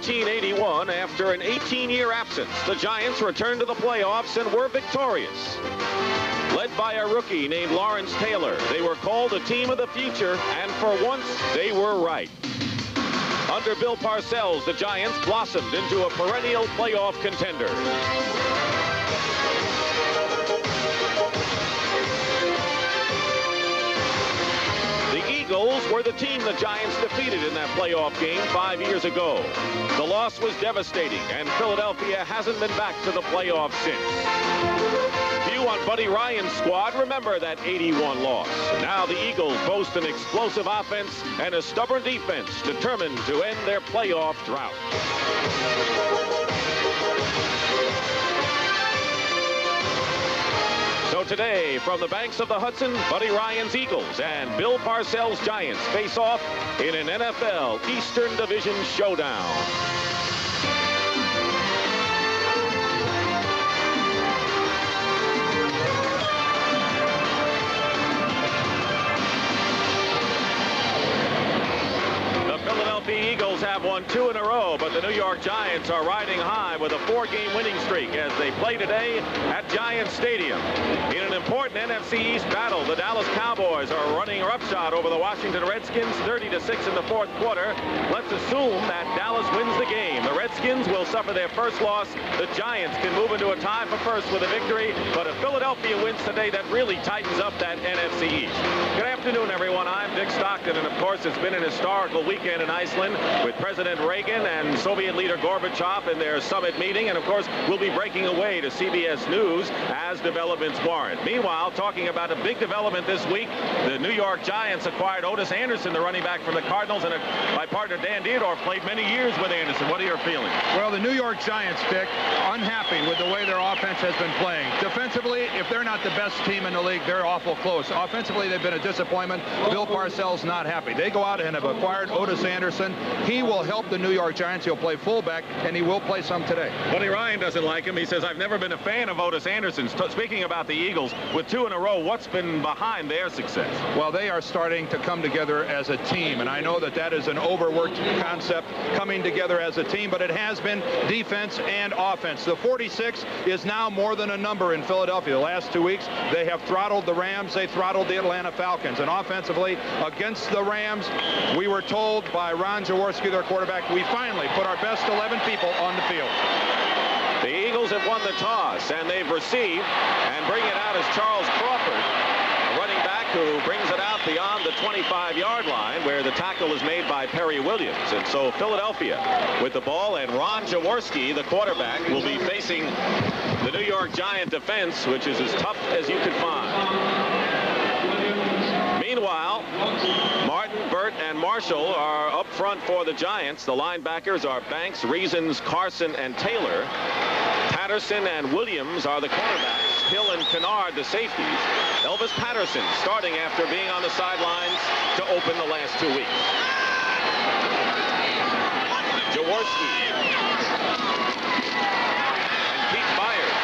1981, after an 18-year absence, the Giants returned to the playoffs and were victorious. Led by a rookie named Lawrence Taylor, they were called the team of the future, and for once, they were right. Under Bill Parcells, the Giants blossomed into a perennial playoff contender. Eagles were the team the Giants defeated in that playoff game 5 years ago. The loss was devastating, and Philadelphia hasn't been back to the playoffs since. Few on Buddy Ryan's squad remember that 81 loss. Now the Eagles boast an explosive offense and a stubborn defense determined to end their playoff drought. So today, from the banks of the Hudson, Buddy Ryan's Eagles and Bill Parcells' Giants face off in an NFL Eastern Division showdown. The Eagles have won 2 in a row, but the New York Giants are riding high with a 4-game winning streak as they play today at Giants Stadium. In an important NFC East battle, the Dallas Cowboys are running roughshod over the Washington Redskins 30-6 in the fourth quarter. Let's assume that Dallas wins the game. The Redskins will suffer their first loss. The Giants can move into a tie for first with a victory, but if Philadelphia wins today, that really tightens up that NFC East. Good afternoon, everyone. I'm Dick Stockton, and of course, it's been an historical weekend in Iceland with President Reagan and Soviet leader Gorbachev in their summit meeting. And of course, we'll be breaking away to CBS News as developments warrant. Meanwhile, talking about a big development this week, the New York Giants acquired Otis Anderson, the running back from the Cardinals, and my partner Dan Dierdorf played many years with Anderson. What are your feelings? Well, the New York Giants, Dick, unhappy with the way their offense has been playing. Defensively, if they're not the best team in the league, they're awful close. Offensively, they've been a disappointment. Bill Parcells not happy. They go out and have acquired Otis Anderson. He will help the New York Giants. He'll play fullback, and he will play some today. Buddy Ryan doesn't like him. He says, I've never been a fan of Otis Anderson. Speaking about the Eagles, with 2 in a row, what's been behind their success? Well, they are starting to come together as a team, and I know that that is an overworked concept, coming together as a team, but it has been defense and offense. The 46 is now more than a number in Philadelphia. The last 2 weeks, they have throttled the Rams. They throttled the Atlanta Falcons. And offensively, against the Rams, we were told by Ron Jaworski, their quarterback, we finally put our best 11 people on the field. The Eagles have won the toss, and they've received, and bring it out is Charles Crawford, a running back who brings it out beyond the 25-yard line, where the tackle is made by Perry Williams. And so Philadelphia with the ball, and Ron Jaworski, the quarterback, will be facing the New York Giant defense, which is as tough as you could find. Meanwhile, Martin, Burt, and Marshall are up front for the Giants. The linebackers are Banks, Reasons, Carson, and Taylor. Patterson and Williams are the cornerbacks. Hill and Kennard the safeties. Elvis Patterson starting after being on the sidelines to open the last 2 weeks. Jaworski. And Keith Byers,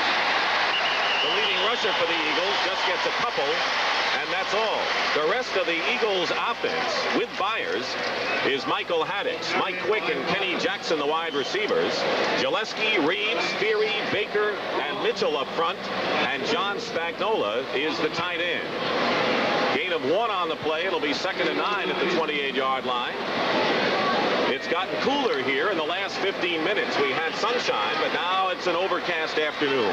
the leading rusher for the Eagles, just gets a couple. And that's all. The rest of the Eagles' offense with Byers is Michael Haddix, Mike Quick, and Kenny Jackson, the wide receivers. Gillespie, Reeves, Feary, Baker, and Mitchell up front. And John Spagnola is the tight end. Gain of 1 on the play. It'll be 2nd and 9 at the 28-yard line. It's gotten cooler here in the last 15 minutes. We had sunshine, but now it's an overcast afternoon.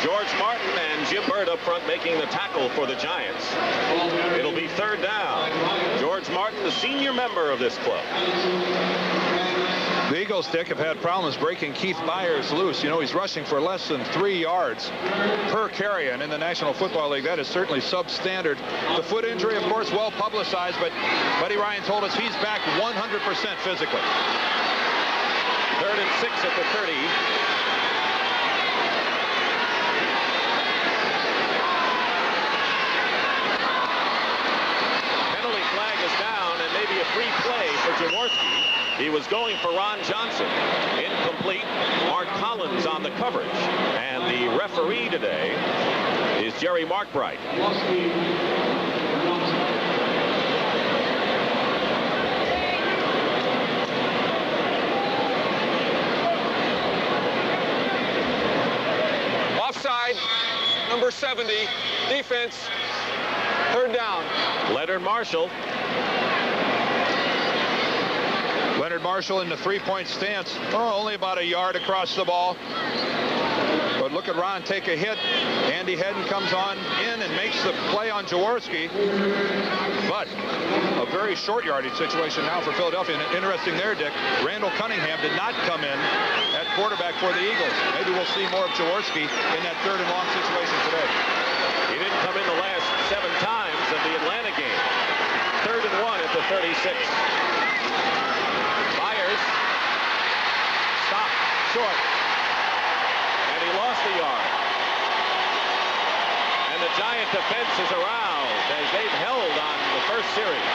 George Martin and Jim Burt up front making the tackle for the Giants. It'll be 3rd down. George Martin, the senior member of this club. The Eagles, Dick, have had problems breaking Keith Byers loose. You know, he's rushing for less than 3 yards per carry, and in the National Football League, that is certainly substandard. The foot injury, of course, well publicized, but Buddy Ryan told us he's back 100% physically. 3rd and 6 at the 30. Free play for Jaworski. He was going for Ron Johnson. Incomplete. Mark Collins on the coverage. And the referee today is Jerry Markbright. Offside, number 70, defense, third down. Leonard Marshall. Leonard Marshall in the three-point stance. Oh, only about a yard across the ball. But look at Ron take a hit. Andy Hedden comes on in and makes the play on Jaworski. But a very short yardage situation now for Philadelphia. And interesting there, Dick, Randall Cunningham did not come in at quarterback for the Eagles. Maybe we'll see more of Jaworski in that third and long situation today. He didn't come in the last 7 times of the Atlanta game. 3rd and 1 at the 36. Myers. Stop. Short. And he lost a yard. And the Giant defense is aroused as they've held on the first series.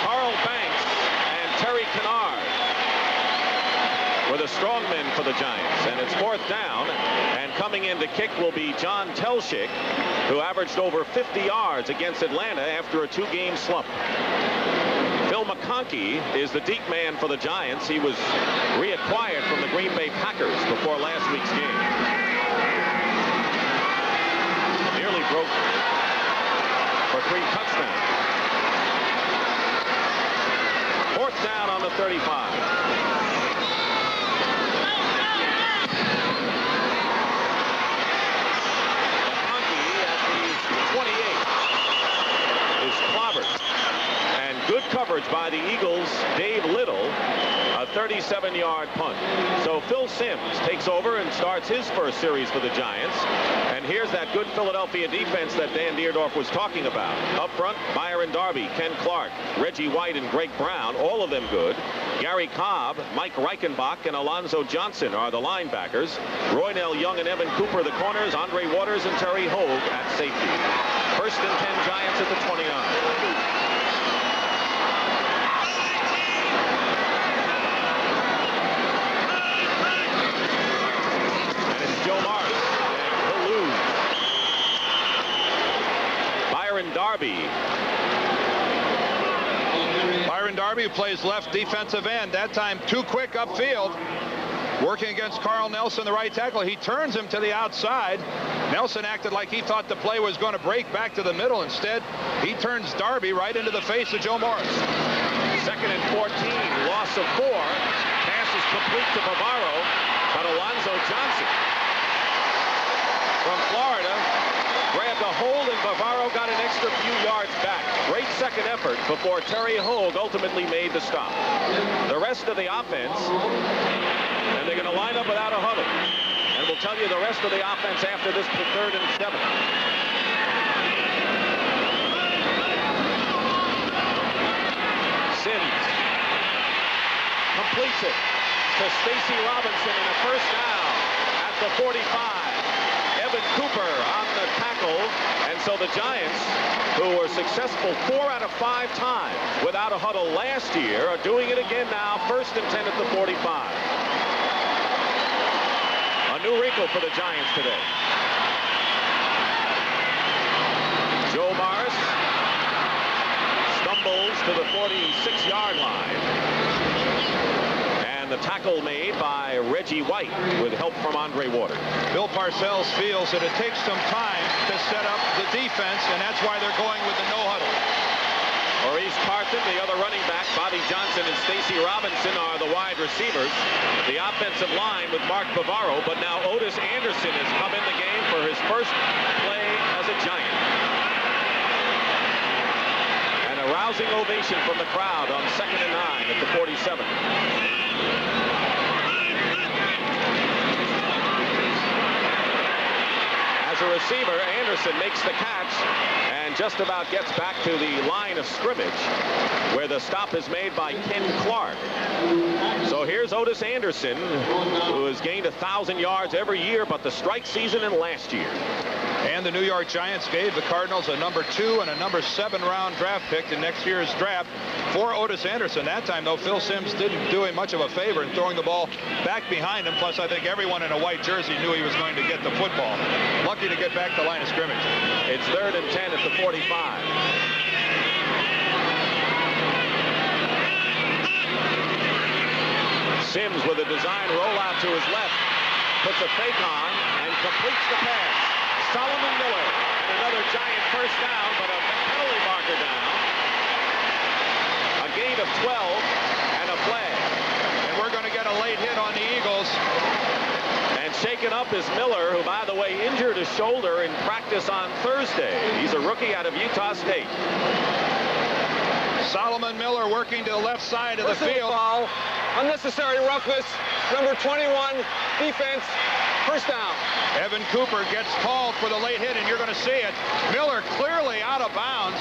Carl Banks and Terry Kennard were the strong men for the Giants. And it's 4th down. And coming in to kick will be John Telschik, who averaged over 50 yards against Atlanta after a 2-game slump. Phil McConkey is the deep man for the Giants. He was reacquired from the Green Bay Packers before last week's game. Nearly broke for 3 touchdowns. 4th down on the 35. Good coverage by the Eagles' Dave Little, a 37-yard punt. So Phil Simms takes over and starts his first series for the Giants. And here's that good Philadelphia defense that Dan Dierdorf was talking about. Up front, Byron Darby, Ken Clark, Reggie White, and Greg Brown, all of them good. Gary Cobb, Mike Reichenbach, and Alonzo Johnson are the linebackers. Roynell Young and Evan Cooper, the corners. Andre Waters and Terry Hogue at safety. 1st and 10 Giants at the 29. Byron Darby, who plays left defensive end, that time too quick upfield, working against Carl Nelson, the right tackle. He turns him to the outside. Nelson acted like he thought the play was going to break back to the middle. Instead, he turns Darby right into the face of Joe Morris. 2nd and 14, loss of 4. Pass is complete to Bavaro, but Alonzo Johnson from Florida grabbed a hold, and Bavaro got an extra few yards back. Great second effort before Terry Hogue ultimately made the stop. The rest of the offense, and they're going to line up without a huddle. And we'll tell you the rest of the offense after this 3rd and 7. Simms completes it to Stacy Robinson in a 1st down at the 45. Evan Cooper on the tackle, and so the Giants, who were successful 4 out of 5 times without a huddle last year, are doing it again now. 1st and 10 at the 45. A new wrinkle for the Giants today. Joe Morris stumbles to the 46-yard line. The tackle made by Reggie White with help from Andre Waters. Bill Parcells feels that it takes some time to set up the defense, and that's why they're going with the no huddle. Maurice Carthen, the other running back, Bobby Johnson and Stacy Robinson are the wide receivers. The offensive line with Mark Bavaro, but now Otis Anderson has come in the game for his first play as a Giant. And a rousing ovation from the crowd on 2nd and 9 at the 47. As a receiver, Anderson makes the catch and just about gets back to the line of scrimmage where the stop is made by Ken Clark. So here's Otis Anderson, who has gained 1,000 yards every year but the strike season and last year. And the New York Giants gave the Cardinals a number 2 and a number 7 round draft pick in next year's draft for Otis Anderson. That time, though, Phil Simms didn't do him much of a favor in throwing the ball back behind him. Plus, I think everyone in a white jersey knew he was going to get the football. Lucky to get back to the line of scrimmage. It's 3rd and 10 at the 45. Simms with a design rollout to his left, puts a fake on and completes the pass. Solomon Miller, and another Giant first down, but a penalty marker down. A gain of 12 and a flag. And we're going to get a late hit on the Eagles. And shaken up is Miller, who, by the way, injured his shoulder in practice on Thursday. He's a rookie out of Utah State. Solomon Miller working to the left side of the field. Foul. Unnecessary roughness. Number 21, defense, first down. Evan Cooper gets called for the late hit, and you're going to see it. Miller clearly out of bounds,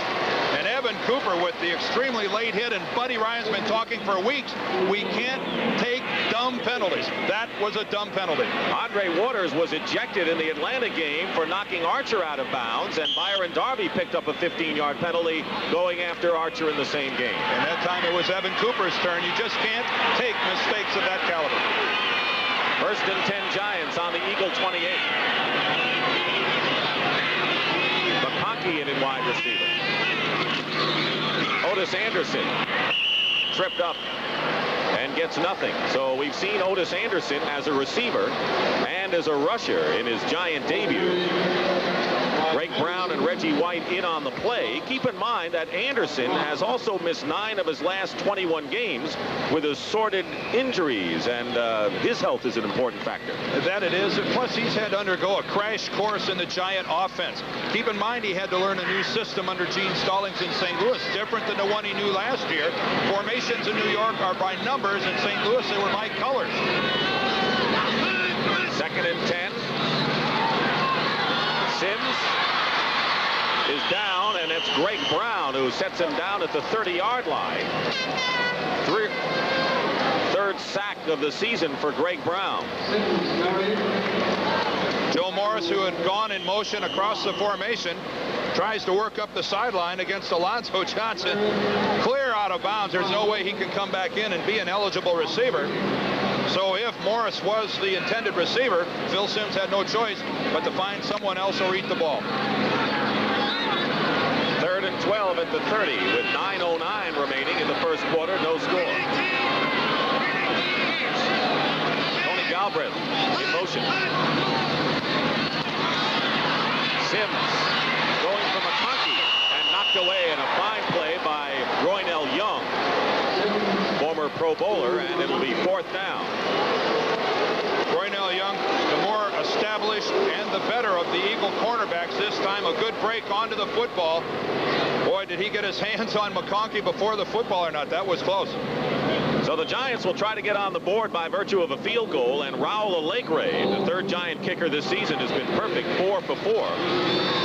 and Evan Cooper with the extremely late hit, and Buddy Ryan's been talking for weeks. We can't take dumb penalties. That was a dumb penalty. Andre Waters was ejected in the Atlanta game for knocking Archer out of bounds, and Byron Darby picked up a 15-yard penalty going after Archer in the same game. And that time it was Evan Cooper's turn. You just can't take mistakes of that caliber. 1st and 10 Giants on the Eagle 28. McConkey in wide receiver. Otis Anderson tripped up and gets nothing. So we've seen Otis Anderson as a receiver and as a rusher in his Giant debut. Greg Brown and Reggie White in on the play. Keep in mind that Anderson has also missed 9 of his last 21 games with assorted injuries, and his health is an important factor. That it is. Plus, he's had to undergo a crash course in the Giant offense. Keep in mind, he had to learn a new system under Gene Stallings in St. Louis, different than the one he knew last year. Formations in New York are by numbers. In St. Louis, they were by colors. 2nd and 10. Simms is down, and it's Greg Brown who sets him down at the 30-yard line. 3rd sack of the season for Greg Brown. Joe Morris, who had gone in motion across the formation, tries to work up the sideline against Alonzo Johnson. Clear out of bounds. There's no way he can come back in and be an eligible receiver. So if Morris was the intended receiver, Phil Simms had no choice but to find someone else or eat the ball. 3rd and 12 at the 30 with 9:09 remaining in the first quarter. No score. Tony Galbraith in motion. Simms going for McConkey and knocked away in a fine play by Roynell Young, former Pro Bowler, and it'll be 4th down. Roynell Young, the more established and the better of the Eagle cornerbacks. This time a good break onto the football. Boy, did he get his hands on McConkey before the football or not. That was close. So the Giants will try to get on the board by virtue of a field goal, and Raul Alegre, the 3rd Giant kicker this season, has been perfect, 4 for 4.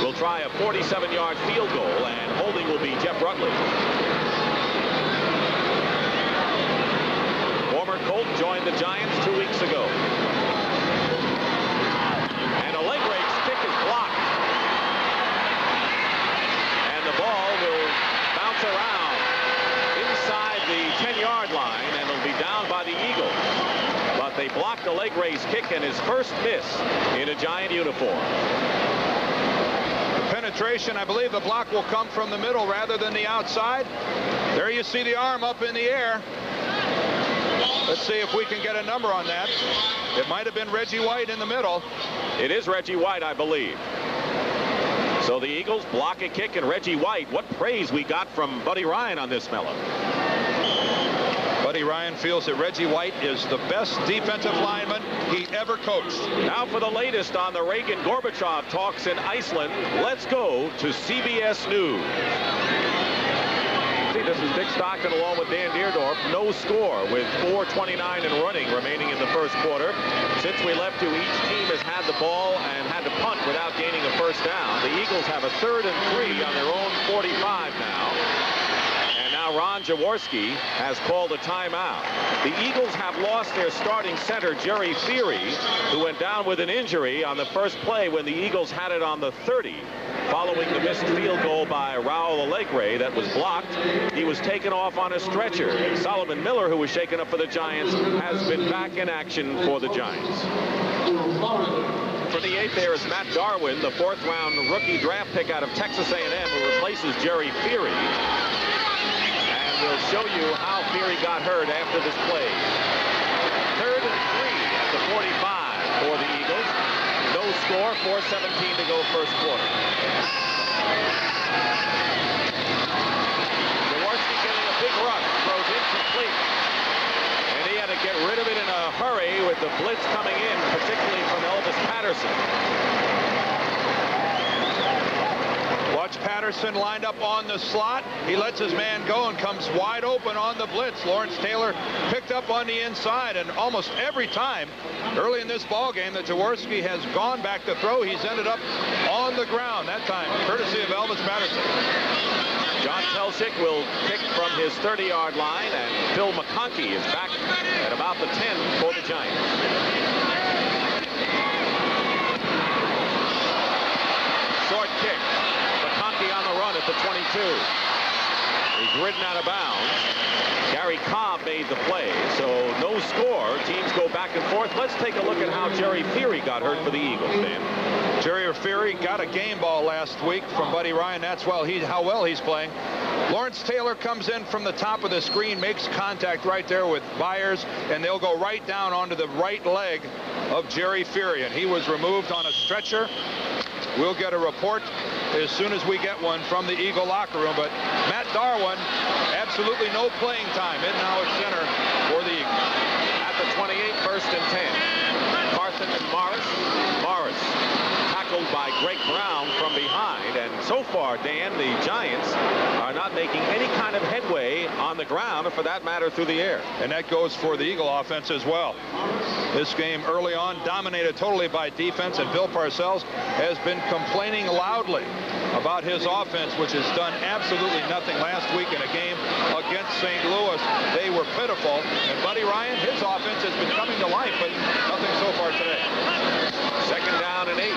Will try a 47-yard field goal, and holding will be Jeff Rutledge. Former Colt joined the Giants 2 weeks ago. And Alegre's kick is blocked. And the ball will bounce around inside the 10-yard line, and it'll be down by the Eagles. But they blocked Alegre's kick and his first miss in a Giant uniform. The penetration, I believe the block will come from the middle rather than the outside. There you see the arm up in the air. Let's see if we can get a number on that. It might have been Reggie White in the middle. It is Reggie White, I believe. So the Eagles block a kick, and Reggie White, what praise we got from Buddy Ryan on this fellow. Buddy Ryan feels that Reggie White is the best defensive lineman he ever coached. Now for the latest on the Reagan-Gorbachev talks in Iceland, let's go to CBS News. This is Dick Stockton along with Dan Deerdorf. No score with 4:29 and running remaining in the first quarter. Since we left you, each team has had the ball and had to punt without gaining a first down. The Eagles have a 3rd and 3 on their own 45 now. And now now Ron Jaworski has called a timeout. The Eagles have lost their starting center, Jerry Feary, who went down with an injury on the first play when the Eagles had it on the 30. Following the missed field goal by Raul Alegre that was blocked, he was taken off on a stretcher. Solomon Miller, who was shaken up for the Giants, has been back in action for the Giants. For the 8th, there is Matt Darwin, the 4th-round rookie draft pick out of Texas A&M, who replaces Jerry Feary. And we'll show you how Feary got hurt after this play. 3rd and 3 at the 45 for the Eagles. No score, 4:17 to go first quarter. Jaworski getting a big rush, throws incomplete. And he had to get rid of it in a hurry with the blitz coming in, particularly from Elvis Patterson. Watch Patterson lined up on the slot. He lets his man go and comes wide open on the blitz. Lawrence Taylor picked up on the inside, and almost every time early in this ball game that Jaworski has gone back to throw, he's ended up on the ground that time, courtesy of Elvis Patterson. John Telchik will kick from his 30-yard line, and Phil McConkey is back at about the 10 for the Giants. Short kick. McConkey on the run at the 22. He's ridden out of bounds. Gary Cobb made the play, so no score. Teams go back and forth. Let's take a look at how Jerry Feary got hurt for the Eagles, Dan. Jerry Feary got a game ball last week from Buddy Ryan. That's how well he's playing. Lawrence Taylor comes in from the top of the screen, makes contact right there with Byers, and they'll go right down onto the right leg of Jerry Feary, and he was removed on a stretcher. We'll get a report as soon as we get one from the Eagle locker room. But Matt Darwin, absolutely no playing time in now at center for the Eagles. At the 28, 1st and 10. Carthen and Morris. Morris tackled by Greg Brown from behind. And so far, Dan, the Giants are not making any kind of headway on the ground, or for that matter, through the air. And that goes for the Eagle offense as well. This game early on dominated totally by defense, and Bill Parcells has been complaining loudly about his offense, which has done absolutely nothing. Last week in a game against St. Louis, they were pitiful. And Buddy Ryan, his offense has been coming to life, but nothing so far today. 2nd down and 8.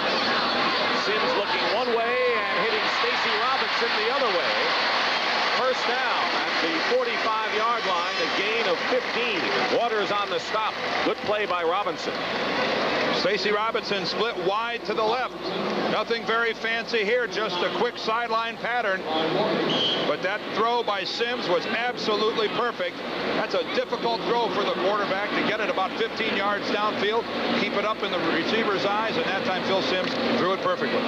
Sims looking one way and hitting Stacy Robinson the other way. 1st down at the 45-yard line, a gain of 15. Waters on the stop. Good play by Robinson. Stacy Robinson split wide to the left. Nothing very fancy here, just a quick sideline pattern. But that throw by Sims was absolutely perfect. That's a difficult throw for the quarterback to get it about 15 yards downfield, keep it up in the receiver's eyes, and that time Phil Sims threw it perfectly.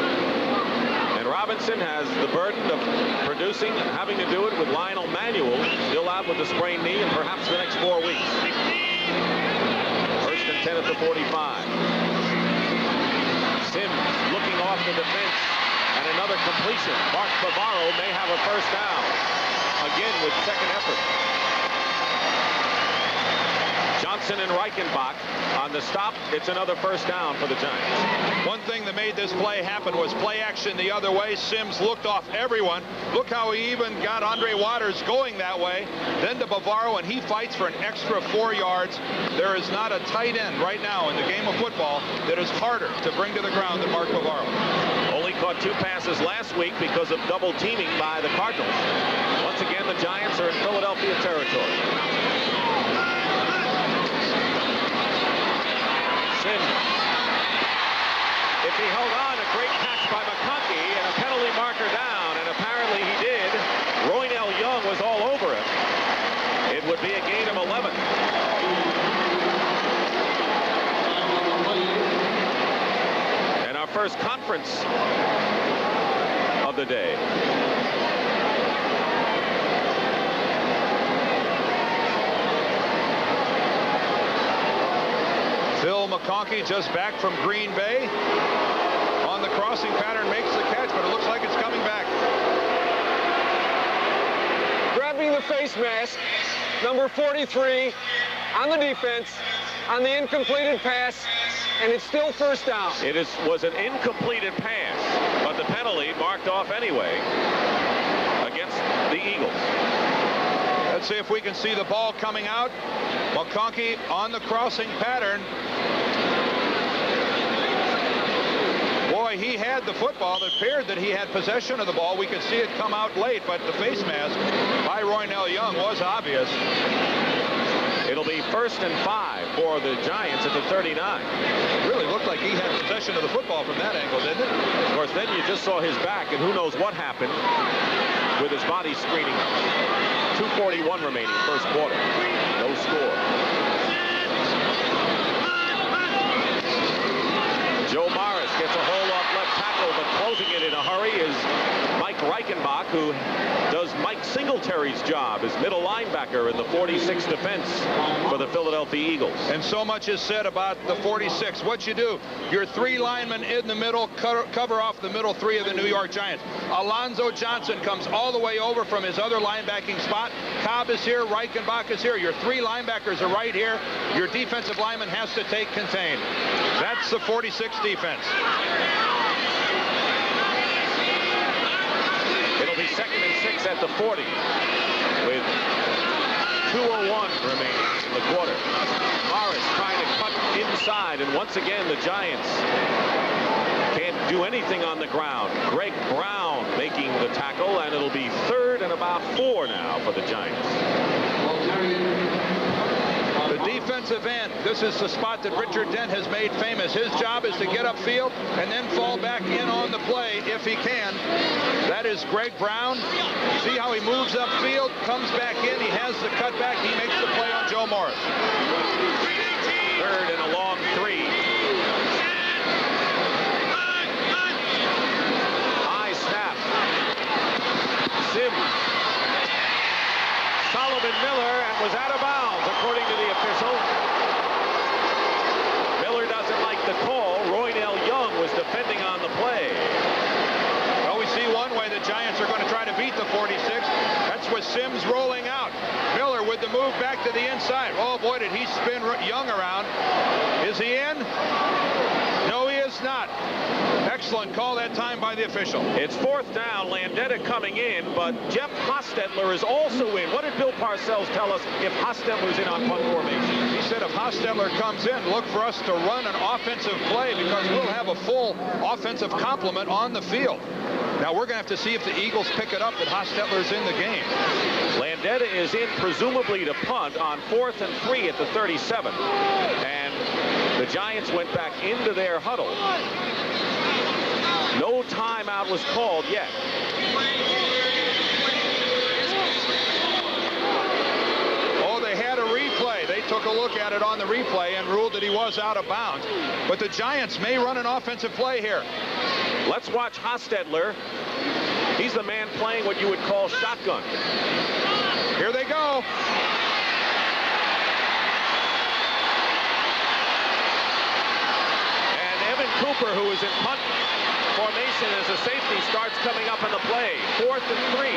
And Robinson has the burden of producing and having to do it with Lionel Manuel still out with a sprained knee and perhaps the next 4 weeks. 1st and 10 at the 45. Sims looking off the defense, and another completion. Mark Bavaro may have a 1st down. Again with 2nd effort. Johnson and Reichenbach on the stop. It's another 1st down for the Giants. One thing that made this play happen was play action the other way. Sims looked off everyone. Look how he even got Andre Waters going that way. Then to Bavaro, and he fights for an extra 4 yards. There is not a tight end right now in the game of football that is harder to bring to the ground than Mark Bavaro. Only caught 2 passes last week because of double teaming by the Cardinals. Once again, the Giants are in Philadelphia territory. Sims. If he held on, a great catch by McConkey and a penalty marker down, and apparently he did. Roynell Young was all over him. It would be a gain of 11. And our first conference of the day. Phil McConkey just back from Green Bay. On the crossing pattern, makes the catch, but it looks like it's coming back. Grabbing the face mask, number 43 on the defense, on the incompleted pass, and it's still 1st down. It was an incompleted pass, but the penalty marked off anyway against the Eagles. Let's see if we can see the ball coming out. McConkey on the crossing pattern. Boy, he had the football. It appeared that he had possession of the ball. We could see it come out late, but the face mask by Roynell Young was obvious. It'll be 1st and 5 for the Giants at the 39. It really looked like he had possession of the football from that angle, didn't it? Of course, then you just saw his back, and who knows what happened with his body screening him. 2:41 remaining, first quarter. No score. Joe Morris gets a hole off left tackle, but closing it in a hurry is Mike Reichenbach, who does Mike Singletary's job as middle linebacker in the 46 defense for the Philadelphia Eagles. And so much is said about the 46. What you do, your 3 linemen in the middle cover off the middle 3 of the New York Giants. Alonzo Johnson comes all the way over from his other linebacking spot. Cobb is here, Reichenbach is here. Your 3 linebackers are right here. Your defensive lineman has to take contain. That's the 46 defense. It'll be 2nd and 6 at the 40 with 2:01 remaining in the quarter. Morris trying to cut inside, and once again the Giants can't do anything on the ground. Greg Brown making the tackle, and it'll be 3rd and about 4 now for the Giants. The defensive end, this is the spot that Richard Dent has made famous. His job is to get upfield and then fall back in on the play if he can. That is Greg Brown. See how he moves upfield, comes back in, he has the cutback, he makes the play on Joe Morris. 3rd and a long 3. High snap. Sims. Solomon Miller, and was out of bounds, according to the official. Miller doesn't like the call. Roynell Young was defending on the play. Well, we see one way the Giants are going to try to beat the 46. That's with Sims rolling out. Miller with the move back to the inside. Oh, boy, did he spin Young around. Is he in? No, he is not. Excellent call that time by the official. It's 4th down. Landeta coming in, but Jeff Hostetler is also in. What did Bill Parcells tell us if Hostetler's in on punt formation? He said if Hostetler comes in, look for us to run an offensive play because we'll have a full offensive complement on the field. Now we're going to have to see if the Eagles pick it up that Hostetler's in the game. Landeta is in presumably to punt on 4th and 3 at the 37. And the Giants went back into their huddle. No timeout was called yet. Oh, they had a replay. They took a look at it on the replay and ruled that he was out of bounds. But the Giants may run an offensive play here. Let's watch Hostetler. He's the man playing what you would call shotgun. Here they go. And Evan Cooper, who is in punt formation as a safety, starts coming up in the play. 4th and 3.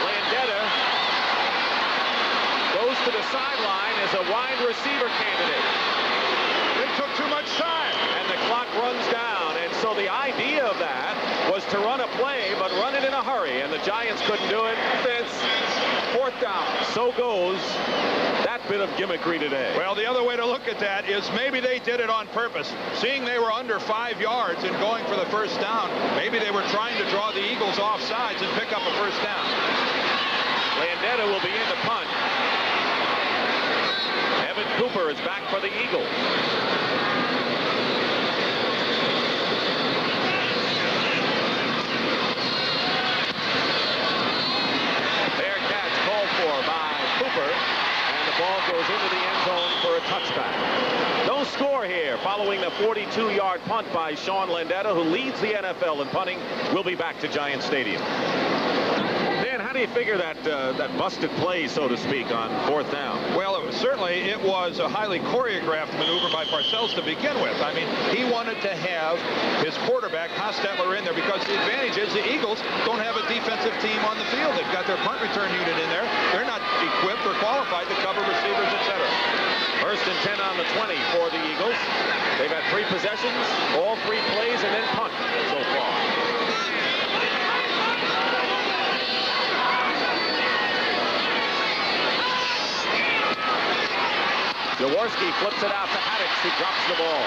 Landeta goes to the sideline as a wide receiver candidate. They took too much time. And the clock runs down. And so the idea of that was to run a play, but run it in a hurry. And the Giants couldn't do it. It's 4th down. So goes that bit of gimmickry today. Well, the other way to look at that is maybe they did it on purpose. Seeing they were under 5 yards and going for the 1st down, maybe they were trying to draw the Eagles off sides and pick up a 1st down. Landeta will begin to punt. Evan Cooper is back for the Eagles. Fair catch called for by Cooper, and the ball goes into the end zone for a touchback. No score here following the 42-yard punt by Sean Landeta, who leads the NFL in punting. We'll be back to Giant Stadium. Dan, how do you figure that busted play, so to speak, on 4th down? Well, it was a highly choreographed maneuver by Parcells to begin with. I mean, he wanted to have his quarterback, Hostetler, in there because the advantage is the Eagles don't have a defensive team on the field. They've got their punt return unit in there. They're not equipped or qualified to cover receivers, etc. 1st and 10 on the 20 for the Eagles. They've had 3 possessions, all 3 plays, and then punt so far. Jaworski flips it out to Haddix, who drops the ball.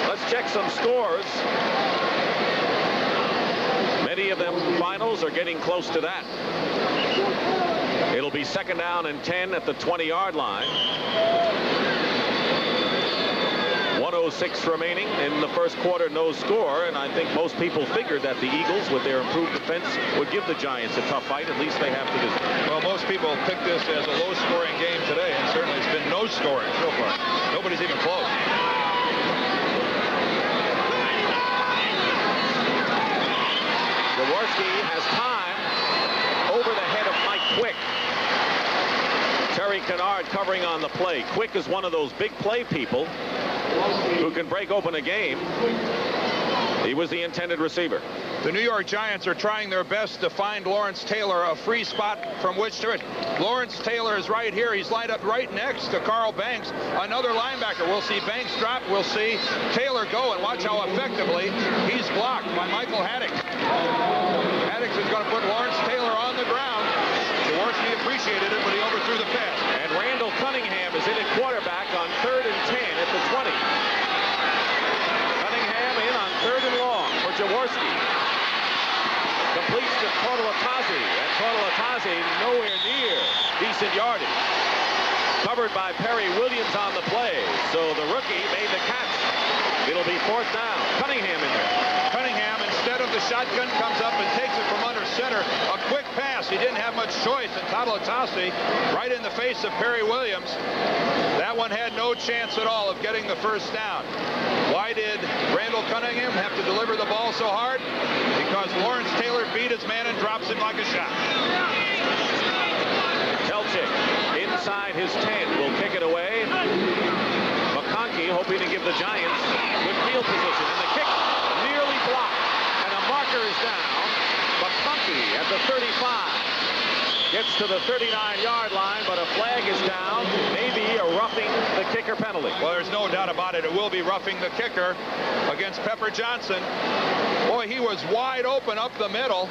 Let's check some scores. Many of them finals are getting close to that. It'll be 2nd down and 10 at the 20-yard line. 1:06 remaining in the first quarter, no score, and I think most people figured that the Eagles, with their improved defense, would give the Giants a tough fight. At least they have to do. Well, most people picked this as a low-scoring game today, and certainly it's been no scoring so far. Nobody's even close. Jaworski has time over the head of Mike Quick. Terry Kennard covering on the play. Quick is one of those big play people who can break open a game. He was the intended receiver. The New York Giants are trying their best to find Lawrence Taylor a free spot from which to. Lawrence Taylor is right here. He's lined up right next to Carl Banks, another linebacker. We'll see Banks drop. We'll see Taylor go, and watch how effectively he's blocked by Michael Haddix. Haddix is going to put Lawrence Taylor on the ground. Jaworski appreciated it, but he overthrew the pass. And Randall Cunningham is in at quarterback on 3rd and 10 at the 20. Cunningham in on 3rd and long for Jaworski. Completes to Totalatazi, and Totalatazi nowhere near decent yardage. Covered by Perry Williams on the play, so the rookie made the catch. It'll be 4th down. Cunningham in there. Cunningham, instead of the shotgun, comes up and takes it from under center. A quick pass. He didn't have much choice, and Totalatazi right in the face of Perry Williams. That one had no chance at all of getting the 1st down. Why did Randall Cunningham have to deliver the ball so hard? Because Lawrence Taylor beat his man and drops him like a shot. Telchik inside his 10 will kick it away. McConkey hoping to give the Giants good field position, and the kick nearly blocked, and a marker is down. McConkey at the 35 gets to the 39-yard line, but a flag is down. Maybe a roughing the kicker penalty. Well, there's no doubt about it. It will be roughing the kicker against Pepper Johnson. Boy, he was wide open up the middle.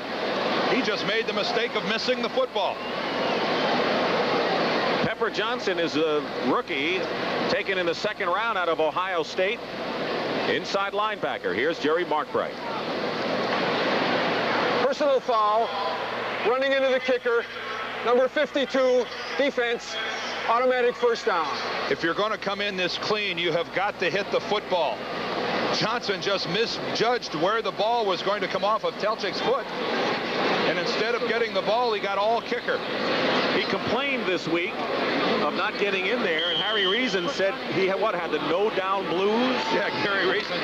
He just made the mistake of missing the football. Pepper Johnson is a rookie taken in the 2nd round out of Ohio State. Inside linebacker. Here's Jerry Markbright. Personal foul. Running into the kicker. Number 52, defense. Automatic 1st down. If you're going to come in this clean, you have got to hit the football. Johnson just misjudged where the ball was going to come off of Telchik's foot. And instead of getting the ball, he got all kicker. He complained this week of not getting in there, and Harry Reason said he had the no-down blues? Yeah, Gary Reason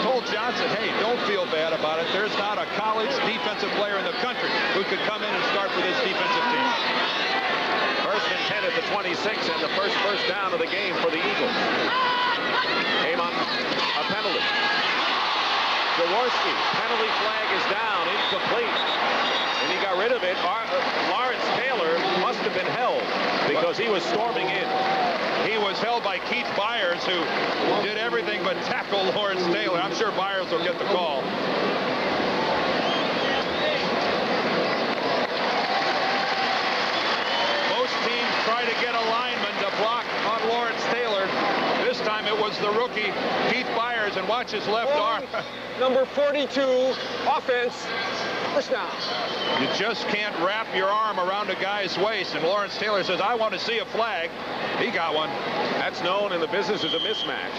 told Johnson, hey, don't feel bad about it. There's not a college defensive player in the country who could come in and start for this defensive team. 1st and 10 at the 26, and the first down of the game for the Eagles. Came on a penalty. Jaworski, penalty flag is down, incomplete. And he got rid of it. Lawrence Taylor must have been held because he was storming in. He was held by Keith Byers, who did everything but tackle Lawrence Taylor. I'm sure Byers will get the call. Most teams try to get a lineman to block on Lawrence Taylor. This time it was the rookie, Keith Byers, and watch his left arm. Number 42, offense. 1st down. You just can't wrap your arm around a guy's waist, and Lawrence Taylor says, I want to see a flag. He got one. That's known in the business as a mismatch.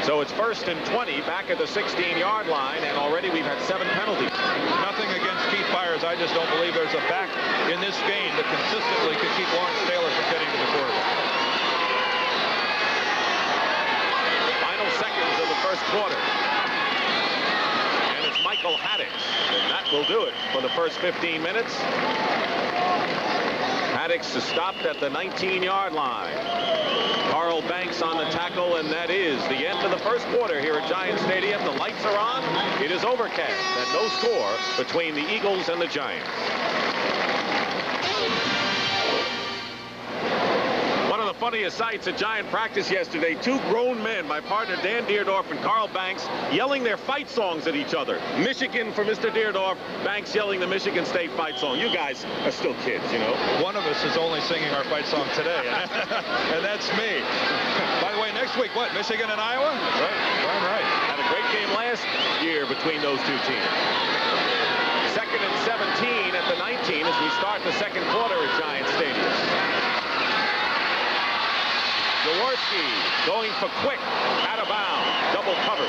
So it's 1st and 20 back at the 16-yard line, and already we've had 7 penalties. Nothing against Keith Byers. I just don't believe there's a back in this game that consistently could keep Lawrence Taylor from getting to the quarterback. Final seconds of the first quarter. And it's Michael Haddix, and that will do it for the first 15 minutes. Haddix is stopped at the 19-yard line. Carl Banks on the tackle, and that is the end of the first quarter here at Giant Stadium. The lights are on. It is overcast, and no score between the Eagles and the Giants. One of the funniest sights at Giant practice yesterday. Two grown men, my partner Dan Deerdorf and Carl Banks, yelling their fight songs at each other. Michigan for Mr. Deerdorf, Banks yelling the Michigan State fight song. You guys are still kids, you know. One of us is only singing our fight song today, and that's me. By the way, next week, what, Michigan and Iowa? Right. Had a great game last year between those two teams. 2nd and 17 at the 19 as we start the second quarter at Giant Stadium. Jaworski going for Quick, out of bounds, double covered.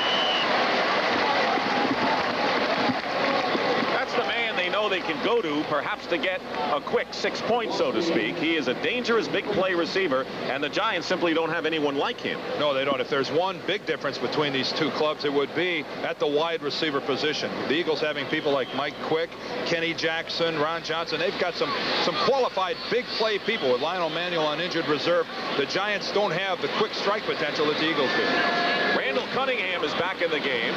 That's the man they know they can go to, perhaps to get a quick 6 points, so to speak. He is a dangerous big play receiver, and the Giants simply don't have anyone like him. No, they don't. If there's one big difference between these two clubs, it would be at the wide receiver position. The Eagles having people like Mike Quick, Kenny Jackson, Ron Johnson. They've got some qualified big play people with Lionel Manuel on injured reserve. The Giants don't have the quick strike potential that the Eagles do. Randall Cunningham is back in the game.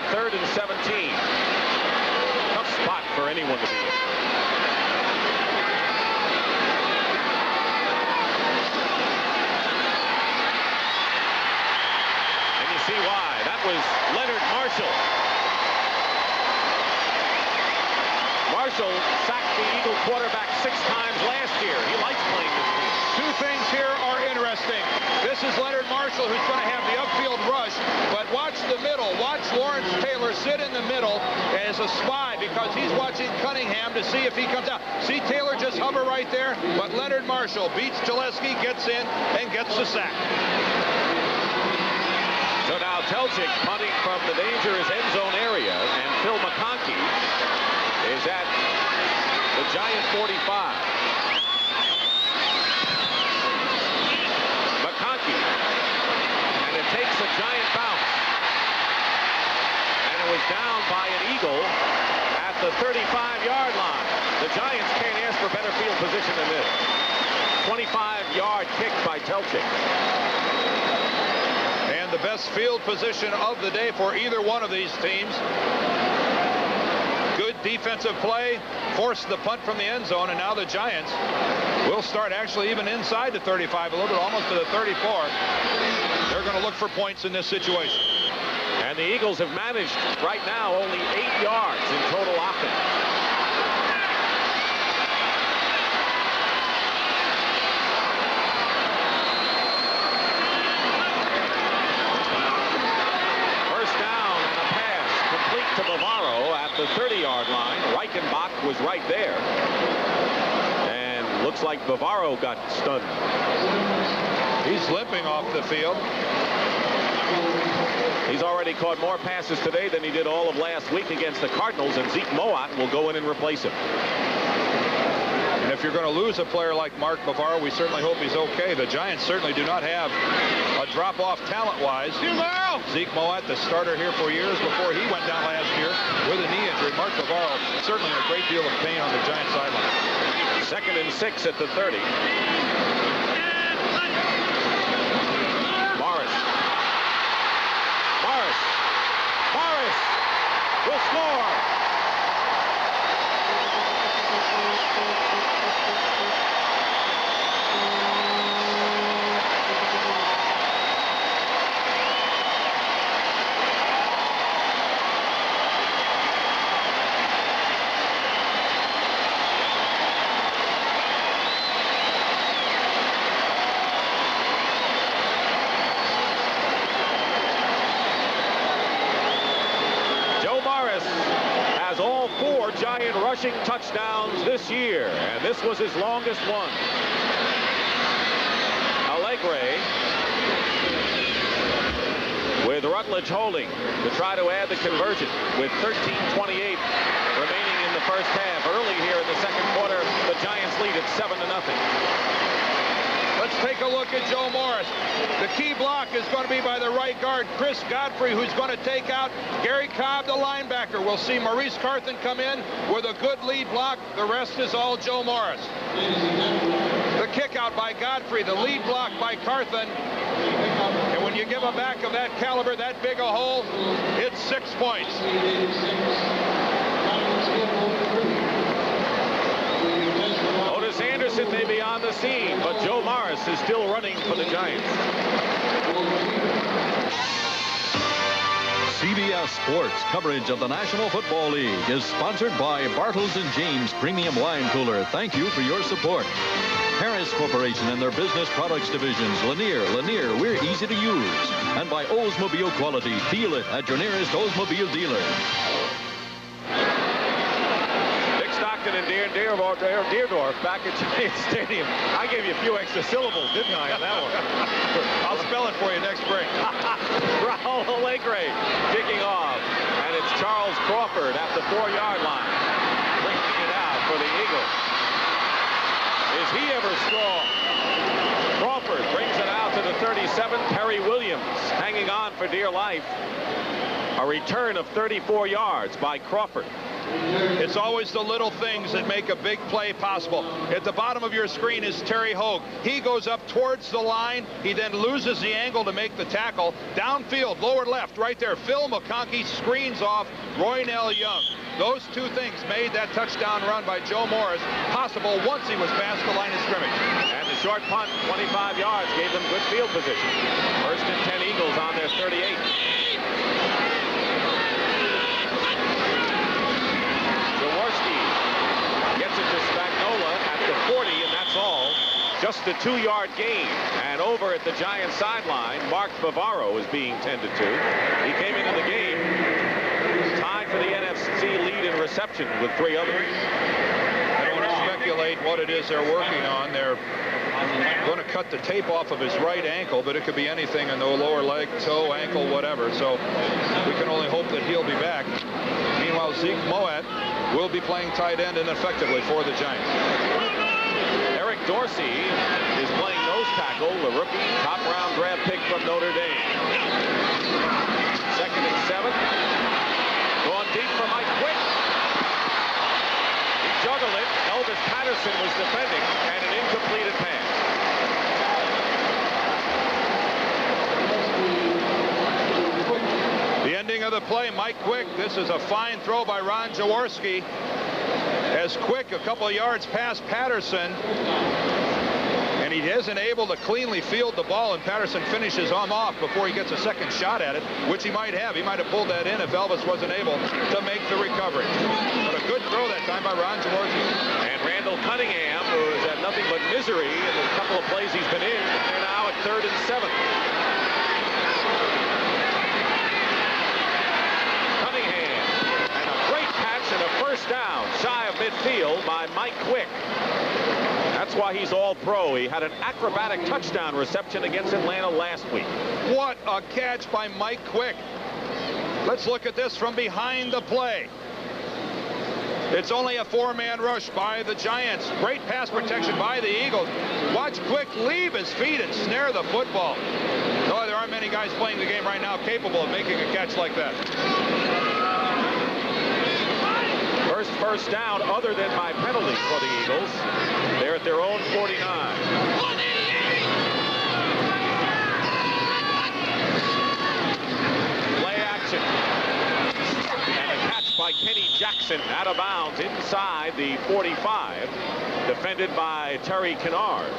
3rd and 17. Tough spot for anyone to be in. And you see why. That was Leonard Marshall. Marshall sacked the Eagle quarterback 6 times last year. He likes playing this game. Two things here are interesting. This is Leonard Marshall, who's going to have the upfield rush, but watch the middle. Watch Lawrence Taylor sit in the middle as a spy because he's watching Cunningham to see if he comes out. See Taylor just hover right there, but Leonard Marshall beats Gillespie, gets in, and gets the sack. So now Telchik punting from the dangerous end zone area, and Phil McConkey is at the Giant 45. And it takes a Giant bounce. And it was down by an Eagle at the 35-yard line. The Giants can't ask for better field position than this. 25-yard kick by Telchik. And the best field position of the day for either one of these teams. Good defensive play, forced the punt from the end zone, and now the Giants will start actually even inside the 35 a little bit, almost to the 34. They're going to look for points in this situation. And the Eagles have managed right now only 8 yards in total offense. First down and a pass complete to Bavaro at the 30-yard line. Reichenbach was right there. And looks like Bavaro got stunned. He's limping off the field. He's already caught more passes today than he did all of last week against the Cardinals, and Zeke Mowatt will go in and replace him. And if you're going to lose a player like Mark Bavaro, we certainly hope he's okay. The Giants certainly do not have a drop-off talent-wise. Zeke Mowatt, the starter here for years before he went down last year with a knee injury. Mark Bavaro certainly in a great deal of pain on the Giants sideline. 2nd and 6 at the 30. Morris will score. Giant rushing touchdowns this year, and this was his longest one. Allegre with Rutledge holding to try to add the conversion with 13:28 remaining in the first half. Early here in the second quarter, the Giants lead at 7-0. Let's take a look at Joe Morris. The key block is going to be by the right guard, Chris Godfrey, who's going to take out Gary Cobb, the linebacker. We'll see Maurice Carthen come in with a good lead block. The rest is all Joe Morris. The kick out by Godfrey, the lead block by Carthen. And when you give a back of that caliber, that big a hole, it's 6 points. Otis Anderson Boston may be on the scene, but Joe Morris is still running for the Giants. CBS Sports coverage of the National Football League is sponsored by Bartles & James Premium Wine Cooler. Thank you for your support. Harris Corporation and their business products divisions. Lanier, we're easy to use. And by Oldsmobile Quality. Feel it at your nearest Oldsmobile dealer. Dick Stockton and Deerdorf back at Giant Stadium. I gave you a few extra syllables, didn't I, on that one? I'll spell it for you next break. Raul Alegre kicking off. And it's Charles Crawford at the 4-yard line. Bringing it out for the Eagles. Is he ever strong? Crawford brings it out to the 37. Terry Williams hanging on for dear life. A return of 34 yards by Crawford. It's always the little things that make a big play possible. At the bottom of your screen is Terry Hogue. He goes up towards the line. He then loses the angle to make the tackle. Downfield, lower left, right there. Phil McConkey screens off Roynell Young. Those two things made that touchdown run by Joe Morris possible once he was past the line of scrimmage. And the short punt, 25 yards, gave them good field position. First and 10 Eagles on their 38. Gets it to Spagnola at the 40, and that's all. Just a 2-yard gain. And over at the Giants sideline, Mark Bavaro is being tended to. He came into the game tied for the NFC lead in reception with 3 others. I don't want to speculate what it is they're working on. They're going to cut the tape off of his right ankle, but it could be anything in the lower leg, toe, ankle, whatever. So we can only hope that he'll be back. Meanwhile, Zeke Moat will be playing tight end ineffectively for the Giants. Eric Dorsey is playing nose tackle, the rookie top-round draft pick from Notre Dame. Second and 7. Going deep for Mike Quick. He juggled it. Elvis Patterson was defending, and an incompleted pass. The ending of the play, Mike Quick. This is a fine throw by Ron Jaworski. As Quick a couple of yards past Patterson. And he isn't able to cleanly field the ball, and Patterson finishes him off before he gets a second shot at it, which he might have. He might have pulled that in if Elvis wasn't able to make the recovery. But a good throw that time by Ron Jaworski. And Randall Cunningham, who's had nothing but misery in the couple of plays he's been in, they're now at 3rd and 7. Cunningham, and a great catch and a first down shy of midfield by Mike Quick. That's why he's all-pro. He had an acrobatic touchdown reception against Atlanta last week. What a catch by Mike Quick. Let's look at this from behind the play. It's only a 4-man rush by the Giants. Great pass protection by the Eagles. Watch Quick leave his feet and snare the football. No, there aren't many guys playing the game right now capable of making a catch like that. First down other than by penalty for the Eagles. They're at their own 49. Play action. And a catch by Kenny Jackson out of bounds inside the 45. Defended by Terry Kennard.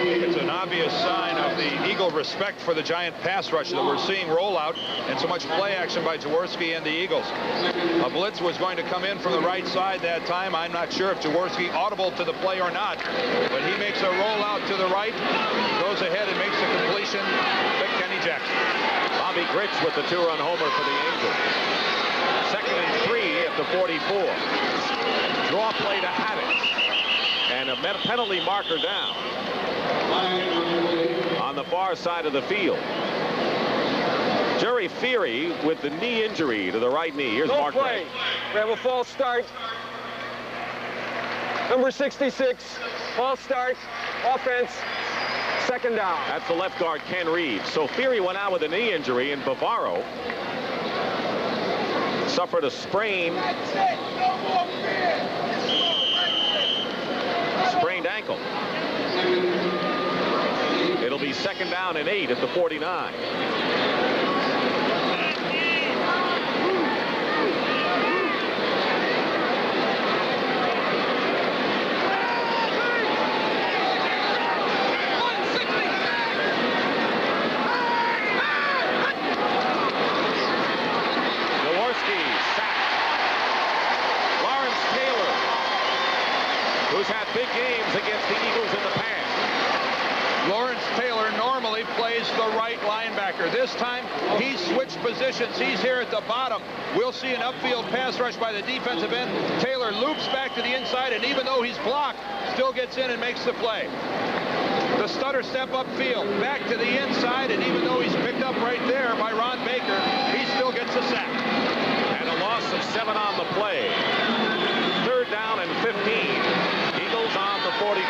It's an obvious sign of the Eagle respect for the Giant pass rush that we're seeing roll out, and so much play action by Jaworski and the Eagles. A blitz was going to come in from the right side that time. I'm not sure if Jaworski audible to the play or not, but he makes a rollout to the right, goes ahead and makes the completion to Kenny Jackson. Bobby Grich with the 2-run homer for the Angels. 2nd and 3 at the 44. Draw play to Haddix. And a penalty marker down on the far side of the field. Jerry Feary with the knee injury to the right knee. Here's Mark Ray. We have a false start. Number 66, false start, offense, 2nd down. That's the left guard, Ken Reeves. So Feary went out with a knee injury, and Bavaro suffered a sprained ankle. It'll be 2nd down and 8 at the 49. plays the right linebacker. This time, he switched positions. He's here at the bottom. We'll see an upfield pass rush by the defensive end. Taylor loops back to the inside, and even though he's blocked, still gets in and makes the play. The stutter step upfield, back to the inside, and even though he's picked up right there by Ron Baker, he still gets a sack. And a loss of 7 on the play. 3rd down and 15. Eagles on the 44.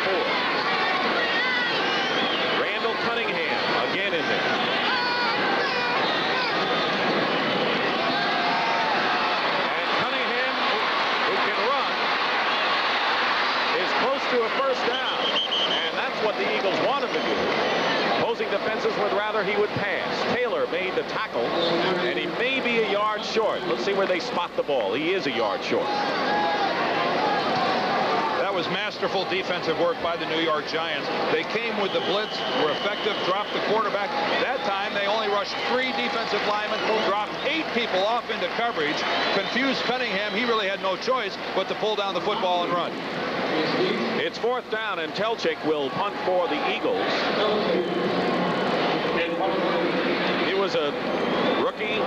Randall Cunningham again in there. And Cunningham, who can run, is close to a 1st down. And that's what the Eagles want him to do. Opposing defenses would rather he would pass. Taylor made the tackle, and he may be a yard short. Let's see where they spot the ball. He is a yard short. That was masterful defensive work by the New York Giants. They came with the blitz, were effective, dropped the quarterback. That time, they only rushed 3 defensive linemen, dropped 8 people off into coverage, confused Cunningham. He really had no choice but to pull down the football and run. It's 4th down, and Telchik will punt for the Eagles. He was a rookie,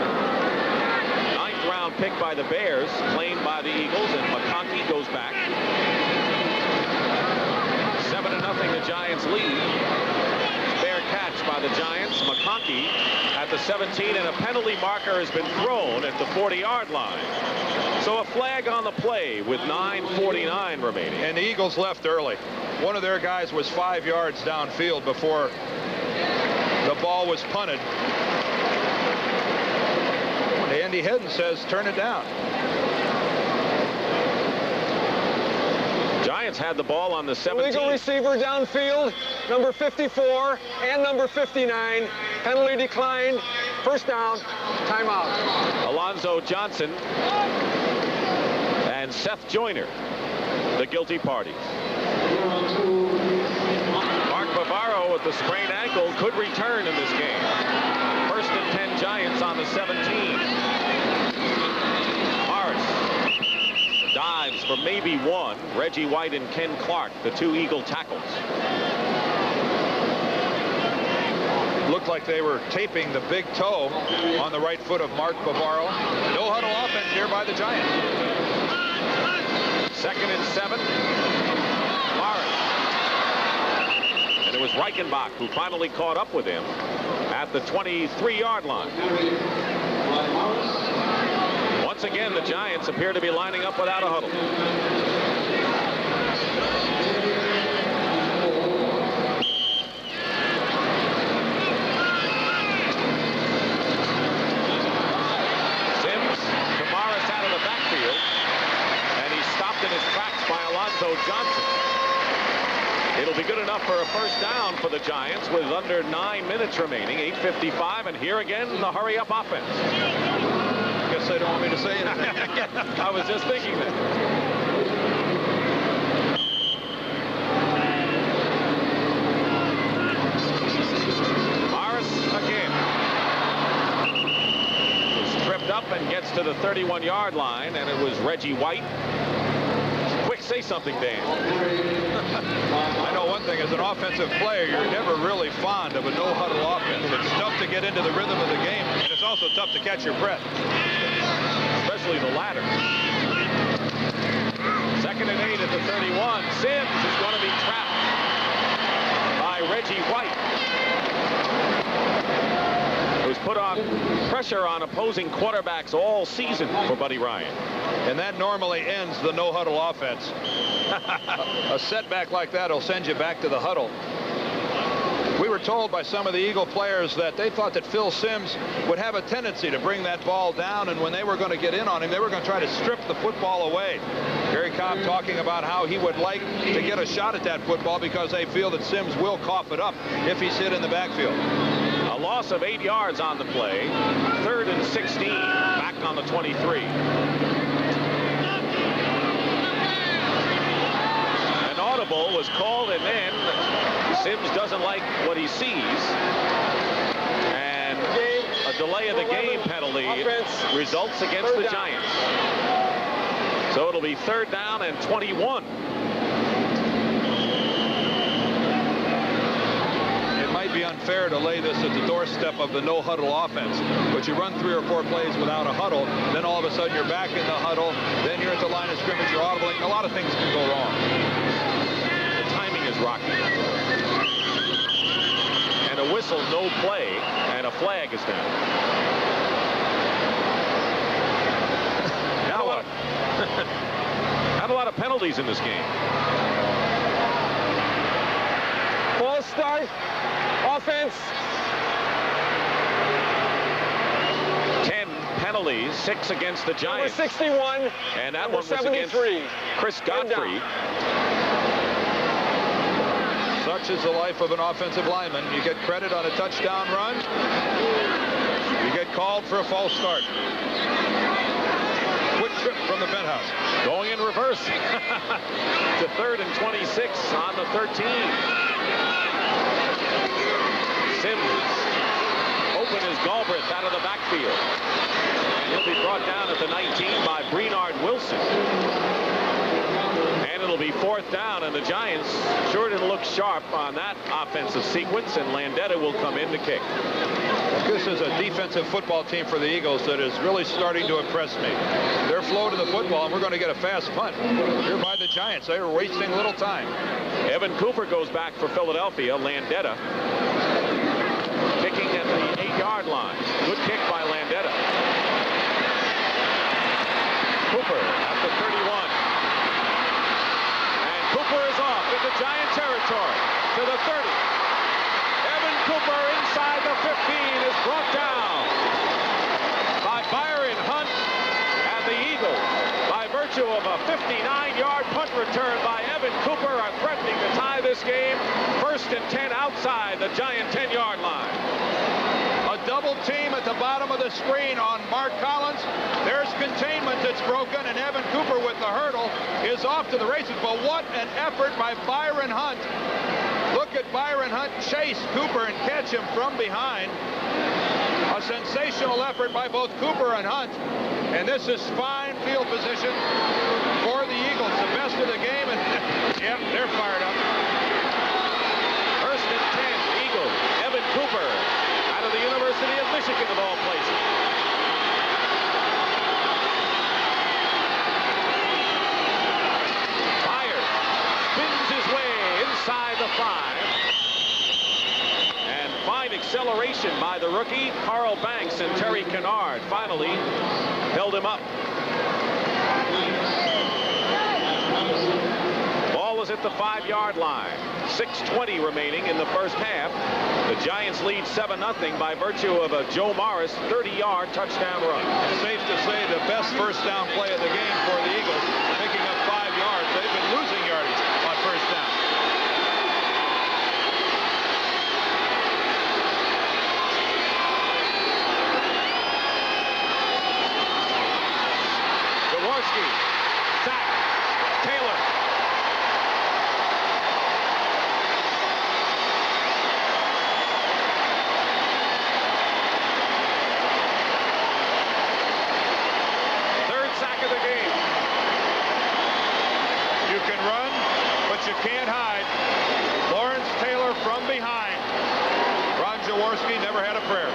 9th-round pick by the Bears, claimed by the Eagles, and McConkey goes back. 7-0, the Giants lead. Fair catch by the Giants. McConkey at the 17, and a penalty marker has been thrown at the 40-yard line. So a flag on the play with 9:49 remaining. And the Eagles left early. One of their guys was 5 yards downfield before the ball was punted. Andy Hedden says turn it down. Giants had the ball on the 17. Illegal receiver downfield, number 54 and number 59. Penalty declined. 1st down. Timeout. Alonzo Johnson and Seth Joyner, the guilty parties. Mark Bavaro with the sprained ankle could return in this game. 1st and 10 Giants on the 17. Morris dives for maybe 1. Reggie White and Ken Clark, the 2 Eagle tackles. Looked like they were taping the big toe on the right foot of Mark Bavaro. No huddle offense here by the Giants. 2nd and 7. Morris. And it was Reichenbach who finally caught up with him at the 23-yard line. Once again, the Giants appear to be lining up without a huddle. Sims to Morris out of the backfield. And he's stopped in his tracks by Alonzo Johnson. It'll be good enough for a 1st down for the Giants with under 9 minutes remaining. 8:55, and here again the hurry-up offense. I guess they don't want me to say anything. I was just thinking that. Morris again. He's tripped up and gets to the 31-yard line, and it was Reggie White. Quick, say something, Dan. I know one thing, as an offensive player, you're never really fond of a no-huddle offense. It's tough to get into the rhythm of the game, and it's also tough to catch your breath. Especially the latter. 2nd and 8 at the 31. Sims is going to be trapped by Reggie White, who's put on pressure on opposing quarterbacks all season for Buddy Ryan. And that normally ends the no-huddle offense. A setback like that will send you back to the huddle. We were told by some of the Eagle players that they thought that Phil Simms would have a tendency to bring that ball down, and when they were going to get in on him, they were going to try to strip the football away. Gary Cobb talking about how he would like to get a shot at that football because they feel that Simms will cough it up if he's hit in the backfield. A loss of 8 yards on the play. 3rd and 16, back on the 23. An audible was called, and then Simms doesn't like what he sees. And a delay of the game penalty results against the Giants. So it'll be 3rd down and 21. It might be unfair to lay this at the doorstep of the no-huddle offense. But you run 3 or 4 plays without a huddle, then all of a sudden you're back in the huddle, then you're at the line of scrimmage, you're audibling. A lot of things can go wrong. The timing is rocky. And a whistle, no play, and a flag is down. Now what? Not a lot of penalties in this game. False start. Offense. 10 penalties, 6 against the Number Giants. 61. And that Number one was 73. against Chris Godfrey. Such is the life of an offensive lineman. You get credit on a touchdown run. You get called for a false start. Quick trip from the penthouse. Going in reverse to 3rd and 26 on the 13. Sims. Open is Galbraith out of the backfield. And he'll be brought down at the 19 by Brenard Wilson. And it'll be 4th down, and the Giants sure didn't look sharp on that offensive sequence, and Landeta will come in to kick. This is a defensive football team for the Eagles that is really starting to impress me. They're flow to the football, and we're going to get a fast punt here by the Giants. They are wasting little time. Evan Cooper goes back for Philadelphia. Landeta kicking at the 8-yard line. Good kick by Landeta. Cooper at the 31. And Cooper is off into Giant territory to the 30. Evan Cooper inside the 15 is brought down by Byron Hunt, and the Eagles, by virtue of a 59-yard punt return by Evan Cooper, are threatening to tie this game. 1st and 10 outside the Giant 10-yard line. A double team at the bottom of the screen on Mark Collins. There's containment that's broken, and Evan Cooper with the hurdle is off to the races. But what an effort by Byron Hunt. Look at Byron Hunt chase Cooper and catch him from behind. A sensational effort by both Cooper and Hunt. And this is fine field position for the Eagles. The best of the game. And yep, they're fired up. 1st and 10, Eagles. Evan Cooper out of the University of Michigan, of all places. Fires. Spins his way inside the 5. And fine acceleration by the rookie, Carl Banks, and Terry Kennard finally held him up. Ball is at the 5-yard line. 6:20 remaining in the first half. The Giants lead 7-0 by virtue of a Joe Morris 30-yard touchdown run. Safe to say the best first down play of the game for the Eagles, picking up 5 yards. They've been losing yardage on first down. Jaworski, sack, Taylor. Sack of the game. You can run, but you can't hide. Lawrence Taylor from behind. Ron Jaworski never had a prayer.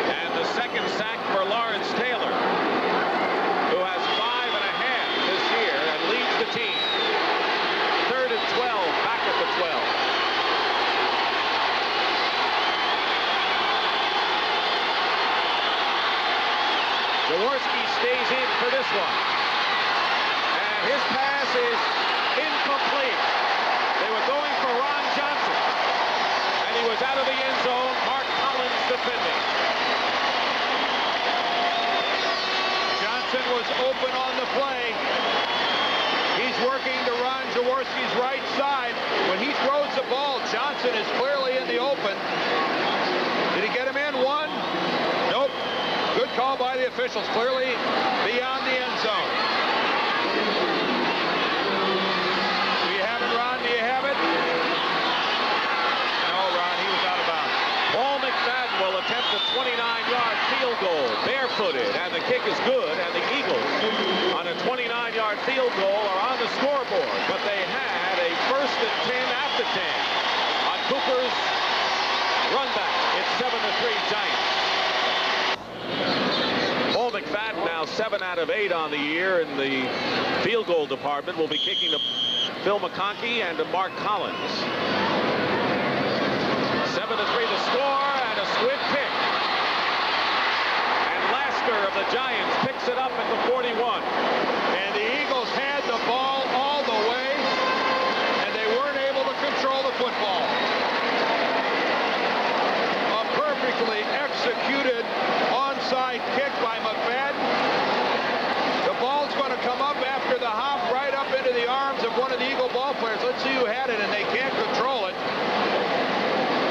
And the second sack for Lawrence Taylor, who has 5.5 this year and leads the team. 3rd and 12, back at the 12. Jaworski stays in for this one. And his pass is incomplete. They were going for Ron Johnson. And he was out of the end zone. Mark Collins defending. Johnson was open on the play. He's working to Ron Jaworski's right side. When he throws the ball, Johnson is clearly in the open. Did he get him in? One? Nope. Good call by the officials, clearly beyond the end zone. Do you have it, Ron? Do you have it? No, Ron, he was out of bounds. Paul McFadden will attempt a 29-yard field goal, barefooted, and the kick is good, and the Eagles on a 29-yard field goal are on the scoreboard, but they had a 1st and 10 at the 10 on Cooper's Run back. It's 7-3 Giants. Paul McFadden now 7 out of 8 on the year in the field goal department. Will be kicking to Phil McConkey and to Mark Collins. 7-3 the score, and a squib pick. And Lasker of the Giants picks it up at the 41. And the Eagles had the ball all the way, and they weren't able to control the football. A perfectly executed onside kick by McFadden. The ball's going to come up after the hop right up into the arms of one of the Eagle ball players. Let's see who had it, and they can't control it.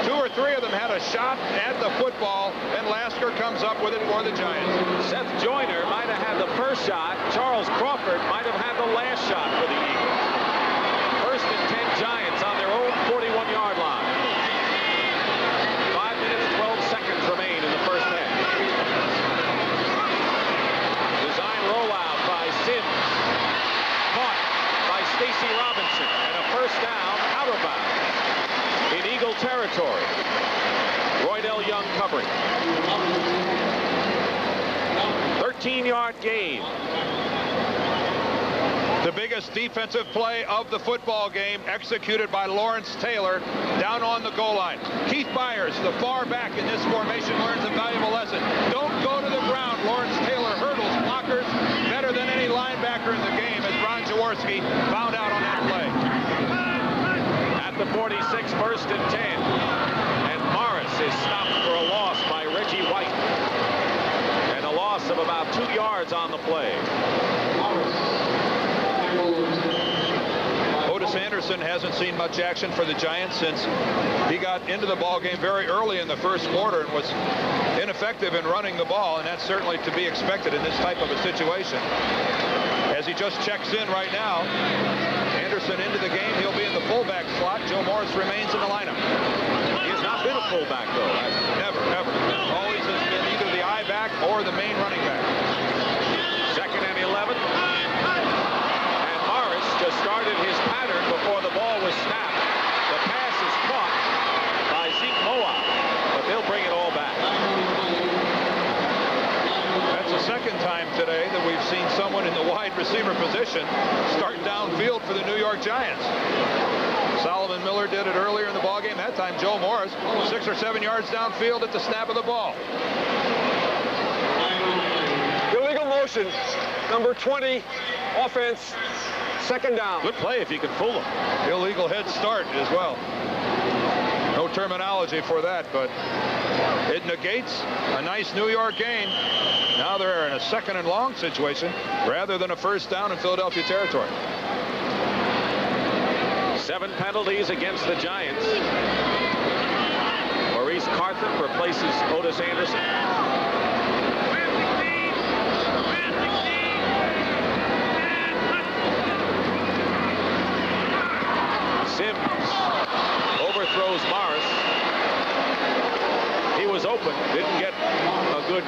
2 or 3 of them had a shot at the football, and Lasker comes up with it for the Giants. Seth Joyner might have had the first shot. Charles Crawford might have had the last shot for the Eagles. 1st and 10 Giants on their own 41-yard line. 5 minutes, 12 seconds remain in the first half. Design rollout by Sims. Caught by Stacy Robinson, and a first down out of bounds in Eagle territory. Roydell Young covering. 13-yard gain. The biggest defensive play of the football game, executed by Lawrence Taylor down on the goal line. Keith Byers, the far back in this formation, learns a valuable lesson. Don't go to the ground. Lawrence Taylor hurdles blockers better than any linebacker in the game, as Ron Jaworski found out on that play. At the 46, 1st and 10. And Morris is stopped for a loss by Reggie White. And a loss of about 2 yards on the play. Otis Anderson hasn't seen much action for the Giants since he got into the ball game very early in the first quarter and was ineffective in running the ball, and that's certainly to be expected in this type of a situation. As he just checks in right now, Anderson into the game. He'll be in the fullback slot. Joe Morris remains in the lineup. He has not been a fullback, though. Never, ever. Always has been either the I-back or the main running back. 2nd and 11. And Morris just started his pattern before the ball was snapped. The pass is caught by Zeke Moa, but they'll bring it all back. That's the second time today that we've seen someone in the wide receiver position start downfield for the New York Giants. Solomon Miller did it earlier in the ballgame. That time Joe Morris 6 or 7 yards downfield at the snap of the ball. Illegal motion, number 20, offense, 2nd down. Good play if you can fool him. Illegal head start as well. No terminology for that, but it negates a nice New York gain. Now they're in a 2nd and long situation rather than a 1st down in Philadelphia territory. 7 penalties against the Giants. Maurice Carthon replaces Otis Anderson. Sims overthrows Morris. He was open, didn't get a good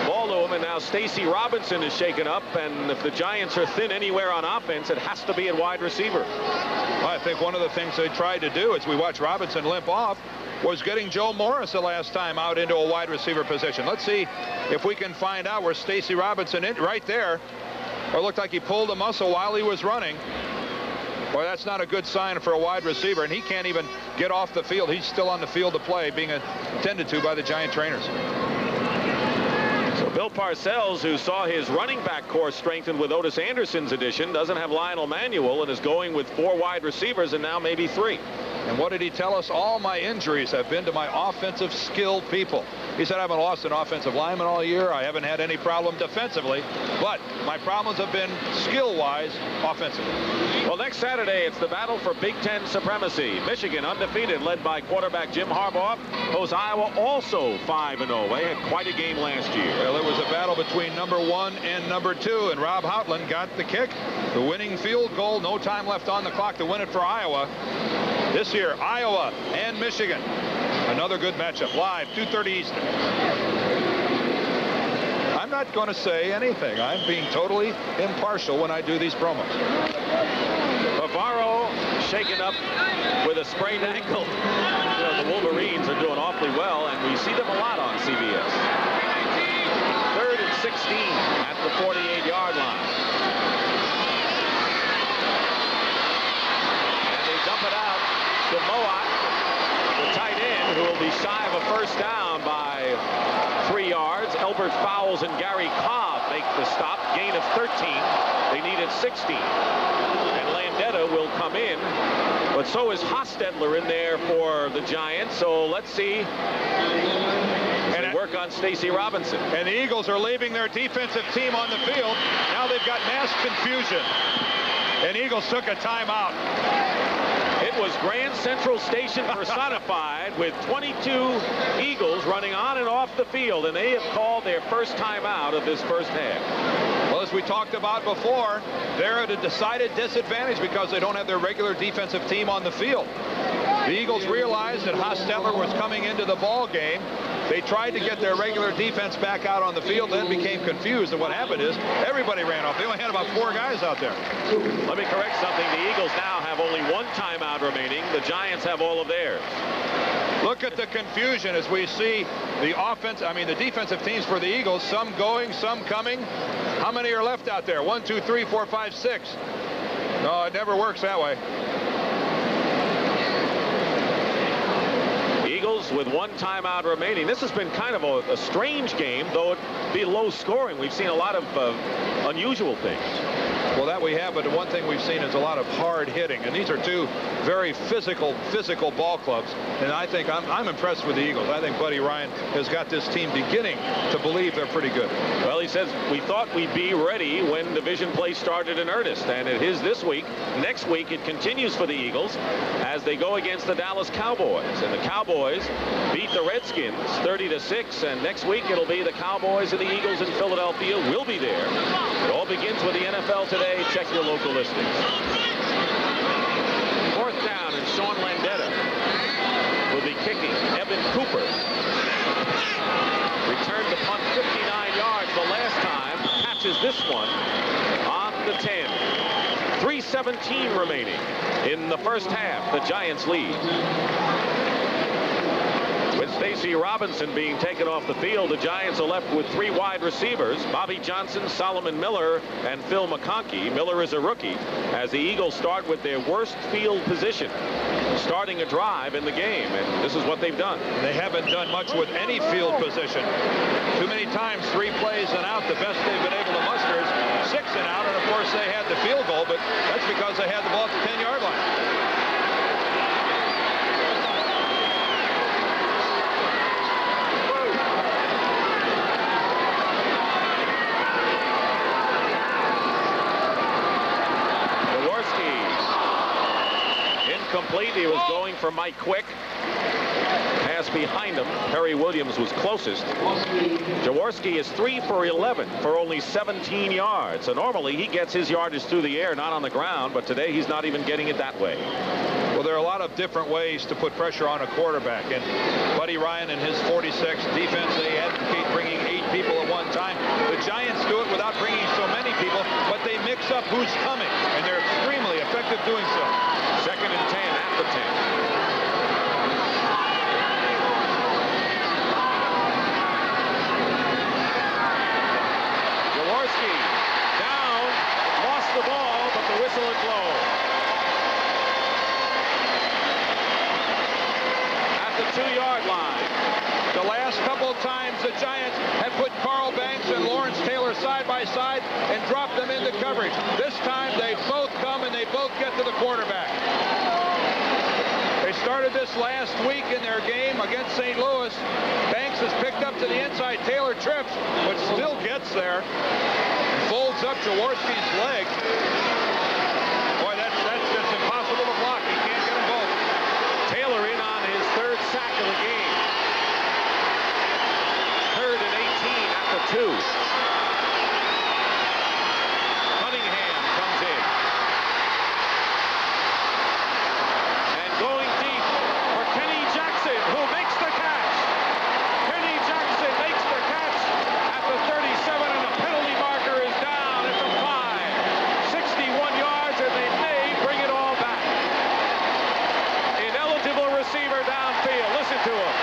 ball to him, and now Stacy Robinson is shaken up, and if the Giants are thin anywhere on offense, it has to be at wide receiver. Well, I think one of the things they tried to do as we watch Robinson limp off was getting Joe Morris the last time out into a wide receiver position. Let's see if we can find out where Stacy Robinson is. Right there. Or it looked like he pulled a muscle while he was running. Well, that's not a good sign for a wide receiver, and he can't even get off the field. He's still on the field to play, being attended to by the Giant trainers. So Bill Parcells, who saw his running back core strengthened with Otis Anderson's addition, doesn't have Lionel Manuel and is going with 4 wide receivers and now maybe 3. And what did he tell us? All my injuries have been to my offensive skilled people. He said, I haven't lost an offensive lineman all year. I haven't had any problem defensively, but my problems have been skill-wise offensively. Well, next Saturday, it's the battle for Big Ten supremacy. Michigan, undefeated, led by quarterback Jim Harbaugh, hosts Iowa, also 5-0. They had quite a game last year. Well, it was a battle between number 1 and number 2, and Rob Houtland got the kick. The winning field goal, no time left on the clock to win it for Iowa. This year, Iowa and Michigan. Another good matchup, live, 2:30 Eastern. I'm not going to say anything. I'm being totally impartial when I do these promos. Bavaro shaken up with a sprained ankle. You know, the Wolverines are doing awfully well, and we see them a lot on CBS. 3rd and 16 at the 48-yard line. And they dump it out to Moat, the tight end, who will be shy of a first down by 3 yards. Elbert Fowles and Gary Cobb make the stop. Gain of 13. They needed 16. And Landeta will come in. But so is Hostetler in there for the Giants. So let's see. And they work on Stacy Robinson. And the Eagles are leaving their defensive team on the field. Now they've got mass confusion. And Eagles took a timeout. It was Grand Central Station personified with 22 Eagles running on and off the field, and they have called their first timeout of this first half. Well, as we talked about before, they're at a decided disadvantage because they don't have their regular defensive team on the field. The Eagles realized that Hostetler was coming into the ball game. They tried to get their regular defense back out on the field, then became confused. And what happened is everybody ran off. They only had about 4 guys out there. Let me correct something. The Eagles now have only 1 timeout remaining. The Giants have all of theirs. Look at the confusion as we see the the defensive teams for the Eagles, some going, some coming. How many are left out there? 1, 2, 3, 4, 5, 6. No, it never works that way. Eagles with 1 timeout remaining. This has been kind of a strange game, though it be low scoring. We've seen a lot of unusual things. Well, that we have, but the one thing we've seen is a lot of hard hitting, and these are 2 very physical ball clubs. And I think I'm impressed with the Eagles. I think Buddy Ryan has got this team beginning to believe they're pretty good. Well, he says we thought we'd be ready when division play started in earnest, and it is this week. Next week it continues for the Eagles as they go against the Dallas Cowboys, and the Cowboys beat the Redskins 30-6, and next week it'll be the Cowboys and the Eagles in Philadelphia. We'll be there. It all begins with the NFL Today. Check your local listings. 4th down, and Sean Landeta will be kicking. Evan Cooper returned the punt 59 yards the last time. Catches this one on the 10. 3:17 remaining in the first half. The Giants lead. With Stacy Robinson being taken off the field, the Giants are left with 3 wide receivers: Bobby Johnson, Solomon Miller, and Phil McConkey. Miller is a rookie, as the Eagles start with their worst field position, starting a drive in the game, and this is what they've done. They haven't done much with any field position. Too many times 3 plays and out. The best they've been able to muster is 6 and out, and of course they had the field goal, but that's because they had the ball at the 10-yard line. Incomplete. He was going for Mike Quick. Pass behind him. Perry Williams was closest. Jaworski is 3 for 11 for only 17 yards. So normally he gets his yardage through the air, not on the ground, but today he's not even getting it that way. Well, there are a lot of different ways to put pressure on a quarterback, and Buddy Ryan and his 46 defense, they advocate bringing 8 people at one time. The Giants do it without bringing so many people, but they mix up who's coming, and they're extremely effective doing so. 2nd and 10 at the 10. Jaworski down, lost the ball, but the whistle is blown. At the 2-yard line. The last couple of times the Giants have put Carl Banks and Lawrence Taylor side by side and dropped them into coverage. This time they both come and they both get to the quarterback. They started this last week in their game against St. Louis. Banks is picked up to the inside. Taylor trips, but still gets there. Folds up Jaworski's leg. Boy, that's just impossible to block. He can't get them both. Taylor in on his 3rd sack of the game. 3rd and 18 at the 2. Cunningham comes in. And going deep for Kenny Jackson, who makes the catch. Kenny Jackson makes the catch at the 37, and the penalty marker is down at the 5. 61 yards, and they may bring it all back. Ineligible receiver downfield. Listen to him.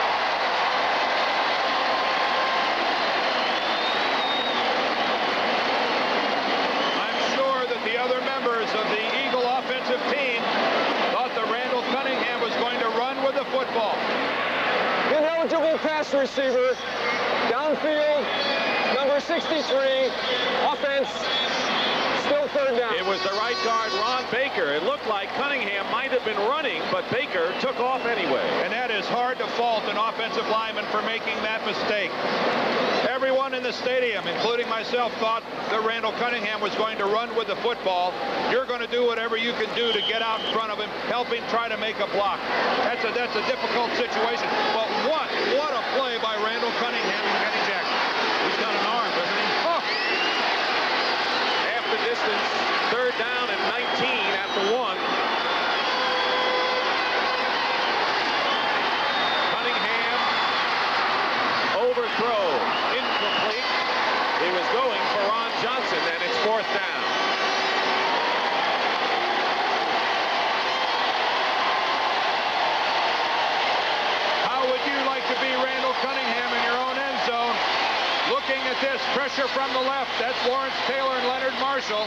I'm sure that the other members of the Eagle offensive team thought that Randall Cunningham was going to run with the football. Ineligible pass receiver. Downfield, number 63. Offense. Still third down. It was the right guard, Ron Baker. It looked like Cunningham might have been running, but Baker took off anyway. And that is hard to fault an offensive lineman for making that mistake. Everyone in the stadium, including myself, thought that Randall Cunningham was going to run with the football. You're going to do whatever you can do to get out in front of him, help him try to make a block. That's a difficult situation. But what a play by Randall Cunningham and Kenny Jackson. He's got an arm, doesn't he? Oh. Half the distance, third down and 19 at the 1. Cunningham, overthrow, incomplete. He was going for Ron Johnson, and it's fourth down. How would you like to be Randall Cunningham in your own end zone? Looking at this, pressure from the left. That's Lawrence Taylor and Leonard Marshall.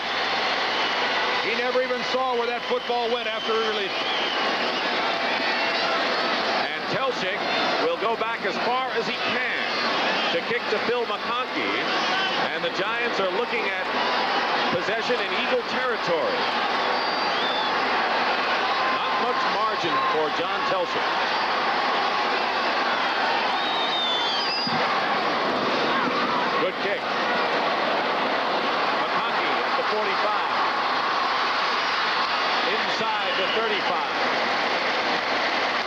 He never even saw where that football went after he released it. And Telchik will go back as far as he can to kick to Phil McConkey. And the Giants are looking at possession in Eagle territory. Not much margin for John Telchik. Good kick. McConkey at the 45. Inside the 35.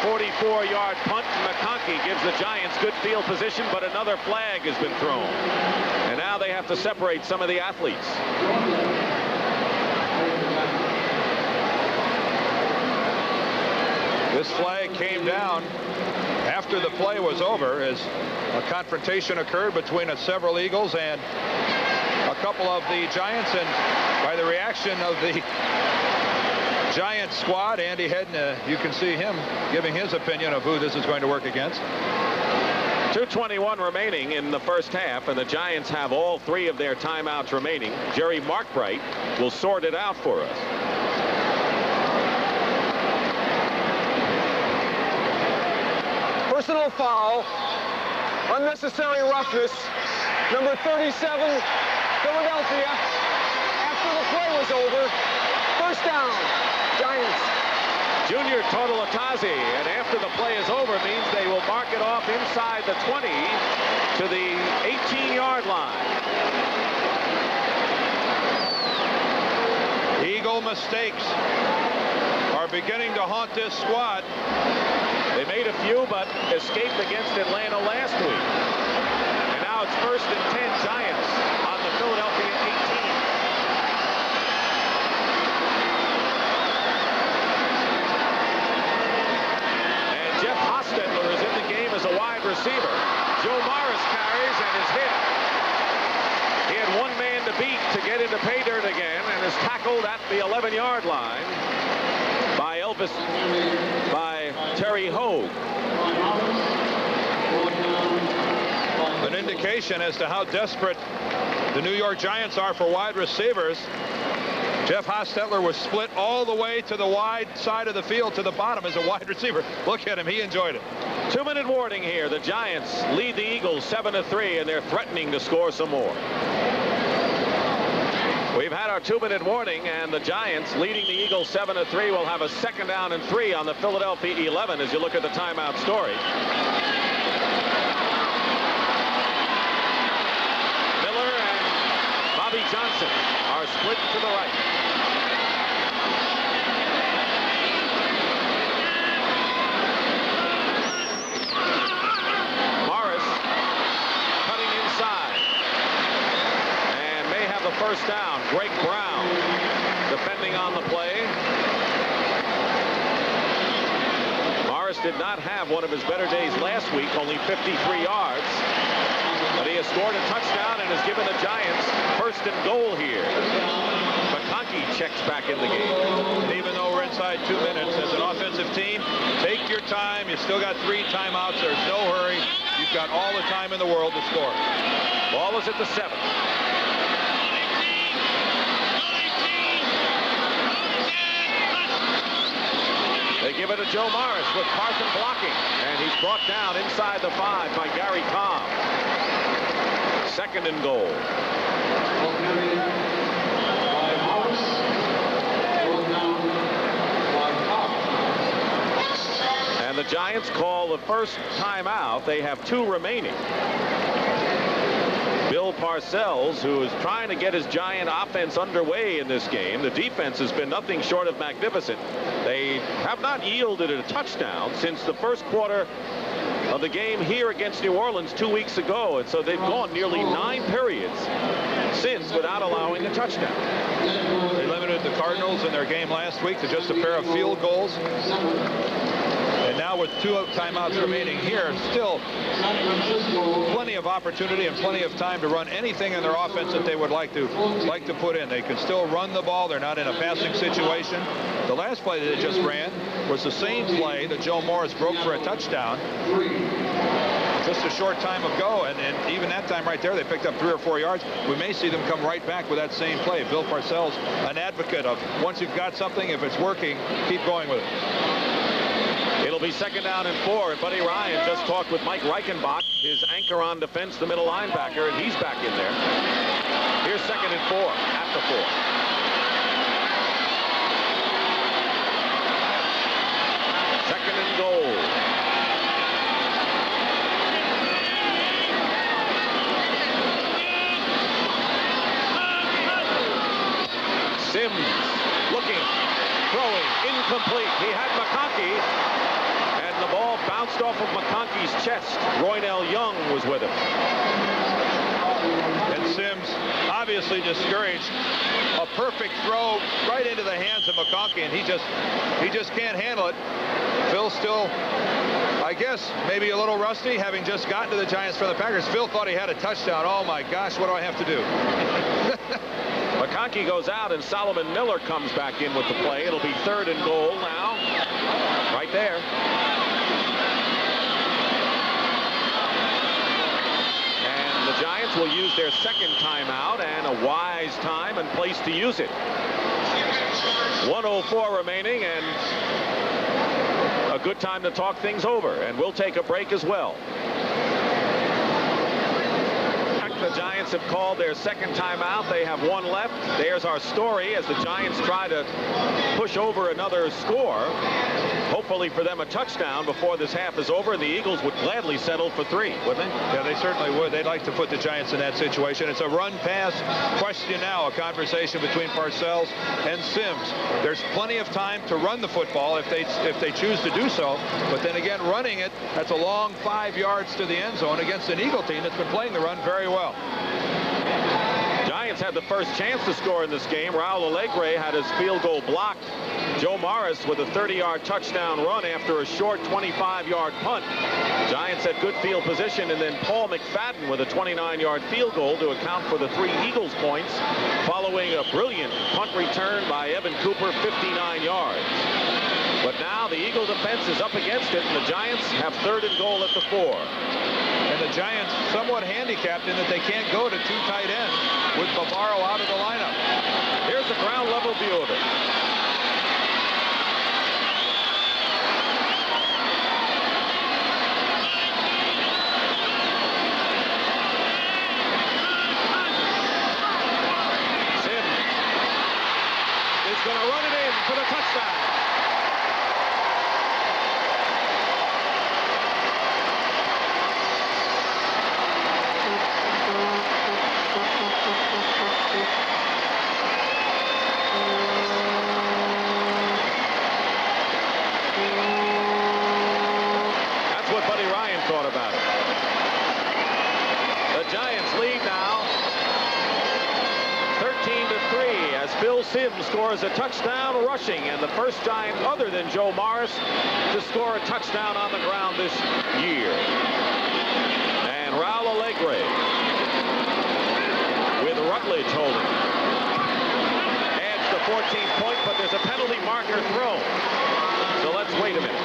44-yard punt. McConkey gives the Giants good field position, but another flag has been thrown. And now they have to separate some of the athletes. This flag came down after the play was over as a confrontation occurred between several Eagles and a couple of the Giants, and by the reaction of the Giants squad, Andy Hedden, you can see him giving his opinion of who this is going to work against. 2:21 remaining in the first half, and the Giants have all 3 of their timeouts remaining. Jerry Markbright will sort it out for us. Personal foul. Unnecessary roughness. Number 37, Philadelphia. After the play was over. First down. Giants. Junior Totalatazi, and after the play is over means they will mark it off inside the 20 to the 18-yard line. Eagle mistakes are beginning to haunt this squad. They made a few, but escaped against Atlanta last week. And now it's 1st and 10 Giants on the Philadelphia 18. And Jeff Hostetler is in the game as a wide receiver. Joe Morris carries and is hit. He had one man to beat to get into pay dirt again and is tackled at the 11-yard line by Terry Hogue. An indication as to how desperate the New York Giants are for wide receivers. Jeff Hostetler was split all the way to the wide side of the field to the bottom as a wide receiver. Look at him. He enjoyed it. 2-minute warning here. The Giants lead the Eagles 7-3, and they're threatening to score some more. We've had our 2-minute warning, and the Giants, leading the Eagles 7-3, will have a 2nd down and 3 on the Philadelphia 11 as you look at the timeout story. Miller and Bobby Johnson are split to the right. Morris cutting inside. And may have the first down. Greg Brown defending on the play. Morris did not have one of his better days last week, only 53 yards. But he has scored a touchdown and has given the Giants 1st and goal here. McConkey checks back in the game. And even though we're inside 2 minutes, as an offensive team, take your time. You still got 3 timeouts. There's no hurry. You've got all the time in the world to score. Ball is at the 7. They give it to Joe Morris with Parson blocking, and he's brought down inside the 5 by Gary Cobb. 2nd and goal. And the Giants call the first timeout. They have 2 remaining. Bill Parcells, who is trying to get his Giant offense underway in this game. The defense has been nothing short of magnificent. They have not yielded a touchdown since the first quarter of the game here against New Orleans 2 weeks ago. And so they've gone nearly 9 periods since without allowing a touchdown. They limited the Cardinals in their game last week to just a pair of field goals. And now with 2 timeouts remaining here, still plenty of opportunity and plenty of time to run anything in their offense that they would like to put in. They can still run the ball. They're not in a passing situation. The last play that they just ran was the same play that Joe Morris broke for a touchdown just a short time ago, and even that time right there, they picked up 3 or 4 yards. We may see them come right back with that same play. Bill Parcells, an advocate of once you've got something, if it's working, keep going with it. It'll be 2nd down and 4, and Buddy Ryan just talked with Mike Reichenbach, his anchor on defense, the middle linebacker, and he's back in there. Here's 2nd and 4 at the 4. Second and goal. Sims looking, throwing, incomplete. He had McConkey, and the ball bounced off of McConkey's chest. Roynell Young was with him. And Sims, obviously discouraged. A perfect throw right into the hands of McConkey, and he just can't handle it. Phil still, I guess, maybe a little rusty, having just gotten to the Giants from the Packers. Phil thought he had a touchdown. Oh, my gosh, what do I have to do? McConkey goes out, and Solomon Miller comes back in with the play. It'll be 3rd and goal now. Right there. And the Giants will use their 2nd timeout, and a wise time and place to use it. 1:04 remaining, and a good time to talk things over. And we'll take a break as well. The Giants have called their 2nd timeout. They have 1 left. There's our story as the Giants try to push over another score. Hopefully for them a touchdown before this half is over. The Eagles would gladly settle for 3, wouldn't they? Yeah, they certainly would. They'd like to put the Giants in that situation. It's a run-pass question now, a conversation between Parcells and Sims. There's plenty of time to run the football if they choose to do so. But then again, running it, that's a long 5 yards to the end zone against an Eagle team that's been playing the run very well. Giants had the first chance to score in this game. Raul Alegre had his field goal blocked. Joe Morris with a 30-yard touchdown run after a short 25-yard punt. Giants had good field position, and then Paul McFadden with a 29-yard field goal to account for the 3 Eagles points following a brilliant punt return by Evan Cooper, 59 yards. But now the Eagle defense is up against it, and the Giants have 3rd and goal at the 4. And the Giants somewhat handicapped in that they can't go to 2 tight ends with Bavaro out of the lineup. Here's the ground level view of it. Sims is going to run it in for the touchdown. That's what Buddy Ryan thought about it. The Giants lead now 13-3 as Phil Sims scores a touchdown rushing, and the first Giant other than Joe Morris to score a touchdown on the ground this year. And Raul Alegre with Rutledge holding. Adds the 14th point, but there's a penalty marker thrown. So let's wait a minute.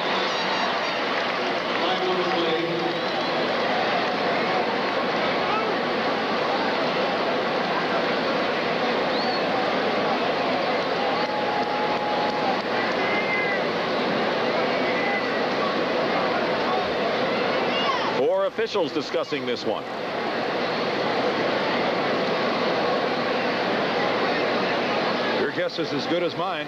officials discussing this one. Your guess is as good as mine.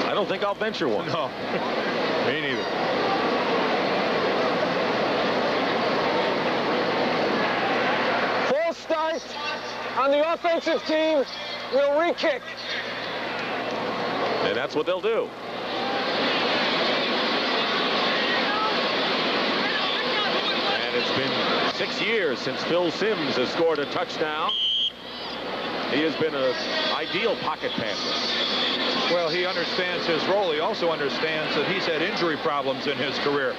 I don't think I'll venture one. No, me neither. False start on the offensive team. Will re-kick. And that's what they'll do. And it's been 6 years since Phil Simms has scored a touchdown. He has been an ideal pocket passer. Well, he understands his role. He also understands that he's had injury problems in his career.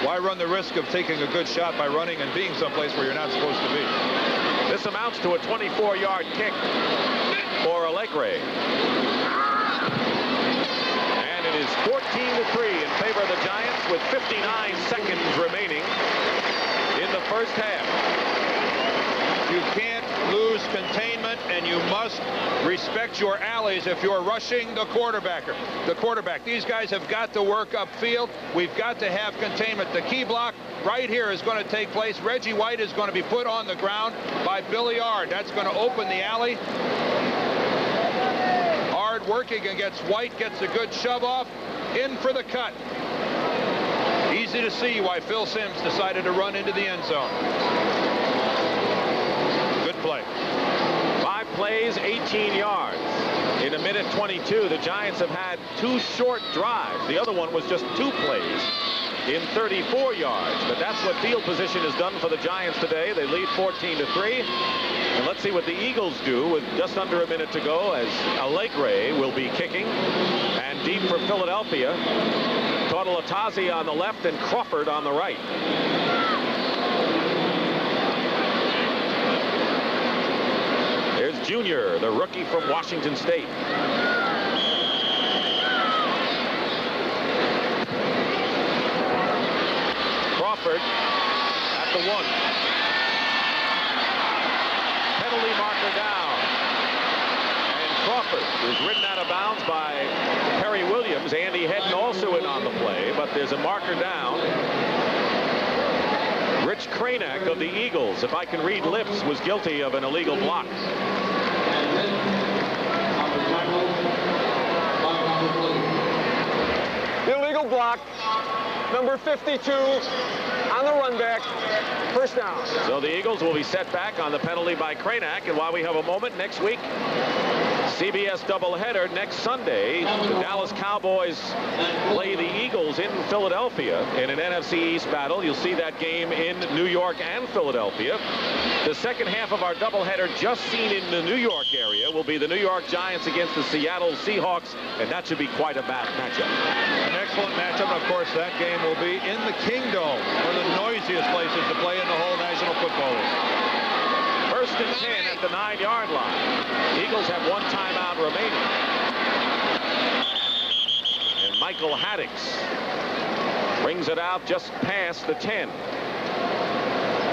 Why run the risk of taking a good shot by running and being someplace where you're not supposed to be? This amounts to a 24-yard kick for Allegre. And it is 14-3 in favor of the Giants with 59 seconds remaining in the first half. You can't lose containment, and you must respect your alleys if you're rushing the quarterback. These guys have got to work upfield. We've got to have containment. The key block right here is going to take place. Reggie White is going to be put on the ground by Billy Ard. That's going to open the alley. Ard working against White, gets a good shove off, in for the cut. Easy to see why Phil Simms decided to run into the end zone. Good play. 5 plays, 18 yards. In a minute 22, the Giants have had 2 short drives. The other one was just 2 plays in 34 yards. But that's what field position has done for the Giants today. They lead 14-3. And let's see what the Eagles do with just under a minute to go, as Allegre will be kicking. And deep for Philadelphia, Tautalatasi on the left and Crawford on the right. There's Junior, the rookie from Washington State. Crawford at the 1. Penalty marker down. And Crawford is ridden out of bounds by Perry Williams. Andy Hedden also in on the play, but there's a marker down. Rich Kranak of the Eagles, if I can read lips, was guilty of an illegal block. Illegal block. Number 52 on the run back. First down. So the Eagles will be set back on the penalty by Kranak. And while we have a moment, next week, CBS doubleheader next Sunday. The Dallas Cowboys play the Eagles in Philadelphia in an NFC East battle. You'll see that game in New York and Philadelphia. The second half of our doubleheader, just seen in the New York area, will be the New York Giants against the Seattle Seahawks, and that should be quite a bad matchup. An excellent matchup. Of course, that game will be in the Kingdome, one of the noisiest places to play in the whole National Football League. First and 10 at the 9-yard line. Eagles have 1 timeout remaining. And Michael Haddix brings it out just past the 10.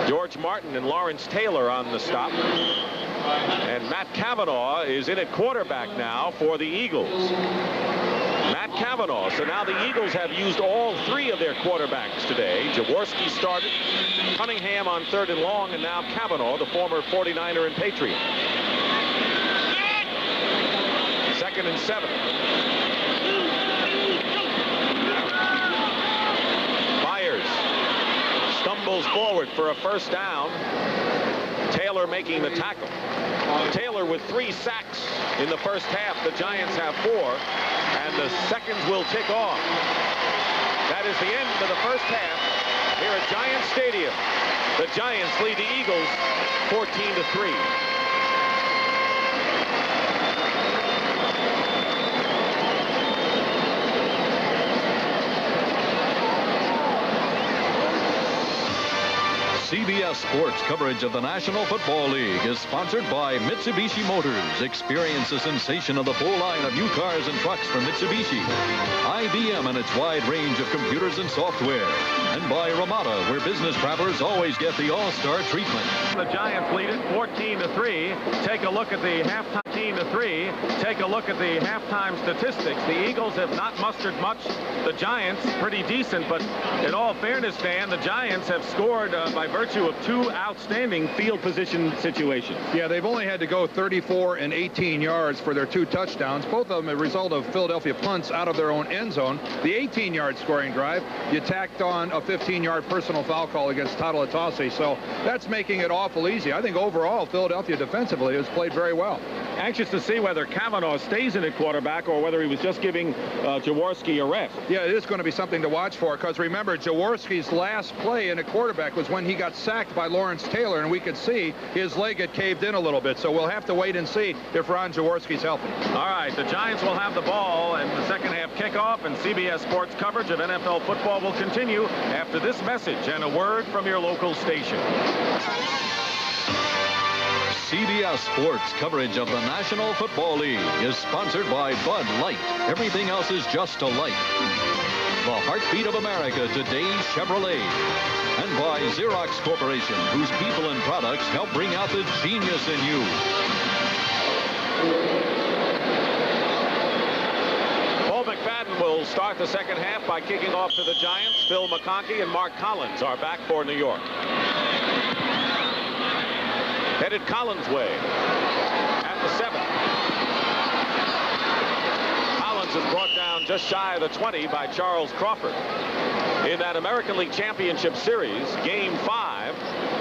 George Martin and Lawrence Taylor on the stop. And Matt Cavanaugh is in at quarterback now for the Eagles. Matt Cavanaugh. So now the Eagles have used all 3 of their quarterbacks today. Jaworski started, Cunningham on 3rd and long, and now Cavanaugh, the former 49er and Patriot. 2nd and 7. Myers stumbles forward for a first down. Taylor making the tackle. Taylor with 3 sacks in the first half. The Giants have 4, and the seconds will tick off. That is the end of the first half here at Giants Stadium. The Giants lead the Eagles 14-3. CBS Sports coverage of the National Football League is sponsored by Mitsubishi Motors. Experience the sensation of the full line of new cars and trucks from Mitsubishi. IBM and its wide range of computers and software. And by Ramada, where business travelers always get the all-star treatment. The Giants lead it 14-3. Take a look at the halftime. 14-3. Take a look at the halftime statistics. The Eagles have not mustered much. The Giants, pretty decent, but in all fairness, Dan, the Giants have scored by virtue of 2 outstanding field position situations. Yeah, they've only had to go 34 and 18 yards for their 2 touchdowns, both of them a result of Philadelphia punts out of their own end zone. The 18-yard scoring drive, you tacked on a 15-yard personal foul call against Tautalatasi, so that's making it awful easy. I think overall Philadelphia defensively has played very well. Anxious to see whether Kavanaugh stays in at quarterback or whether he was just giving Jaworski a rest. Yeah, it is going to be something to watch for, because remember, Jaworski's last play in a quarterback was when he got sacked by Lawrence Taylor, and we could see his leg had caved in a little bit, so we'll have to wait and see if Ron Jaworski's healthy. All right, the Giants will have the ball in the second half kickoff, and CBS Sports coverage of NFL football will continue after this message and a word from your local station. CBS Sports coverage of the National Football League is sponsored by Bud Light. Everything else is just a light. The heartbeat of America, today's Chevrolet. And by Xerox Corporation, whose people and products help bring out the genius in you. Paul McFadden will start the second half by kicking off to the Giants. Phil McConkey and Mark Collins are back for New York. Headed Collins' way at the 7. Collins is brought down just shy of the 20 by Charles Crawford. In that American League Championship Series, Game 5,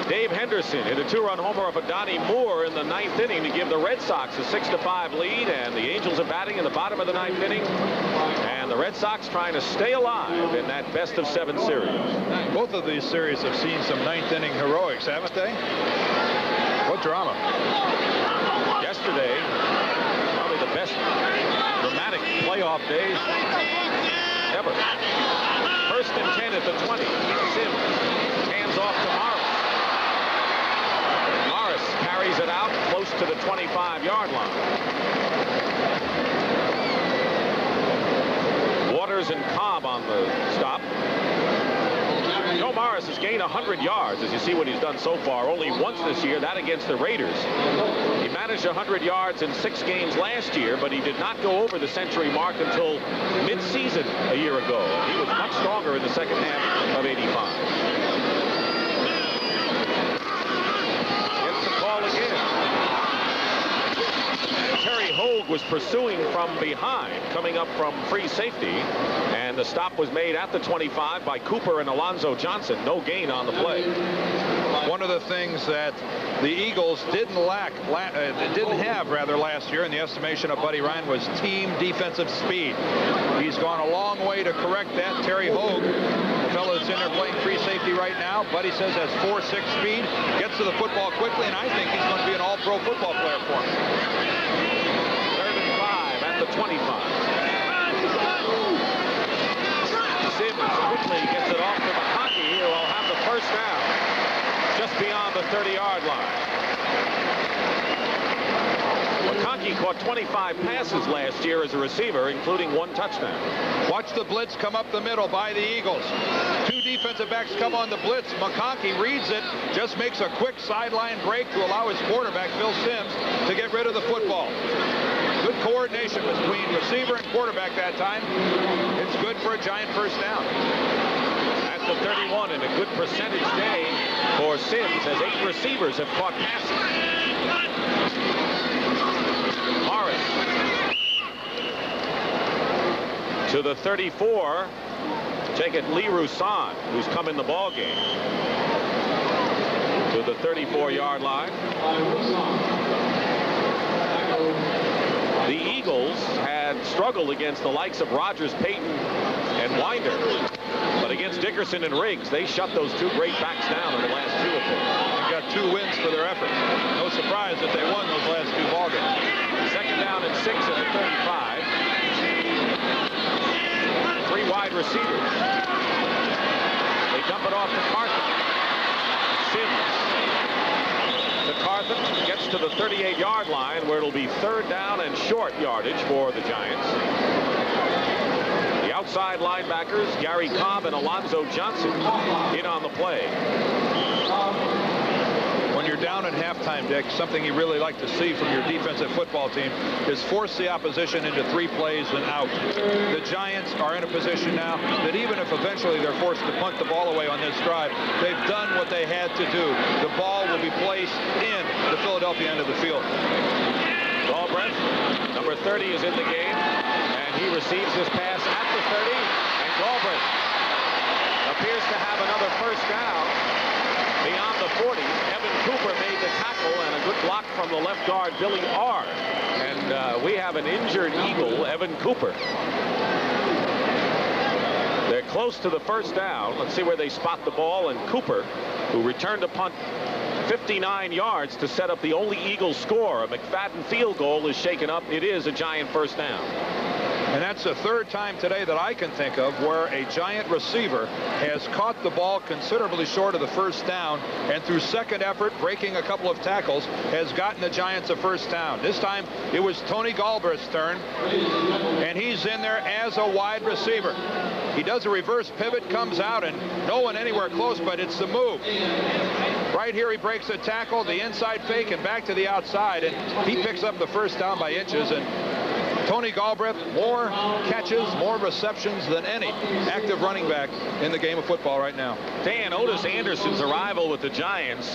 Dave Henderson hit a 2-run homer off of Donnie Moore in the 9th inning to give the Red Sox a 6-5 lead, and the Angels are batting in the bottom of the 9th inning, and the Red Sox trying to stay alive in that best-of-7 series. Both of these series have seen some 9th inning heroics, haven't they? What drama. Yesterday, probably the best dramatic playoff days ever. 1st and 10 at the 20. Sims hands off to Morris. Morris carries it out close to the 25-yard line. Waters and Cobb on the stop. Joe Morris has gained 100 yards, as you see what he's done so far. Only once this year, that against the Raiders. He managed 100 yards in 6 games last year, but he did not go over the century mark until mid-season a year ago. He was much stronger in the second half of '85. Gets the call again. Terry Hogue was pursuing from behind, coming up from free safety, and the stop was made at the 25 by Cooper and Alonzo Johnson. No gain on the play. One of the things that the Eagles didn't have last year in the estimation of Buddy Ryan was team defensive speed. He's gone a long way to correct that. Terry Hogue, the fellow that's in there playing free safety right now, Buddy says has 4.6 speed, gets to the football quickly, and I think he's going to be an all-pro football player for him. 3rd and 5 at the 25. Sims quickly gets it off to McConkey, who will have the first down just beyond the 30-yard line. McConkey caught 25 passes last year as a receiver, including 1 touchdown. Watch the blitz come up the middle by the Eagles. 2 defensive backs come on the blitz. McConkey reads it, just makes a quick sideline break to allow his quarterback, Phil Simms, to get rid of the football. Good coordination between receiver and quarterback that time. It's good for a Giant first down. At the 31, and a good percentage day for Simms, as 8 receivers have caught passes. Morris to the 34. Take it Lee Roussan, who's come in the ball game, to the 34-yard line. The Eagles had struggled against the likes of Rogers, Payton, and Winder, but against Dickerson and Riggs, they shut those 2 great backs down in the last 2 of them. They got 2 wins for their effort. No surprise that they won those last 2 ball games. 2nd down and 6 at the 35. 3 wide receivers. They dump it off to Carthen. Sims to Carthen, gets to the 38-yard line, where it'll be 3rd down and short yardage for the Giants. The outside linebackers, Gary Cobb and Alonzo Johnson, in on the play. When you're you're down at halftime, Dick, something you really like to see from your defensive football team is force the opposition into 3 plays and out. The Giants are in a position now that even if eventually they're forced to punt the ball away on this drive, they've done what they had to do. The ball will be placed in the Philadelphia end of the field. Galbraith, number 30, is in the game, and he receives his pass at the 30, and Galbraith appears to have another first down beyond the 40. Evan Cooper made the tackle, and a good block from the left guard, Billy Orr. And we have an injured Eagle, Evan Cooper. They're close to the first down. Let's see where they spot the ball, and Cooper, who returned a punt 59 yards to set up the only Eagle score. A McFadden field goal is shaken up. It is a Giant first down. And that's the 3rd time today that I can think of where a Giant receiver has caught the ball considerably short of the first down, and through second effort, breaking a couple of tackles, has gotten the Giants a first down. This time it was Tony Galbraith's turn, and he's in there as a wide receiver. He does a reverse pivot, comes out, and no one anywhere close, but it's the move. Right here he breaks a tackle, the inside fake, and back to the outside, and he picks up the first down by inches. And Tony Galbraith, more catches, more receptions than any active running back in the game of football right now. Dan, Otis Anderson's arrival with the Giants,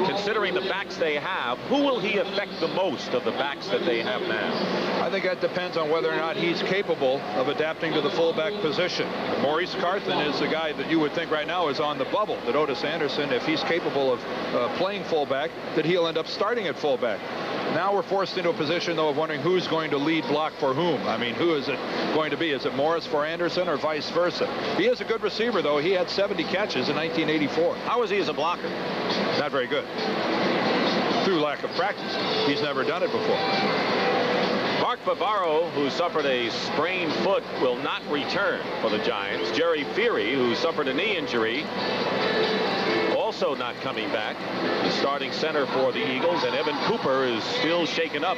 considering the backs they have, who will he affect the most of the backs that they have now? I think that depends on whether or not he's capable of adapting to the fullback position. Maurice Carthen is the guy that you would think right now is on the bubble, that Otis Anderson, if he's capable of playing fullback, that he'll end up starting at fullback. Now we're forced into a position, though, of wondering who's going to lead block for whom. I mean, who is it going to be? Is it Morris for Anderson or vice versa? He is a good receiver, though. He had 70 catches in 1984. How is he as a blocker? Not very good. Through lack of practice. He's never done it before. Mark Bavaro, who suffered a sprained foot, will not return for the Giants. Jerry Feary, who suffered a knee injury, also not coming back. The starting center for the Eagles, and Evan Cooper is still shaken up.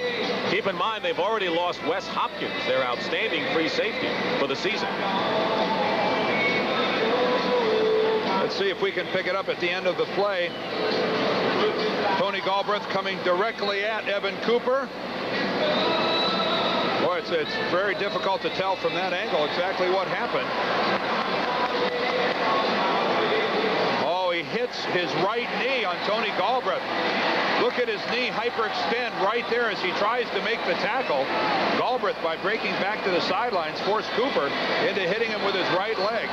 Keep in mind, they've already lost Wes Hopkins, their outstanding free safety, for the season. Let's see if we can pick it up at the end of the play. Tony Galbraith coming directly at Evan Cooper. Boy, it's very difficult to tell from that angle exactly what happened. He hits his right knee on Tony Galbraith. Look at his knee hyperextend right there as he tries to make the tackle. Galbraith, by breaking back to the sidelines, forced Cooper into hitting him with his right leg.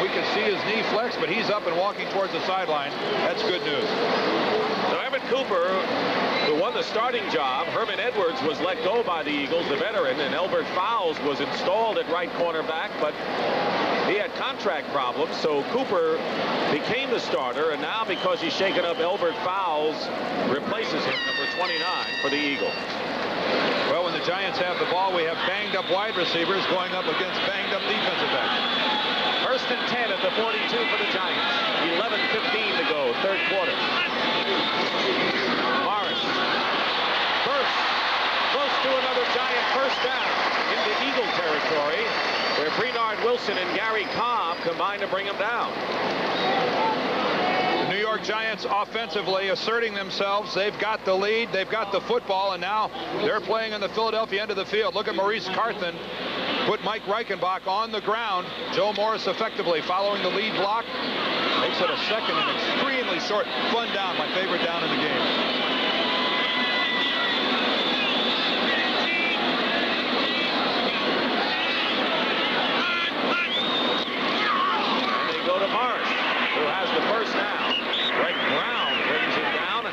We can see his knee flex, but he's up and walking towards the sideline. That's good news. So Evan Cooper, who won the starting job, Herman Edwards was let go by the Eagles, the veteran, and Elbert Fowles was installed at right cornerback, but he had contract problems, so Cooper became the starter, and now because he's shaken up, Elbert Fowles replaces him, number 29, for the Eagles. Well, when the Giants have the ball, we have banged-up wide receivers going up against banged-up defensive backs. First and 10 at the 42 for the Giants. 11:15 to go, third quarter. Morris burst close to another Giant first down into Eagle territory, where Brenard Wilson and Gary Cobb combined to bring him down. The New York Giants offensively asserting themselves. They've got the lead, they've got the football, and now they're playing on the Philadelphia end of the field. Look at Maurice Carthen put Mike Reichenbach on the ground. Joe Morris effectively following the lead block. Makes it a second and extremely short, fun down, my favorite down in the game. Morris, who has the first down. Greg Brown brings him down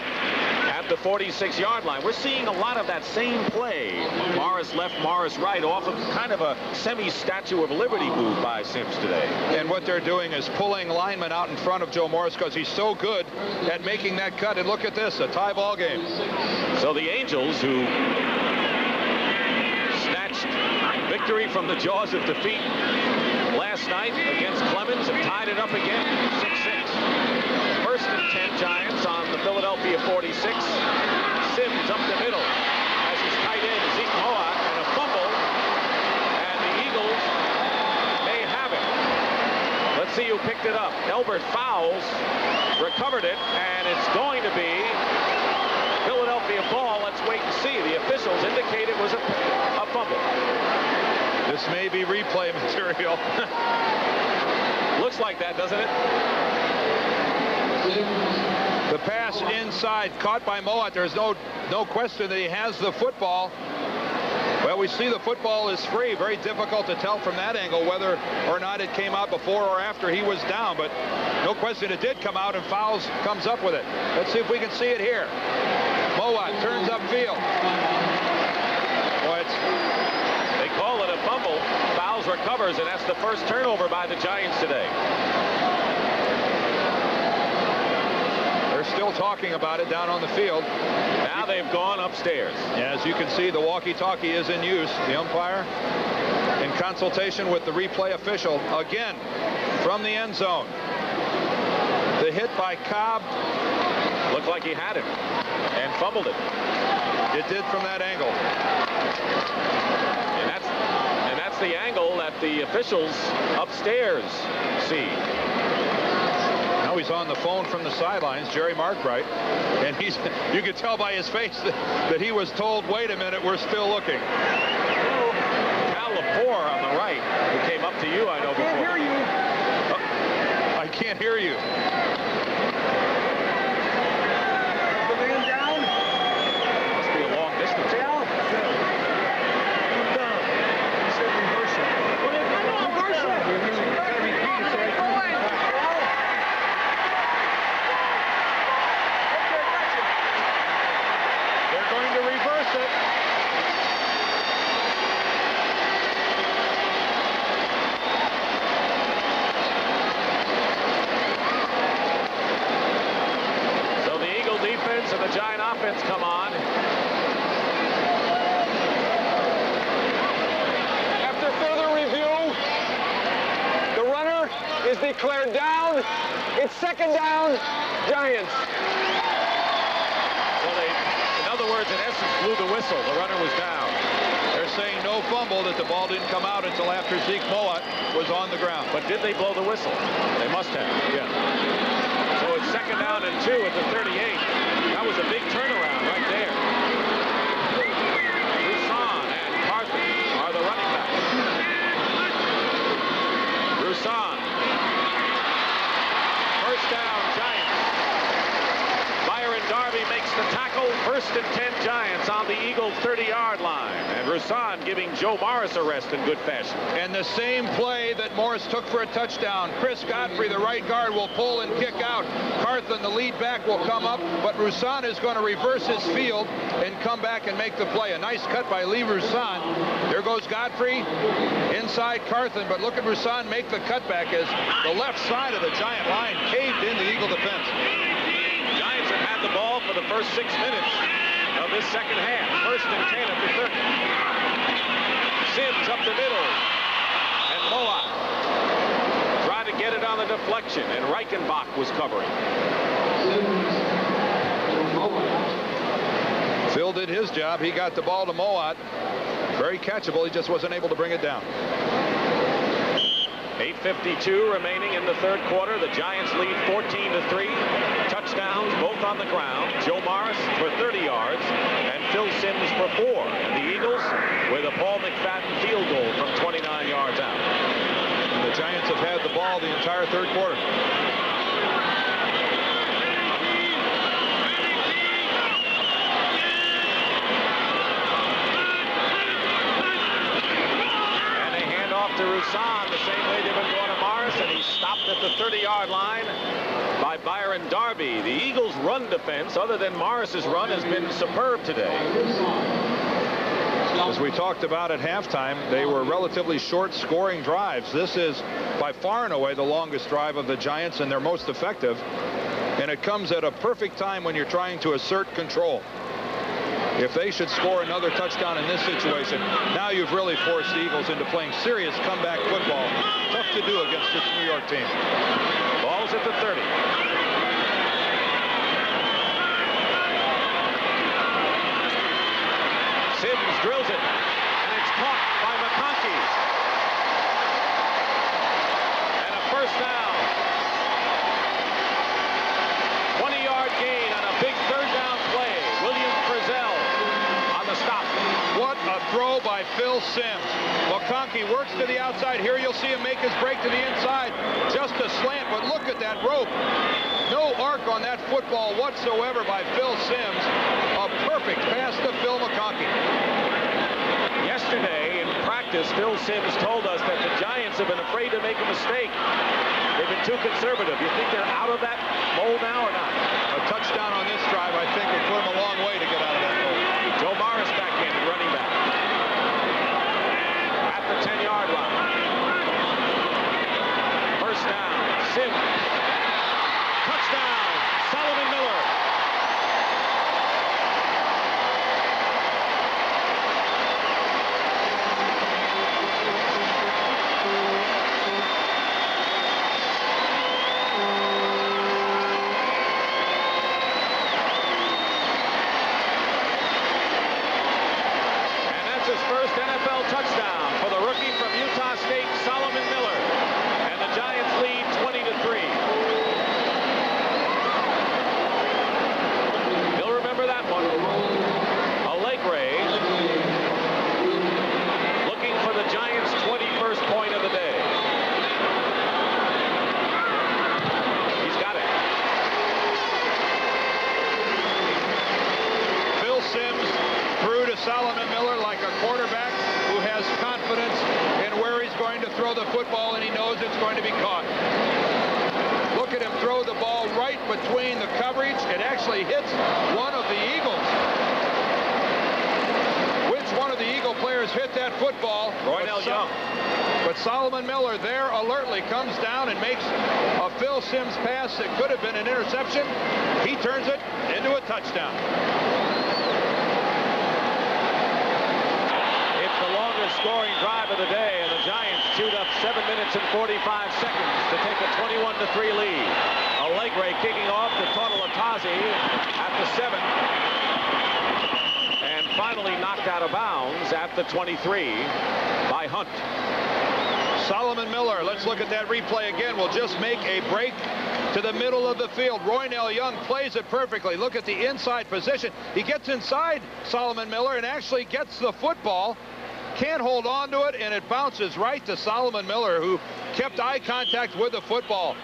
at the 46-yard line. We're seeing a lot of that same play. Morris left, Morris right, off of kind of a semi-Statue of Liberty move by Sims today. And what they're doing is pulling linemen out in front of Joe Morris because he's so good at making that cut. And look at this, a tie ball game. So the Angels, who snatched victory from the jaws of defeat last night against Clemens, and tied it up again, 6-6. First and 10 Giants on the Philadelphia 46. Sims up the middle as his tight end, Zeke Mowatt, and a fumble, and the Eagles may have it. Let's see who picked it up. Elbert fouls, recovered it, and it's going to be Philadelphia ball. Let's wait and see. The officials indicate it was a fumble. This may be replay material. Looks like that, doesn't it? The pass inside, caught by Moat. There's no question that he has the football. Well, we see the football is free. Very difficult to tell from that angle whether or not it came out before or after he was down, but no question it did come out, and Fowles comes up with it. Let's see if we can see it here. Moat turns upfield. Boy, they call it a fumble. Fowles recovers, and that's the first turnover by the Giants today. They're still talking about it down on the field. Now they've gone upstairs. As you can see, the walkie-talkie is in use. The umpire in consultation with the replay official again from the end zone. The hit by Cobb looked like he had it and fumbled it. It did from that angle. And that's the angle that the officials upstairs see. Now he's on the phone from the sidelines, Jerry Markbright, and you could tell by his face that he was told, wait a minute, we're still looking. Cal Lepore on the right, who came up to you, I know, before. I can't hear you. Oh, I can't hear you. The man down. Must be a long distance. Cal. Down. He said reverse it. Reverse it. You gotta repeat it so I can. They're going to reverse it. So the Eagle defense and the Giant offense come on. After further review, the runner is declared down. It's second down, Giants. Well, in other words, in essence, blew the whistle. The runner was down. They're saying no fumble, that the ball didn't come out until after Zeke Moat was on the ground. But did they blow the whistle? They must have. Yeah. So it's second down and 2 at the 38. That was a big turnaround right there. Roussan and Carthen are the running backs. Roussan. First down, Giants. Byron Darby makes the tackle. First and 10 Giants on the Eagle 30-yard line. And Roussan giving Joe Morris a rest in good fashion. And the same play that Morris took for a touchdown. Chris Godfrey, the right guard, will pull and kick out. Carthen, the lead back, will come up, but Roussan is going to reverse his field and come back and make the play. A nice cut by Lee Roussan. There goes Godfrey inside Carthen, but look at Roussan make the cutback as the left side of the Giant line caved in the Eagle defense. Giants have had the ball for the first 6 minutes of this second half. First and 10 at the 30. Sims up the middle. And Moat tried to get it on the deflection, and Reichenbach was covering. Phil did his job. He got the ball to Moat. Very catchable. He just wasn't able to bring it down. 8:52 remaining in the third quarter. The Giants lead 14-3. Touchdowns both on the ground. Joe Morris for 30 yards and Phil Sims for 4. And the Eagles with a Paul McFadden field goal from 29 yards out. And the Giants have had the ball the entire third quarter. To Roussan the same way they've been going to Morris, and he's stopped at the 30-yard line by Byron Darby. The Eagles' run defense, other than Morris's run, has been superb today. As we talked about at halftime, they were relatively short scoring drives. This is by far and away the longest drive of the Giants and their most effective, and it comes at a perfect time when you're trying to assert control. If they should score another touchdown in this situation, now you've really forced the Eagles into playing serious comeback football. Tough to do against this New York team. Ball's at the 30. Sims drills it, and it's caught by McConkey. And a first down Phil Simms. McConkey works to the outside. Here you'll see him make his break to the inside. Just a slant, but look at that rope. No arc on that football whatsoever by Phil Simms. A perfect pass to Phil McConkey. Yesterday in practice, Phil Simms told us that the Giants have been afraid to make a mistake. They've been too conservative. You think they're out of that mold now or not? A touchdown on this drive, I think, will put them a long way to get out of that mold. Joe Morris back in, running back. At the 10-yard line. First down, Simms. Touchdown, Solomon Miller. First NFL touchdown for the rookie from Utah State, Solomon Miller. And the Giants lead 20-3. You'll remember that one. Allegre looking for the Giants' 21st point of the day. He's got it. Phil Simms threw to Solomon Miller like a quarterback who has confidence in where he's going to throw the football, and he knows it's going to be caught. Look at him throw the ball right between the coverage. It actually hits one of the Eagles. Which one of the Eagle players hit that football? Roynell Young. But Solomon Miller there alertly comes down and makes a Phil Simms pass that could have been an interception. He turns it into a touchdown. Scoring drive of the day, and the Giants chewed up 7 minutes and 45 seconds to take a 21-3 lead. Allegre kicking off to Totalatazi at the 7, and finally knocked out of bounds at the 23 by Hunt. Solomon Miller, let's look at that replay again, will just make a break to the middle of the field. Roynell Young plays it perfectly. Look at the inside position. He gets inside Solomon Miller and actually gets the football. Can't hold on to it, and it bounces right to Solomon Miller, who kept eye contact with the football.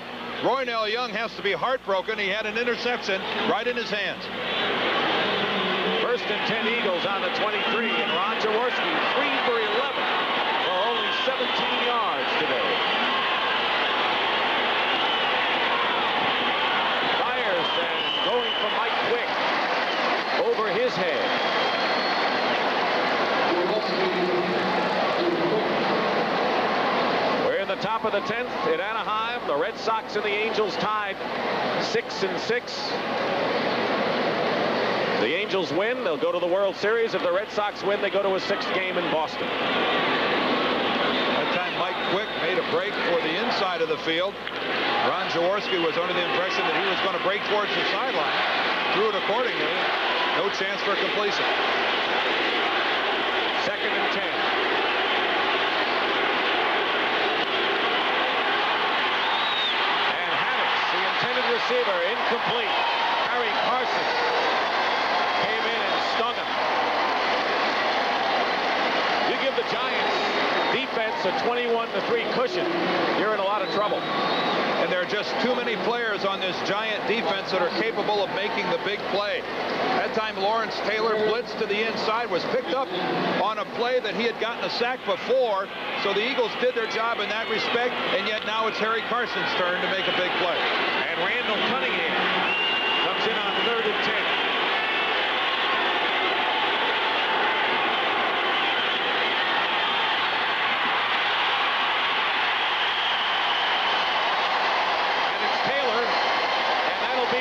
Roynell Young has to be heartbroken. He had an interception right in his hands. First and 10 Eagles on the 23, and Ron Jaworski 3 for 11 for only 17 yards today. Fires and going for Mike Quick over his head. We're in the top of the 10th at Anaheim. The Red Sox and the Angels tied 6-6. The Angels win, they'll go to the World Series. If the Red Sox win, they go to a 6th game in Boston. That time Mike Quick made a break for the inside of the field. Ron Jaworski was under the impression that he was going to break towards the sideline. Threw it accordingly. No chance for completion. 2nd and 10. And Hammocks, the intended receiver, incomplete. Harry Carson came in and stung him. You give the Giants defense a 21-3 cushion, you're in a lot of trouble. And there are just too many players on this Giant defense that are capable of making the big play. That time Lawrence Taylor blitzed to the inside, was picked up on a play that he had gotten a sack before, so the Eagles did their job in that respect, and yet now it's Harry Carson's turn to make a big play. And Randall Cunningham comes in on 3rd and 10.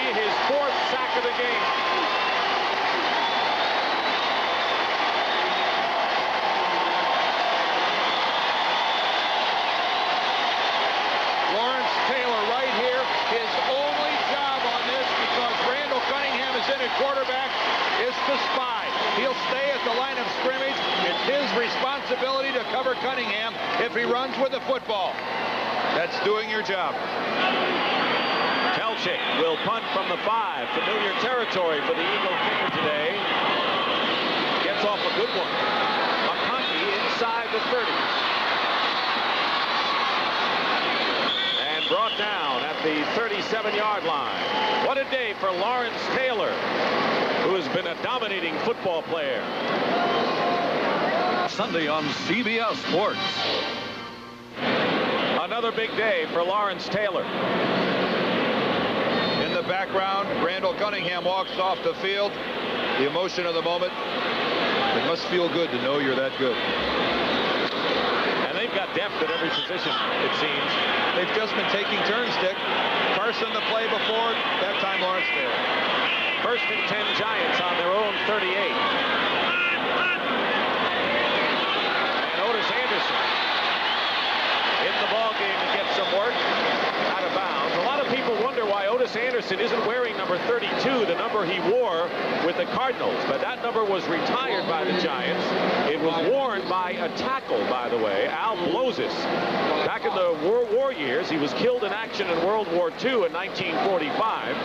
His 4th sack of the game. Lawrence Taylor right here. His only job on this, because Randall Cunningham is in at quarterback, is to spy. He'll stay at the line of scrimmage. It's his responsibility to cover Cunningham if he runs with the football. That's doing your job. Telchik will punt from the 5. Familiar territory for the Eagle kicker today. Gets off a good one. McConkey in the 30. And brought down at the 37-yard line. What a day for Lawrence Taylor, who has been a dominating football player. Sunday on CBS Sports. Another big day for Lawrence Taylor. In the background, Randall Cunningham walks off the field. The emotion of the moment. It must feel good to know you're that good. And they've got depth at every position, it seems. They've just been taking turns, Dick. Carson the play before, that time Lawrence Taylor. First and 10 Giants on their own 38. And Otis Anderson in the ball game to get some work out of bounds. A lot of people wonder why Otis Anderson isn't wearing number 32, the number he wore with the Cardinals. But that number was retired by the Giants. It was worn by a tackle, by the way, Al Blozis. Back in the World War years, he was killed in action in World War II in 1945.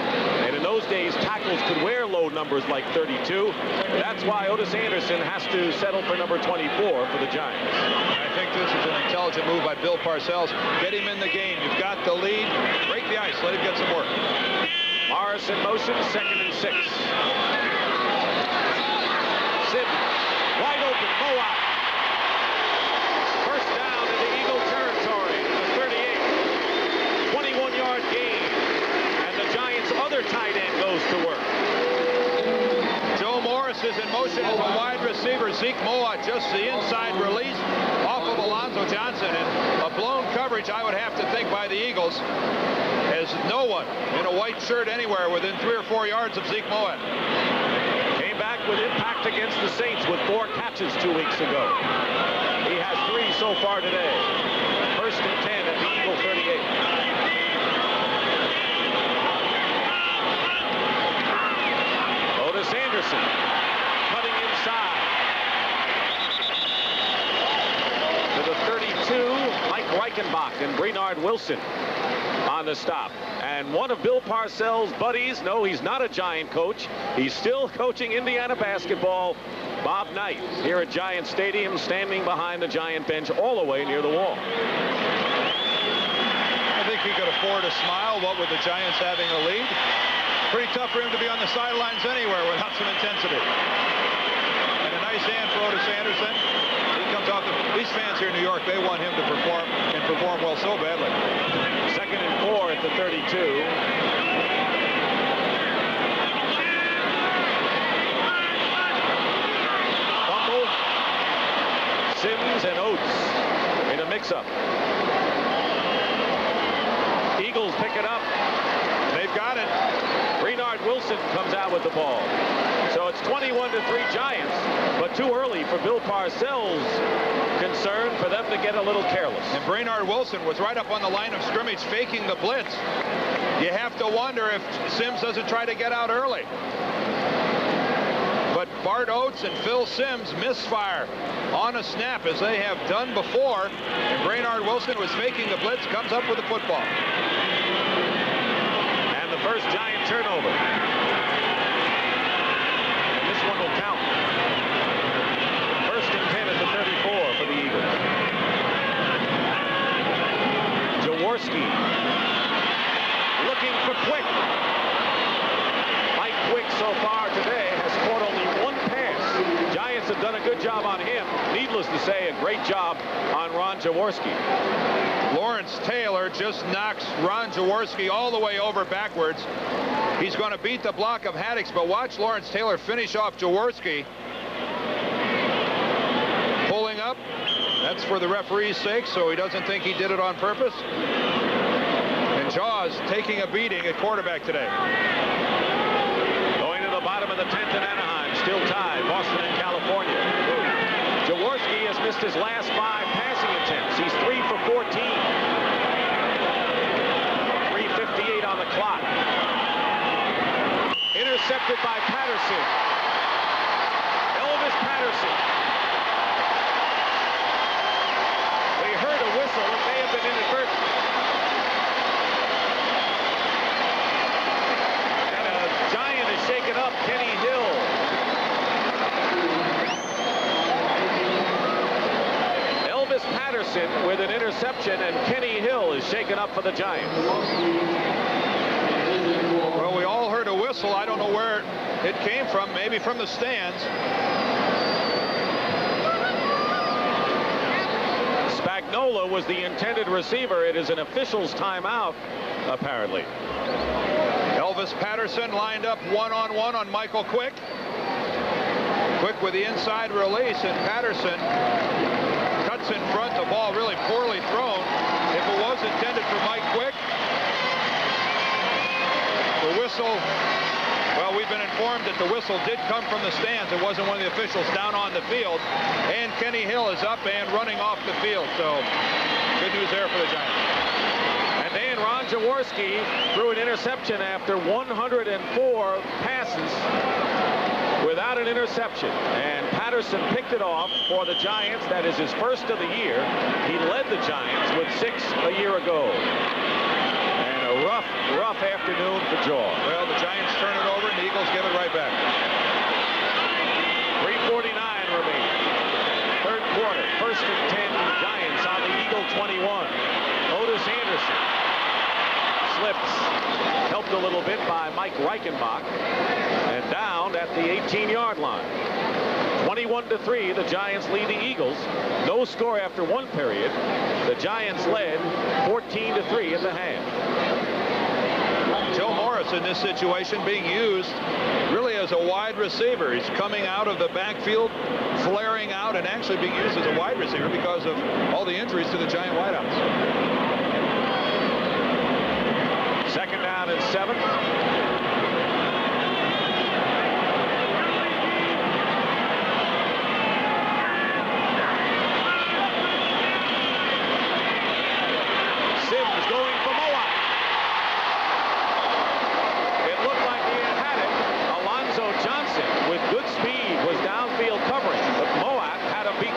And in those days, tackles could wear low numbers like 32. That's why Otis Anderson has to settle for number 24 for the Giants. I think this is an intelligent move by Bill Parcells. Get him in the game. You've got the lead. Break the ice. Let him get some work. Morris in motion, 2nd and 6. Sims, wide open, Moab. First down in the Eagle territory, the 38. 21-yard gain. And the Giants' other tight end goes to work. Joe Morris is in motion as a wide receiver. Zeke Moab, just the inside release off of Alonzo Johnson. And a blown coverage, I would have to think, by the Eagles, as no one in a white shirt anywhere within 3 or 4 yards of Zeke Moab. Came back with impact against the Saints with 4 catches 2 weeks ago. He has 3 so far today. First and 10 at the Eagle 38. Otis Anderson cutting inside. To the 32, Mike Reichenbach and Bernard Wilson on the stop. And one of Bill Parcells' buddies, no, he's not a Giant coach. He's still coaching Indiana basketball. Bob Knight here at Giant Stadium, standing behind the Giant bench all the way near the wall. I think he could afford a smile, what with the Giants having a lead. Pretty tough for him to be on the sidelines anywhere without some intensity. And a nice hand for Otis Anderson. He comes off these fans here in New York, they want him to perform and perform well so badly. 2nd and 4 at the 32. Fumble. Sims and Oates in a mix-up. Eagles pick it up. They've got it. Bernard Wilson comes out with the ball. So it's 21-3 Giants, but too early for Bill Parcells' concern for them to get a little careless. And Bernard Wilson was right up on the line of scrimmage faking the blitz. You have to wonder if Sims doesn't try to get out early. But Bart Oates and Phil Sims misfire on a snap, as they have done before. And Bernard Wilson was faking the blitz, comes up with the football. And the first Giant turnover. And this one will count. First and 10 at the 34 for the Eagles. Jaworski looking for Quick. Mike Quick so far today has caught only 1 pass. Giants have done a good job on him. Needless to say, a great job on Ron Jaworski. Lawrence Taylor just knocks Ron Jaworski all the way over backwards. He's going to beat the block of Haddix, but watch Lawrence Taylor finish off Jaworski. Pulling up. That's for the referee's sake, so he doesn't think he did it on purpose. And Jaws taking a beating at quarterback today. Going to the bottom of the 10th in Anaheim. Still tied, Boston and California. Jaworski has missed his last 5 passing attempts. He's 3 for 14. 3:58 on the clock. Intercepted by Patterson. Elvis Patterson. We heard a whistle. It may have been inadvertent. And a Giant is shaken up, Kenny Hill. with an interception, and Kenny Hill is shaken up for the Giants. Well, we all heard a whistle. I don't know where it came from, maybe from the stands. Spagnola was the intended receiver. It is an official's timeout, apparently. Elvis Patterson lined up one-on-one on Michael Quick. Quick with the inside release, and Patterson cuts in front. The ball really poorly thrown. If it was intended for Mike Quick, the whistle, well, we've been informed that the whistle did come from the stands. It wasn't one of the officials down on the field. And Kenny Hill is up and running off the field. So good news there for the Giants. And Dan Ron Jaworski threw an interception after 104 passes without an interception. And Patterson picked it off for the Giants. That is his first of the year. He led the Giants with 6 a year ago. And a rough afternoon for Jaw. Well, the Giants turn it over and the Eagles give it right back. 3:49 remaining. Third quarter. First and 10 Giants on the Eagle 21. Otis Anderson slips. Helped a little bit by Mike Reichenbach. And down at the 18-yard line. 21-3, the Giants lead the Eagles. No score after one period. The Giants led 14-3 at the half. Joe Morris in this situation being used really as a wide receiver. He's coming out of the backfield, flaring out, and actually being used as a wide receiver because of all the injuries to the Giant wideouts. Second down and 7. Sims going for Mowat. It looked like he had it. Alonzo Johnson with good speed was downfield covering, but Mowat had a beat.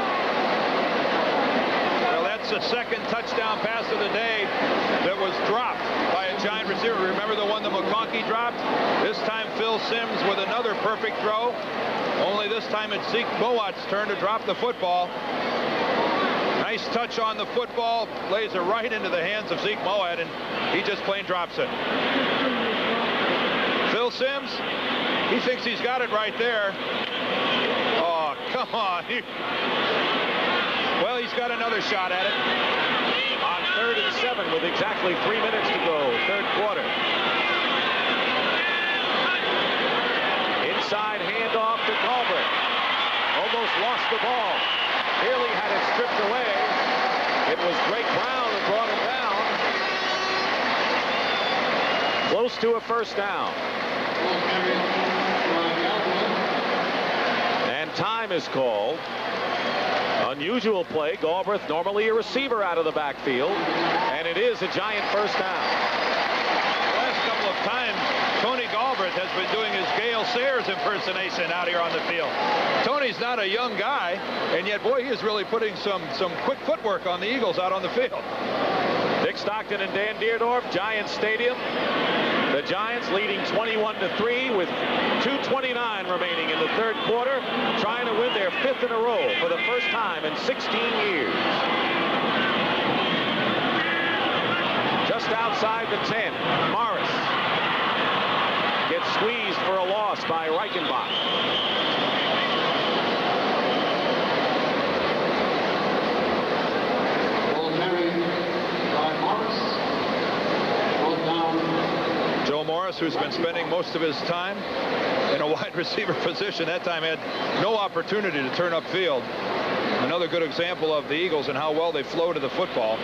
Well, that's the second touchdown pass of the day that was dropped by a Giant receiver. Remember the one that McConkey dropped? This time Phil Simms with another perfect throw. Only this time it's Zeke Mowat's turn to drop the football. Nice touch on the football. Lays it right into the hands of Zeke Mowat, and he just plain drops it. Phil Simms, he thinks he's got it right there. Oh, come on. Well, he's got another shot at it. On 3rd and 7 with exactly 3 minutes to go, third quarter. Inside handoff to Galbraith. Almost lost the ball. Nearly had it stripped away. It was Drake Brown who brought him down. Close to a first down. And time is called. Unusual play. Galbraith, normally a receiver out of the backfield. And it is a Giant first down. The last couple of times, Tony Galbraith has been doing his Gale Sayers impersonation out here on the field. Tony's not a young guy, and yet, boy, he is really putting some quick footwork on the Eagles out on the field. Dick Stockton and Dan Deerdorf, Giants Stadium. The Giants leading 21-3 with 2:29 remaining in the third quarter, trying to win their 5th in a row for the first time in 16 years. Just outside the 10, Morris gets squeezed for a loss by Reichenbach. Joe Morris, who's been spending most of his time in a wide receiver position, that time had no opportunity to turn upfield. Another good example of the Eagles and how well they flow to the football.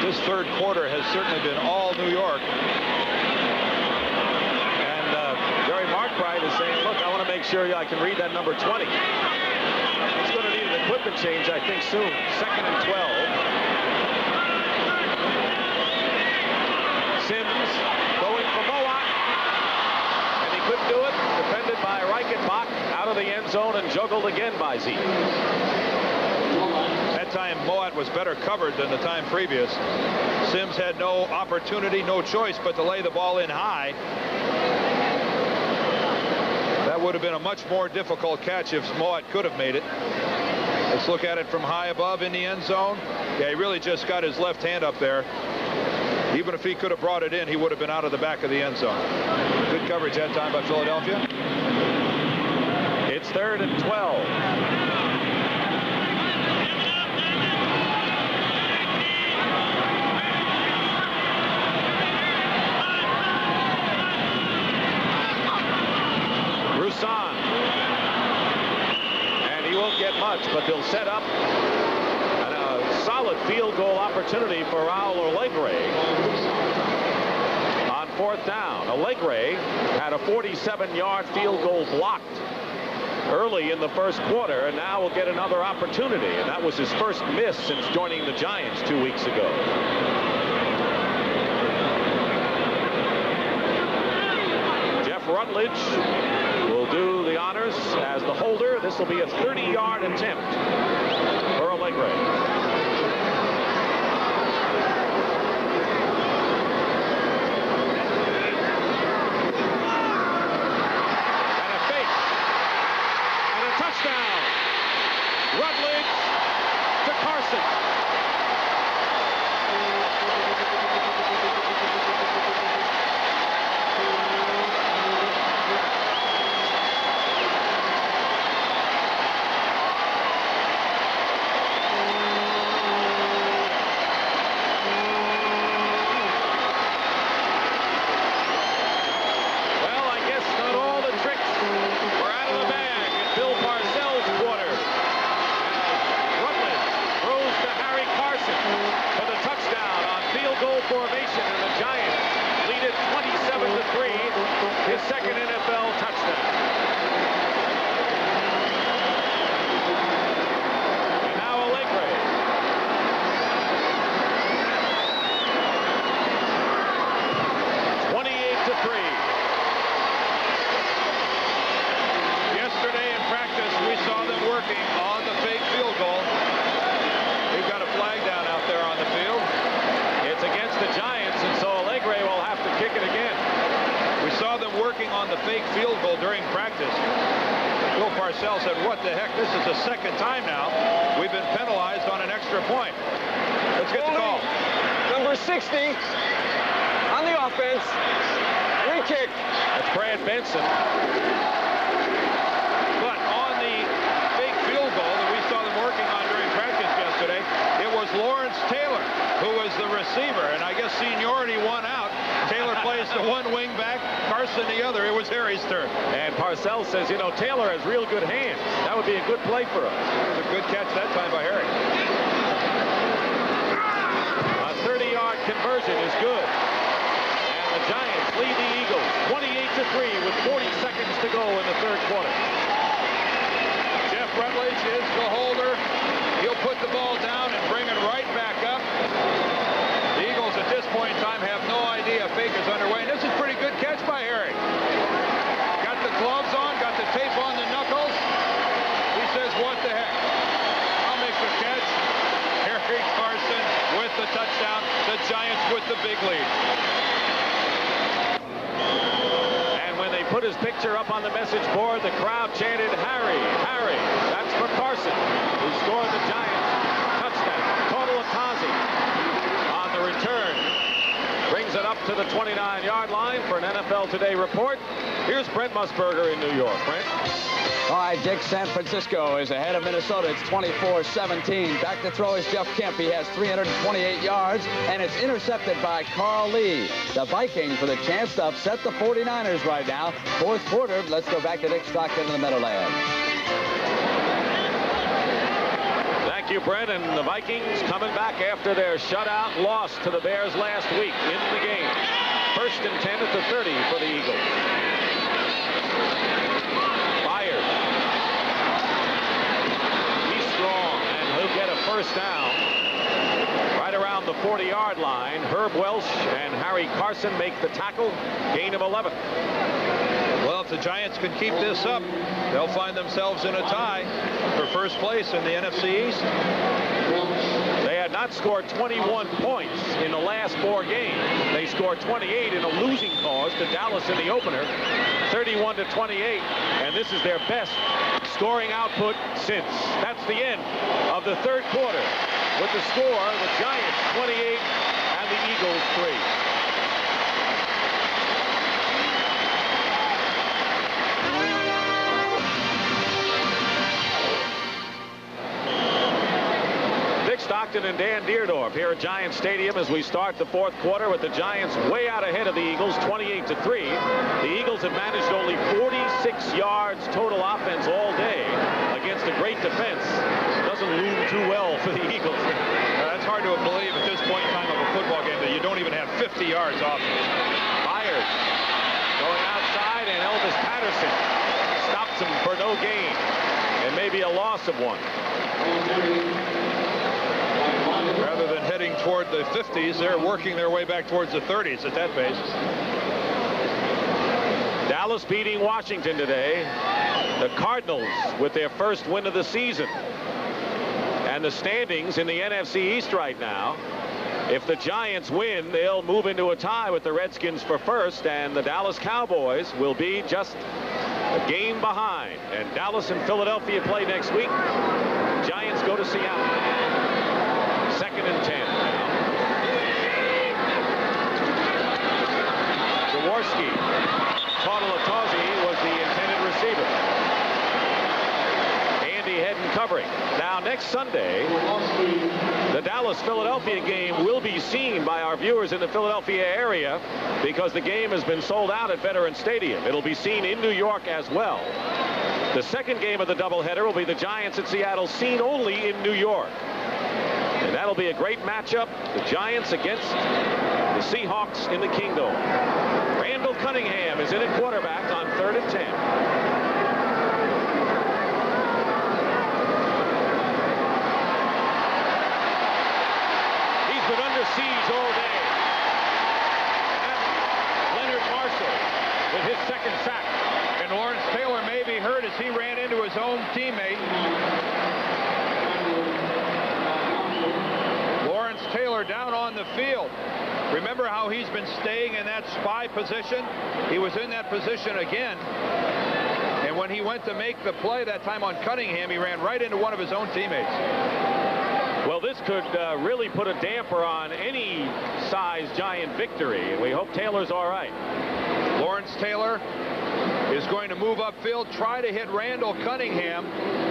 This third quarter has certainly been all New York. And Jerry Markbride is saying, look, I want to make sure I can read that number 20. He's going to need an equipment change, I think, soon. 2nd and 12. Sims going for Mowat, and he couldn't do it. Defended by Reichenbach, out of the end zone and juggled again by Zeke. That time Mowat was better covered than the time previous. Sims had no opportunity, no choice but to lay the ball in high. That would have been a much more difficult catch if Mowat could have made it. Let's look at it from high above in the end zone. Yeah, he really just got his left hand up there. Even if he could have brought it in, he would have been out of the back of the end zone. Good coverage that time by Philadelphia. It's 3rd and 12. Roussan. And he won't get much, but they'll set up a solid field goal opportunity for Raul Alegre on 4th down. Alegre had a 47-yard field goal blocked early in the first quarter, and now will get another opportunity, and that was his first miss since joining the Giants 2 weeks ago. Jeff Rutledge will do the honors as the holder. This will be a 30-yard attempt for Alegre. Rutledge to Carson. Well, I guess not all the tricks were out of the bag in Bill Parcells' quarter. For the touchdown on field goal formation, and the Giants lead it 27-3, his second NFL touchdown. And now Alegre. Yesterday in practice, we saw them working on the fake field goal. They've got a flag down out there on the field. It's against the Giants, and so Alegre will have to kick it again. We saw them working on the fake field goal during practice. Bill Parcells said, what the heck, this is the second time now we've been penalized on an extra point. Let's get the call. Number 60 on the offense. Free kick. That's Brad Benson. But on the fake field goal that we saw them working on during practice yesterday, it was Lawrence Taylor who was the receiver, and I guess seniority won out. Taylor plays the one wing back, Carson the other. It was Harry's turn. And Parcells says, you know, Taylor has real good hands. That would be a good play for us. It was a good catch that time by Harry. A 30-yard conversion is good. And the Giants lead the Eagles 28-3 with 40 seconds to go in the third quarter. Jeff Rutledge is the holder. He'll put the ball down and bring it right back up. The Eagles at this point in time have no idea fake is underway. And this is a pretty good catch by Harry. Got the gloves on, got the tape on the knuckles. He says, what the heck? I'll make the catch. Harry Carson with the touchdown. The Giants with the big lead. And when they put his picture up on the message board, the crowd chanted, Harry, Harry. That's for Carson, who scored the Giants touchdown. Total Akazi on the return brings it up to the 29-yard line for an NFL Today report. Here's Brent Musburger in New York. Brent? All right, Dick, San Francisco is ahead of Minnesota. It's 24-17. Back to throw is Jeff Kemp. He has 328 yards, and it's intercepted by Carl Lee. The Vikings with a chance to upset the 49ers right now. Fourth quarter, let's go back to Dick Stockton in the Meadowlands. Thank you, Brent. And the Vikings coming back after their shutout loss to the Bears last week in the game. 1st and 10 at the 30 for the Eagles. Fired. He's strong, and he'll get a first down right around the 40-yard line. Herb Welsh and Harry Carson make the tackle. Gain of 11. Well, if the Giants can keep this up, they'll find themselves in a tie for first place in the NFC East. They had not scored 21 points in the last 4 games. They scored 28 in a losing cause to Dallas in the opener, 31-28, and this is their best scoring output since. That's the end of the third quarter. With the score, the Giants 28 and the Eagles 3. Stockton and Dan Deerdorf here at Giants Stadium as we start the fourth quarter with the Giants way out ahead of the Eagles 28-3. The Eagles have managed only 46 yards total offense all day against a great defense. Doesn't loom too well for the Eagles. That's hard to believe at this point in time of a football game that you don't even have 50 yards offense. Myers going outside, and Elvis Patterson stops him for no gain and maybe a loss of one. Rather than heading toward the 50s, they're working their way back towards the 30s at that pace. Dallas beating Washington today. The Cardinals with their first win of the season. And the standings in the NFC East right now. If the Giants win, they'll move into a tie with the Redskins for first, and the Dallas Cowboys will be just a game behind. And Dallas and Philadelphia play next week. Giants go to Seattle. 2nd and 10 now. Jaworski. Tautalatozzi was the intended receiver. Andy Hedden covering. Now next Sunday, the Dallas-Philadelphia game will be seen by our viewers in the Philadelphia area because the game has been sold out at Veterans Stadium. It'll be seen in New York as well. The second game of the doubleheader will be the Giants at Seattle, seen only in New York. And that'll be a great matchup. The Giants against the Seahawks in the Kingdome. Randall Cunningham is in at quarterback on 3rd and 10. He's been under siege all day. That's Leonard Marshall with his 2nd sack. And Lawrence Taylor may be hurt as he ran into his own teammate. Taylor down on the field. Remember how he's been staying in that spy position? He was in that position again. And when he went to make the play that time on Cunningham, he ran right into one of his own teammates. Well, this could really put a damper on any size Giant victory. And we hope Taylor's all right. Lawrence Taylor is going to move upfield, try to hit Randall Cunningham.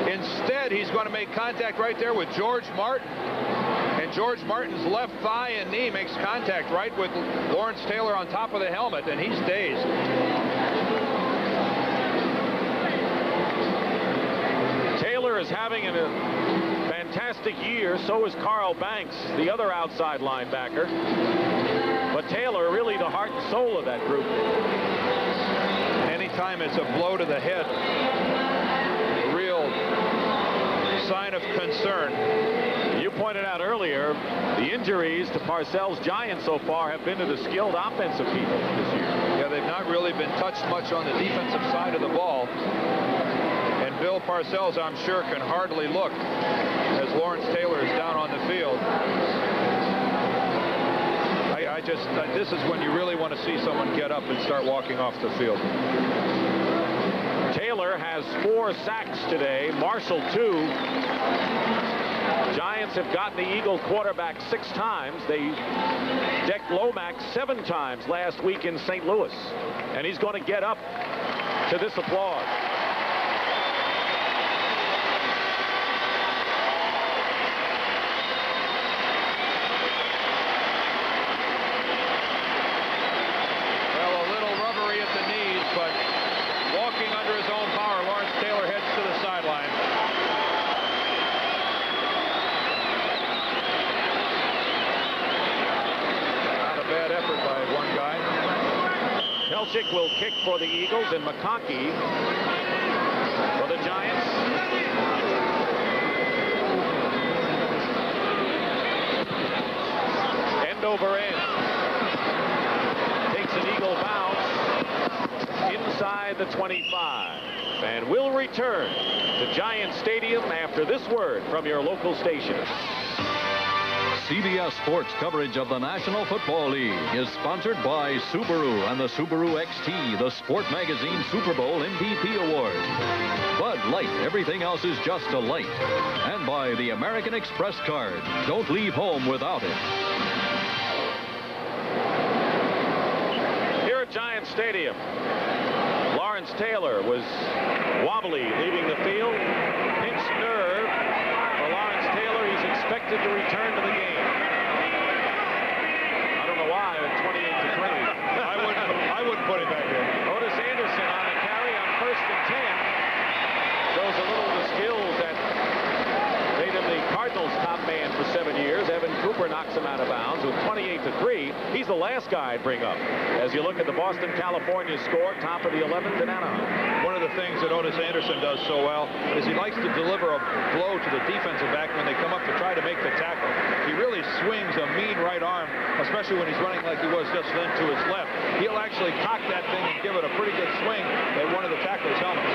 Instead, he's going to make contact right there with George Martin. And George Martin's left thigh and knee makes contact right with Lawrence Taylor on top of the helmet, and he's dazed. Taylor is having a fantastic year. So is Carl Banks, the other outside linebacker. But Taylor really the heart and soul of that group. Anytime it's a blow to the head, real sign of concern. You pointed out earlier, the injuries to Parcells' Giants so far have been to the skilled offensive people this year. Yeah, they've not really been touched much on the defensive side of the ball. And Bill Parcells, I'm sure, can hardly look as Lawrence Taylor is down on the field. This is when you really want to see someone get up and start walking off the field. Taylor has 4 sacks today, Marshall 2. Giants have gotten the Eagle quarterback 6 times. They decked Lomax 7 times last week in St. Louis. And he's going to get up to this applause. Well, a little rubbery at the knees, but walking under his own power, Lawrence Taylor heads to the sideline. Bad effort by one guy. Pelchik will kick for the Eagles, and McConkey for the Giants. End over end. Takes an Eagle bounce inside the 25. And will return to Giant Stadium after this word from your local station. CBS Sports coverage of the National Football League is sponsored by Subaru and the Subaru XT, the Sport Magazine Super Bowl MVP Award. Bud Light, everything else is just a light. And by the American Express card. Don't leave home without it. Here at Giant Stadium, Lawrence Taylor was wobbly leaving the field. Pinched nerve for Lawrence Taylor. He's expected to return to the game. I don't know why at 28-3. I wouldn't put him back here. Otis Anderson on the carry on 1st and 10. Shows a little of the skills that made him the Cardinals' top man for 7 years. Evan Cooper knocks him out of bounds with 28-3. He's the last guy I'd bring up. As you look at the Boston, California score, top of the 11th in Anaheim. One of the things that Otis Anderson does so well is he likes to deliver a blow to the defensive back when they come up to try to make the tackle. He really swings a mean right arm, especially when he's running like he was just then to his left. He'll actually cock that thing and give it a pretty good swing at one of the tackler's helmets.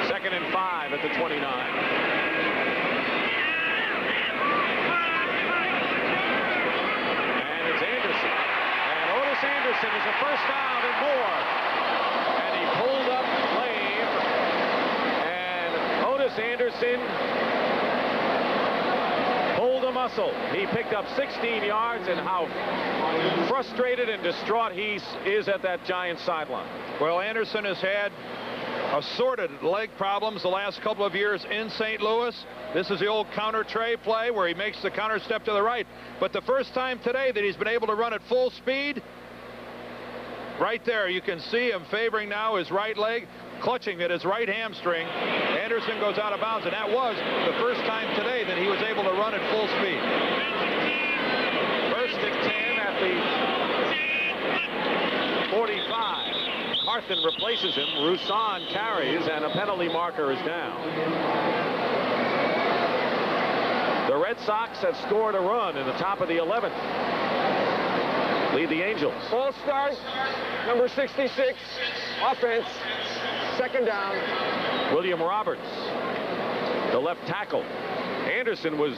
2nd and 5 at the 29. Anderson is a first down and more. And he pulled up lame. And Otis Anderson pulled a muscle. He picked up 16 yards, and how frustrated and distraught he is at that Giants sideline. Well, Anderson has had assorted leg problems the last couple of years in St. Louis. This is the old counter tray play where he makes the counter step to the right. But the first time today that he's been able to run at full speed, right there, you can see him favoring now his right leg, clutching at his right hamstring. Anderson goes out of bounds, and that was the first time today that he was able to run at full speed. 1st and 10 at the 45. Carthen replaces him. Roussan carries, and a penalty marker is down. The Red Sox have scored a run in the top of the 11th. Lead the Angels. Ball start, number 66, offense, 2nd down. William Roberts, the left tackle. Anderson was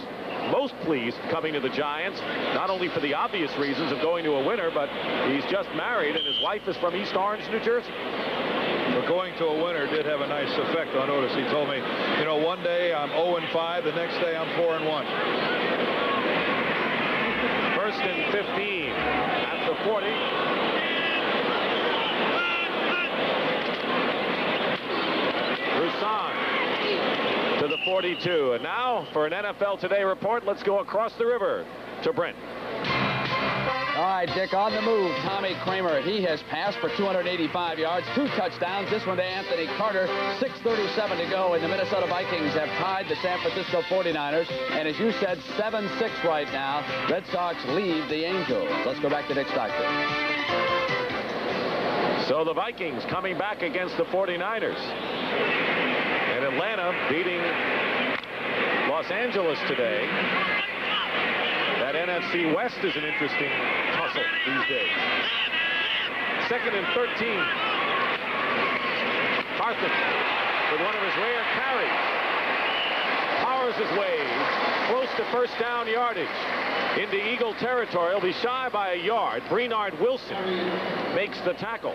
most pleased coming to the Giants, not only for the obvious reasons of going to a winner, but he's just married and his wife is from East Orange, New Jersey. But going to a winner did have a nice effect on Otis. He told me, you know, one day I'm 0-5, the next day I'm 4-1. 1st and 15 at the 40. Roussan to the 42. And now for an NFL Today report, let's go across the river to Brent. All right, Dick, on the move, Tommy Kramer. He has passed for 285 yards, 2 touchdowns. This one to Anthony Carter. 6:37 to go, and the Minnesota Vikings have tied the San Francisco 49ers. And as you said, 7-6 right now. Red Sox lead the Angels. Let's go back to Dick Stockton. So the Vikings coming back against the 49ers. And Atlanta beating Los Angeles today. That NFC West is an interesting tussle these days. 2nd and 13. Carthen with one of his rare carries. Powers his way close to first down yardage. Into Eagle territory. He'll be shy by a yard. Bernard Wilson makes the tackle.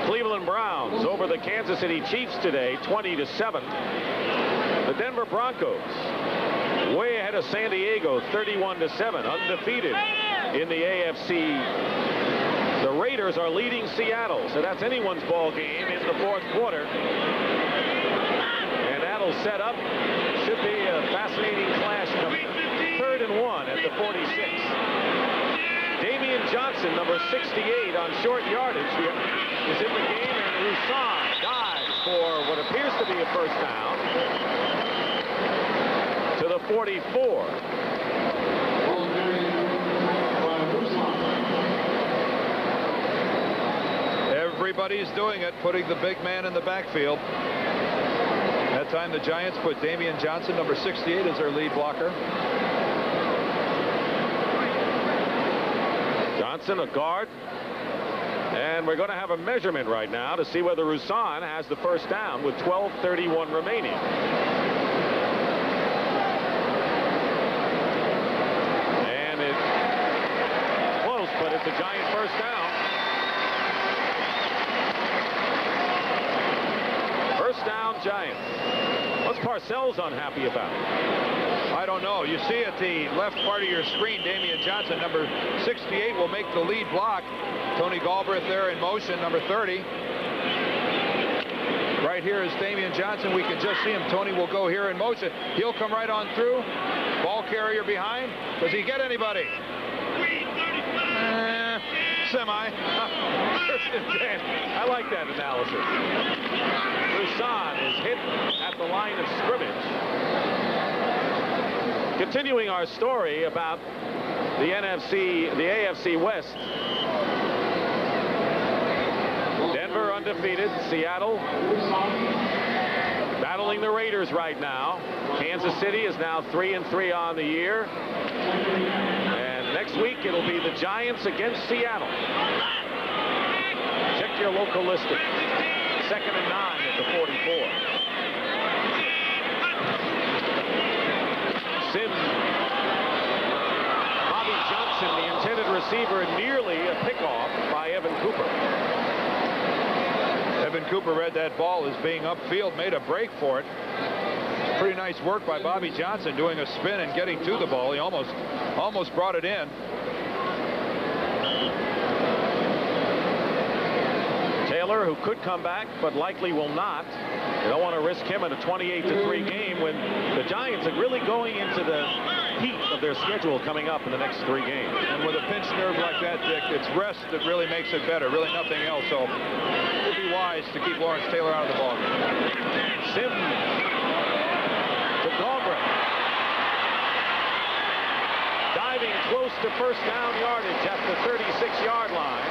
Cleveland Browns over the Kansas City Chiefs today, 20-7. The Denver Broncos way ahead of San Diego, 31-7, undefeated in the AFC. The Raiders are leading Seattle, so that's anyone's ball game in the 4th quarter. And that'll set up, should be a fascinating clash coming. 3rd and 1 at the 46. Damian Johnson, number 68 on short yardage, is in the game, and Roussan dives for what appears to be a first down to the 44. Everybody's doing it, putting the big man in the backfield. That time the Giants put Damian Johnson, number 68, as their lead blocker. Johnson, a guard. And we're going to have a measurement right now to see whether Roussan has the first down with 12:31 remaining. a Giant first down. First down, Giants. What's Parcells unhappy about? I don't know. You see at the left part of your screen, Damian Johnson, number 68, will make the lead block. Tony Galbraith there in motion, number 30. Right here is Damian Johnson. We can just see him. Tony will go here in motion. He'll come right on through. Ball carrier behind. Does he get anybody? Semi. First and 10. I like that analysis. Roussan is hit at the line of scrimmage. Continuing our story about the AFC West. Denver undefeated. Seattle battling the Raiders right now. Kansas City is now 3-3 on the year. And next week it'll be the Giants against Seattle. Check your local listing. 2nd and 9 at the 44. Sims. Bobby Johnson, the intended receiver, nearly a pickoff by Evan Cooper. Evan Cooper read that ball as being upfield, made a break for it. Pretty nice work by Bobby Johnson, doing a spin and getting to the ball. He almost brought it in. Taylor, who could come back but likely will not. They don't want to risk him in a 28-3 game when the Giants are really going into the heat of their schedule coming up in the next 3 games. And with a pinched nerve like that, Dick, it's rest that really makes it better, really nothing else. So it would be wise to keep Lawrence Taylor out of the ballgame. Sims to Galbraith. Diving close to first down yardage at the 36-yard line.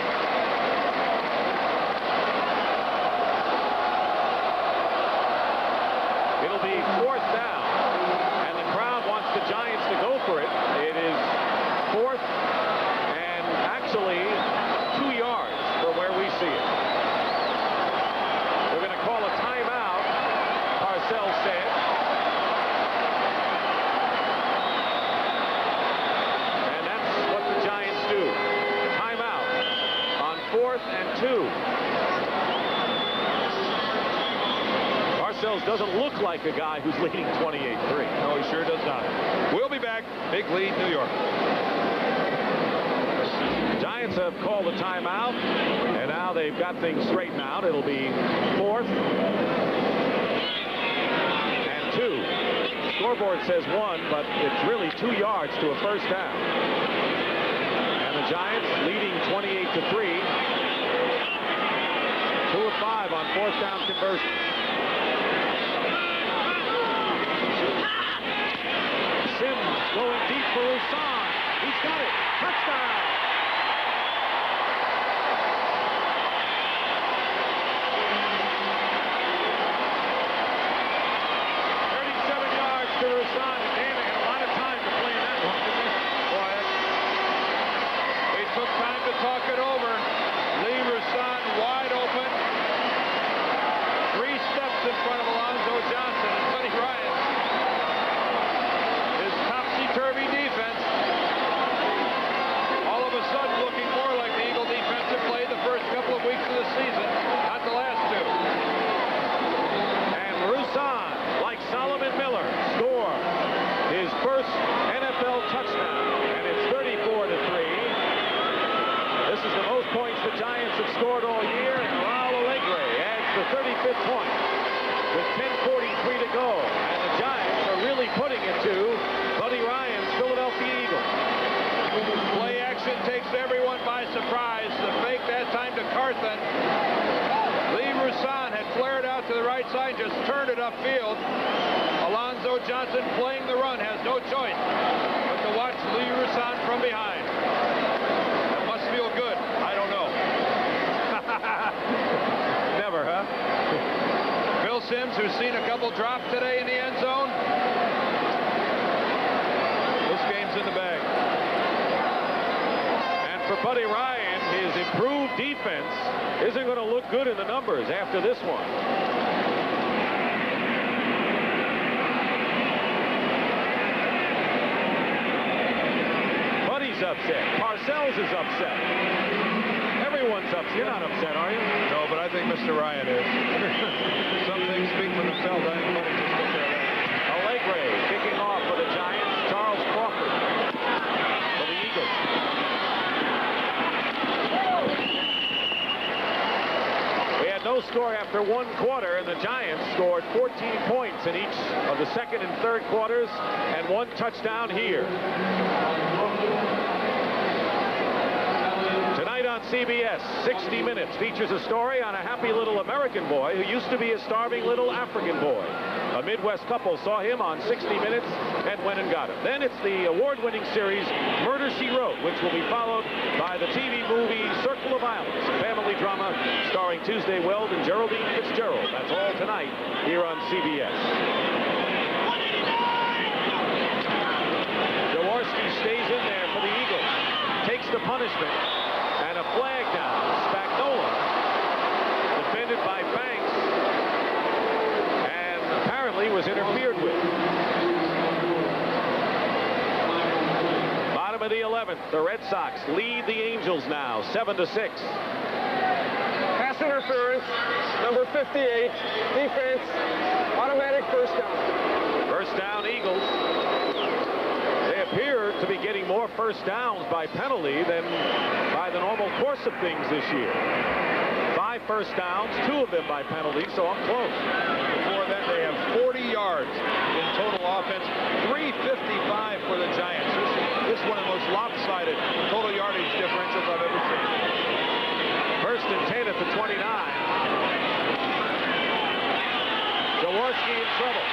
It'll be 4th down, and the crowd wants the Giants to go for it. It is 4th and actually 2 yards from where we see it. We're going to call a timeout, Parcells said. And that's what the Giants do. Timeout on 4th and 2. Parcells doesn't look like a guy who's leading 28-3. No, he sure does not. We'll be back. Big lead, New York. Giants have called a timeout, and now they've got things straightened out. It'll be 4th and 2. Scoreboard says 1, but it's really 2 yards to a first down. And the Giants leading 28-3. 2 of 5 on 4th down conversion. Sims going deep for Roussan. He's got it. Touchdown. To Roussan. Dan had a lot of time to play in that one, didn't he? Boy, they took time to talk it over. Lee Roussan wide open. 3 steps in front of Alonzo Johnson and Buddy Ryan. His topsy-turvy defense. All of a sudden looking more like the Eagle defense that played the first couple of weeks of the season, not the last 2. And Roussan, like Solomon Miller, score his first NFL touchdown, and it's 34-3. This is the most points the Giants have scored all year, and Raul Alegre adds the 35th point with 10:43 to go, and the Giants are really putting it to Buddy Ryan's Philadelphia Eagles. Play action takes everyone by surprise. The fake that time to Carthen. Lee Roussan had flared out to the right side, just turned it upfield. Alonzo Johnson playing the run, has no choice but to watch Lee Roussan from behind. That must feel good. I don't know. Never, huh? Phil Sims, who's seen a couple drop today in the end zone. This game's in the bag. And for Buddy Ryan, his improved defense isn't going to look good in the numbers after this one. upset. Parcells is upset. Everyone's upset. You're not upset, are you? No, but I think Mr. Ryan is. Some things speak for themselves. I think just take care of that. Allegre kicking off for the Giants. Charles Crawford for the Eagles. We had no score after one quarter, and the Giants scored 14 points in each of the second and third quarters and one touchdown here. Tonight on CBS, 60 Minutes features a story on a happy little American boy who used to be a starving little African boy. A Midwest couple saw him on 60 Minutes and went and got him. Then it's the award-winning series Murder, She Wrote, which will be followed by the TV movie Circle of Violence, a family drama starring Tuesday Weld and Geraldine Fitzgerald. That's all tonight here on CBS. Jaworski stays in there for the Eagles. Takes the punishment. And a flag down. Spagnola, defended by Banks, and apparently was interfered with. Bottom of the 11th, the Red Sox lead the Angels now, 7-6. Pass interference, number 58, defense, automatic first down. First down, Eagles. They appear to be getting more first downs by penalty than by the normal course of things this year. 5 first downs, 2 of them by penalty, so I'm close. Before that, they have 40 yards in total offense, 355 for the Giants. This is one of the most lopsided total yardage differentials I've ever seen. First and 10 at the 29. Jaworski in trouble.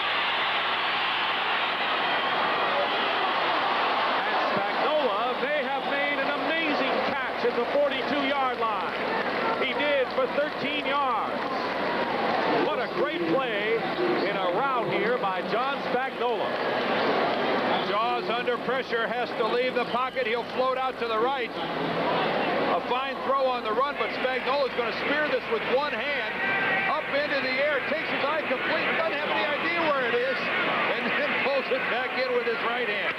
They have made an amazing catch at the 42-yard line. He did for 13 yards. What a great play in a rout here by John Spagnola. Jaws under pressure, has to leave the pocket. He'll float out to the right. A fine throw on the run, but Spagnola's going to spear this with one hand. Up into the air, takes his eye complete, doesn't have any idea where it is, and then pulls it back in with his right hand.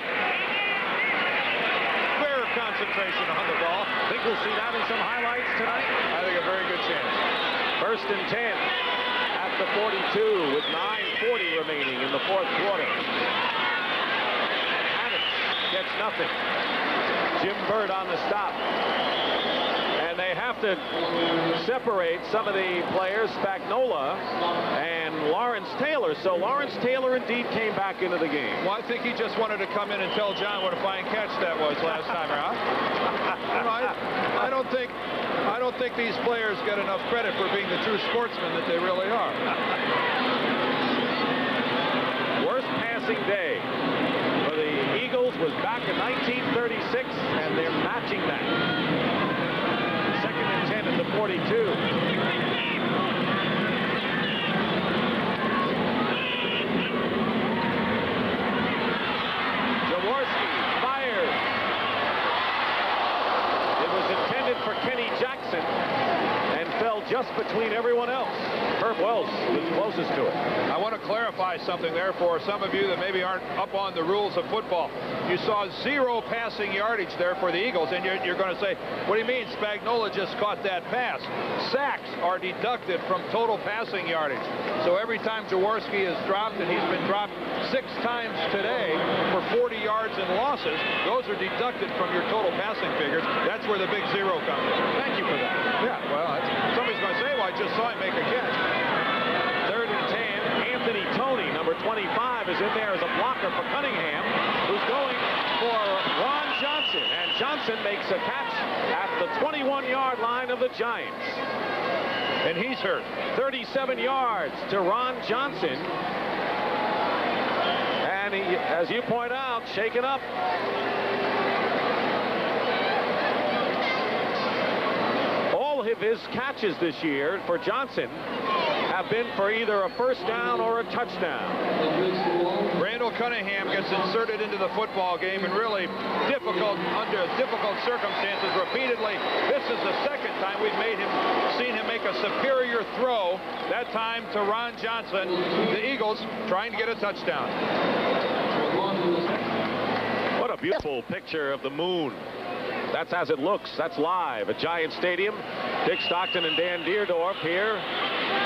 Concentration on the ball. Think we'll see that in some highlights tonight? I think a very good chance. First and 10 at the 42 with 9:40 remaining in the fourth quarter. Haddock gets nothing. Jim Burt on the stop. And they have to separate some of the players, Spagnola and Lawrence Taylor. So Lawrence Taylor indeed came back into the game. Well, I think he just wanted to come in and tell John what a fine catch that was last time around. I don't think these players get enough credit for being the true sportsmen that they really are. Worst passing day for the Eagles was back in 1936, and they're matching that. Second and 10 at the 42. Jaworski fired. It was intended for Kenny Jackson and fell just between everyone else. Herb Wells was closest to it. I want to clarify something there for some of you that maybe aren't up on the rules of football. You saw 0 passing yardage there for the Eagles, and you're going to say, what do you mean? Spagnola just caught that pass. Sacks are deducted from total passing yardage. So every time Jaworski is dropped, and he's been dropped 6 times today for 40 yards and losses, those are deducted from your total passing figures. That's where the big 0 comes in. Thank you for that. Yeah, well, somebody's going to say, well, I just saw him make a catch. Third and 10, Anthony Toney, number 25, is in there as a blocker for Cunningham, who's going for Ron Johnson. And Johnson makes a catch at the 21-yard line of the Giants. And he's hurt. 37 yards to Ron Johnson. And he, as you point out, shaken up. All of his catches this year for Johnson have been for either a first down or a touchdown. Randall Cunningham gets inserted into the football game and really under difficult circumstances repeatedly. This is the second time we've seen him make a superior throw, that time to Ron Johnson. The Eagles trying to get a touchdown. What a A beautiful picture of the moon. That's as it looks. That's live at Giant Stadium. Dick Stockton and Dan Deerdorf here.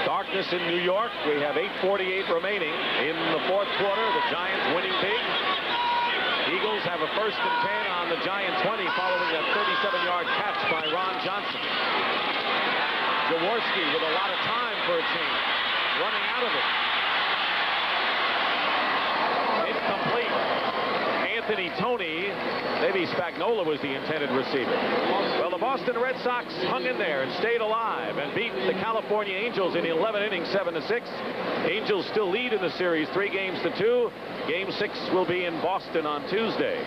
Darkness in New York. We have 8:48 remaining in the fourth quarter. The Giants winning big. Eagles have a 1st and 10 on the Giant 20 following that 37-yard catch by Ron Johnson. Jaworski with a lot of time for a change. Running out of it. Incomplete. Anthony Toney. Maybe Spagnola was the intended receiver. Well, the Boston Red Sox hung in there and stayed alive and beat the California Angels in 11 innings, 7-6. Angels still lead in the series 3-2. Game 6 will be in Boston on Tuesday.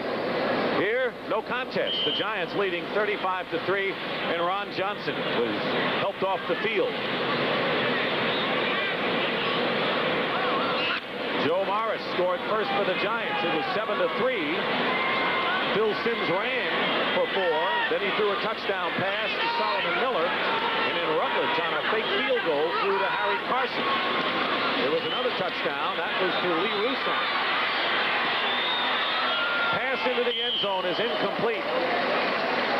Here, no contest. The Giants leading 35-3, and Ron Johnson was helped off the field. Joe Morris scored first for the Giants. It was 7-3. Phil Simms ran for 4. Then he threw a touchdown pass to Solomon Miller. And then Rutledge on a fake field goal threw to Harry Carson. There was another touchdown. That was to Lee Russo. Pass into the end zone is incomplete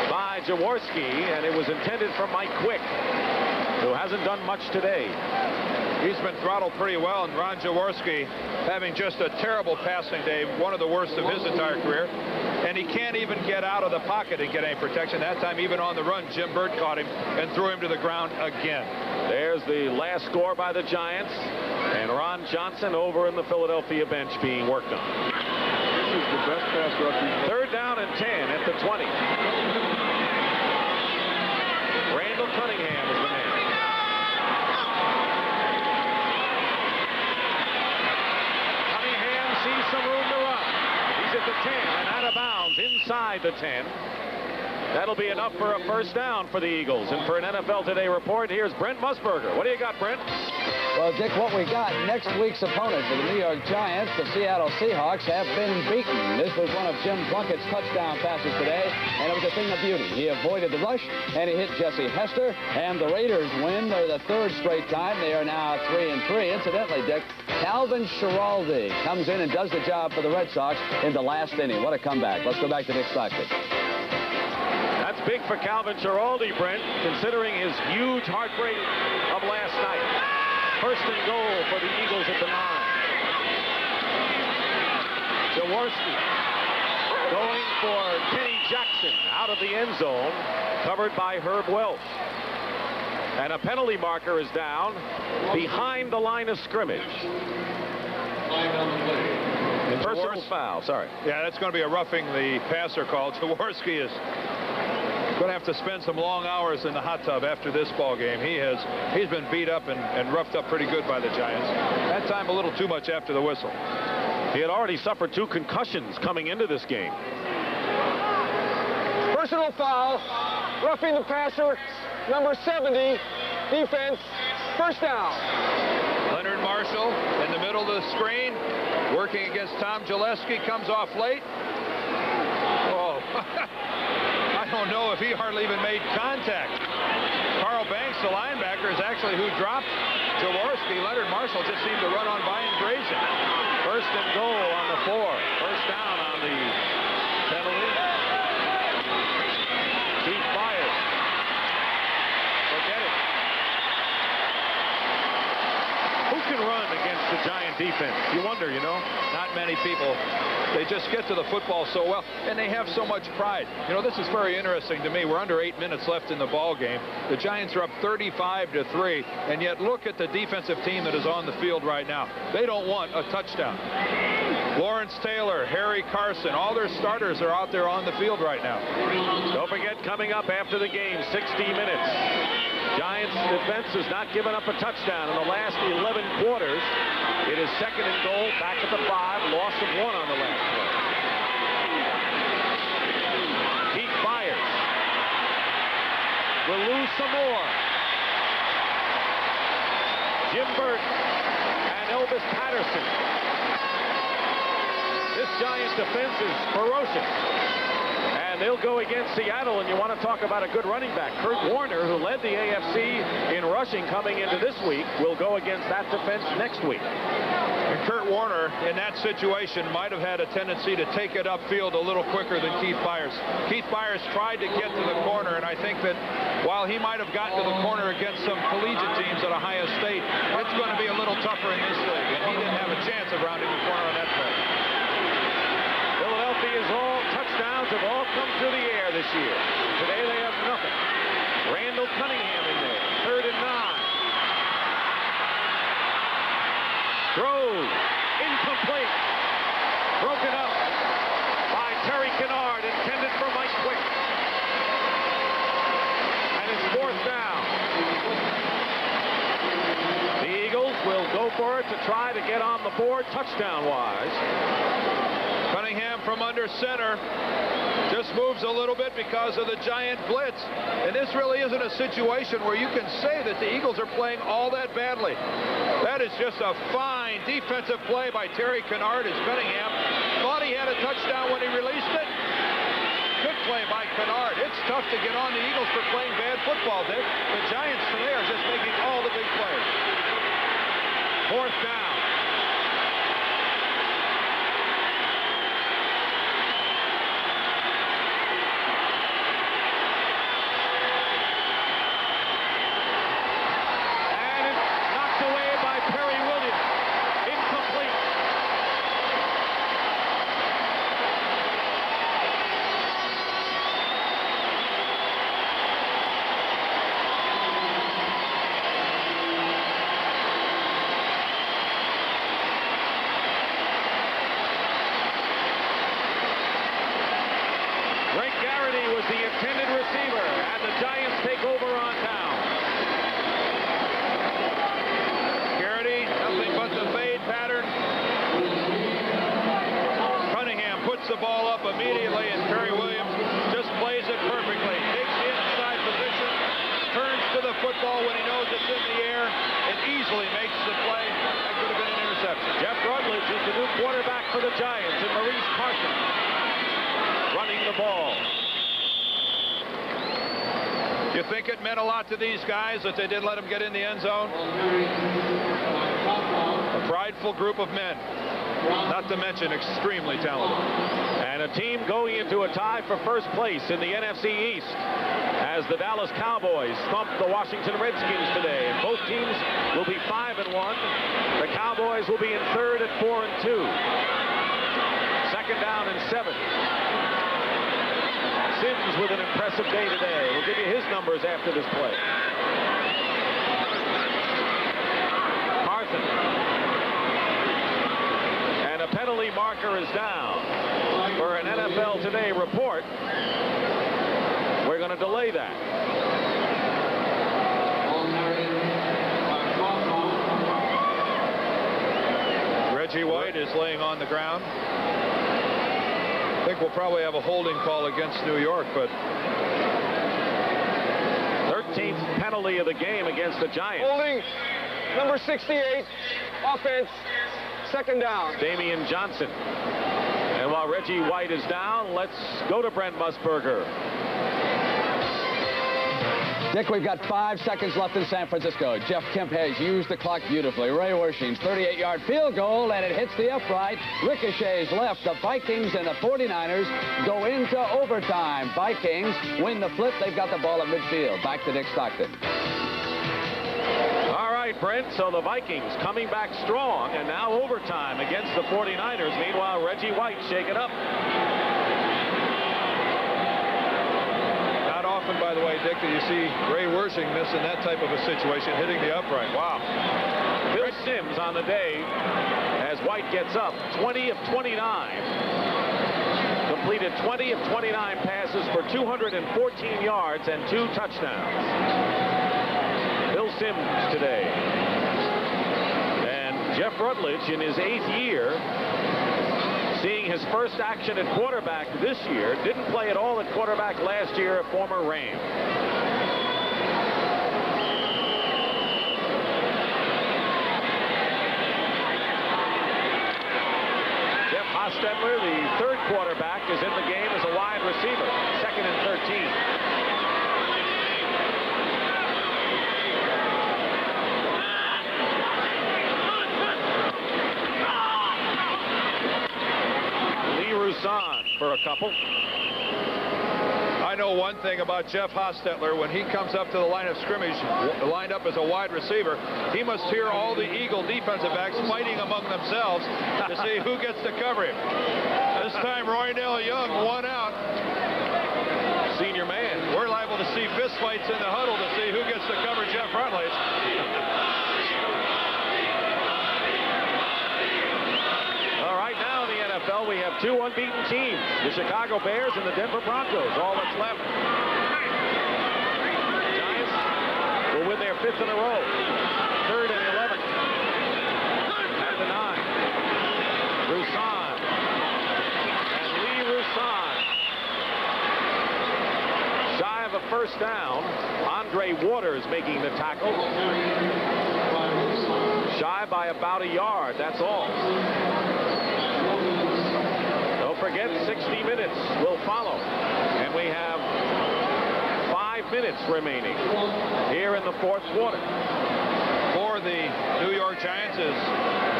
by Jaworski, and it was intended for Mike Quick, who hasn't done much today. He's been throttled pretty well, and Ron Jaworski having just a terrible passing day, one of the worst of his entire career. And he can't even get out of the pocket and get any protection. That time, even on the run, Jim Burt caught him and threw him to the ground again. There's the last score by the Giants, and Ron Johnson over in the Philadelphia bench being worked on. This is the best pass rush. 3rd down and 10 at the 20. Randall Cunningham is the man. Cunningham sees some room to run. He's at the 10 and out of bounds inside the 10. That'll be enough for a 1st down for the Eagles. And for an NFL Today report, here's Brent Musburger. What do you got, Brent? Well, Dick, what we got, next week's opponent for the New York Giants, the Seattle Seahawks, have been beaten. This was one of Jim Plunkett's touchdown passes today, and it was a thing of beauty. He avoided the rush, and he hit Jesse Hester, and the Raiders win. They're the 3rd straight time. They are now 3-3. Incidentally, Dick, Calvin Schiraldi comes in and does the job for the Red Sox in the last inning. What a comeback. Let's go back to Dick Stockton. That's big for Calvin Schiraldi, Brent, considering his huge heartbreak of last night. 1st and goal for the Eagles at the 9. Jaworski going for Kenny Jackson out of the end zone, covered by Herb Welch. And a penalty marker is down behind the line of scrimmage. Personal foul, sorry. Yeah, that's going to be a roughing the passer call. Jaworski is going to have to spend some long hours in the hot tub after this ball game. He's been beat up and roughed up pretty good by the Giants. That time a little too much after the whistle. He had already suffered 2 concussions coming into this game. Personal foul, roughing the passer, number 70, defense, 1st down. Leonard Marshall in the middle of the screen, working against Tom Gillespie, comes off late. Oh, I don't know if he hardly even made contact. Carl Banks, the linebacker, is actually who dropped Jaworski. Leonard Marshall just seemed to run on by and graze him. 1st and goal on the 4. 1st down on the penalty. Keith Byers. Forget it. Who can run against the Giant defense? You wonder, you know. Not many people. They just get to the football so well, and they have so much pride. You know, this is very interesting to me. We're under 8 minutes left in the ball game. The Giants are up 35-3, and yet look at the defensive team that is on the field right now. They don't want a touchdown. Lawrence Taylor, Harry Carson, all their starters are out there on the field right now. Don't forget, coming up after the game, 60 minutes. Giants defense has not given up a touchdown in the last 11 quarters. It is 2nd and goal, back at the 5, loss of 1 on the last play. Keith Byers will lose some more. Jim Burt and Elvis Patterson. This Giant defense is ferocious. And they'll go against Seattle, and you want to talk about a good running back. Kurt Warner, who led the AFC in rushing coming into this week, will go against that defense next week. And Kurt Warner, in that situation, might have had a tendency to take it upfield a little quicker than Keith Byars. Keith Byars tried to get to the corner, and I think that while he might have gotten to the corner against some collegiate teams at Ohio State, it's going to be a little tougher in this league, and he didn't have a chance of rounding the corner on that play. Philadelphia's all touchdowns have all come through the air this year. Today they have nothing. Randall Cunningham in there. 3rd and 9. Throws. Incomplete. Broken up by Terry Kennard, intended for Mike Quick. And it's 4th down. The Eagles will go for it to try to get on the board touchdown-wise. Cunningham from under center just moves a little bit because of the Giant blitz. And this really isn't a situation where you can say that the Eagles are playing all that badly. That is just a fine defensive play by Terry Kennard as Cunningham thought he had a touchdown when he released it. Good play by Kennard. It's tough to get on the Eagles for playing bad football, Dick. The Giants today are just making all the big plays. 4th down. The ball up immediately, and Terry Williams just plays it perfectly. Takes the inside position, turns to the football when he knows it's in the air, and easily makes the play. That could have been an interception. Jeff Rutledge is the new quarterback for the Giants, and Maurice Carson running the ball. You think it meant a lot to these guys that they didn't let him get in the end zone? A prideful group of men. Not to mention extremely talented. And a team going into a tie for first place in the NFC East as the Dallas Cowboys thumped the Washington Redskins today. And both teams will be 5-1. The Cowboys will be in 3rd at 4-2. 2nd down and 7. Sims with an impressive day today. We'll give you his numbers after this play. Carson. A penalty marker is down. For an NFL Today report, we're going to delay that. Reggie White is laying on the ground. I think we'll probably have a holding call against New York, but 13th penalty of the game against the Giants. Holding number 68, offense. 2nd down. Damian Johnson. And while Reggie White is down, let's go to Brent Musburger. Dick, we've got 5 seconds left in San Francisco. Jeff Kemp has used the clock beautifully. Ray Wersching's 38-yard field goal, and it hits the upright. Ricochets left. The Vikings and the 49ers go into overtime. Vikings win the flip. They've got the ball at midfield. Back to Dick Stockton. All right, Brent, so the Vikings coming back strong, and now overtime against the 49ers. Meanwhile, Reggie White shaken up. not often, by the way, Dick, that you see Ray Wersching miss in that type of a situation, hitting the upright. Wow. Bill Sims on the day as White gets up, 20 of 29. Completed 20 of 29 passes for 214 yards and 2 touchdowns. Bill Sims today. And Jeff Rutledge in his 8th year, seeing his first action at quarterback this year. Didn't play at all at quarterback last year, a former Ram. Hostetler, the third quarterback, is in the game as a wide receiver. 2nd and 13. Lee Roussan for a couple. I know one thing about Jeff Hostetler. When he comes up to the line of scrimmage, lined up as a wide receiver, he must hear all the Eagle defensive backs fighting among themselves to see who gets to cover him. This time, Roydell Young, 1 out. Senior man. We're liable to see fistfights in the huddle to see who gets to cover Jeff Rutledge. All right, now in the NFL, we have 2 unbeaten teams, the Chicago Bears and the Denver Broncos. All that's left. Giants will win their 5th in a row. 3rd and 11. At the 9. Roussan. And Lee Roussan. Shy of a first down. Andre Waters making the tackle. Shy by about a yard, that's all. Don't forget, 60 minutes will follow. And we have 5 minutes remaining here in the 4th quarter. For the New York Giants, as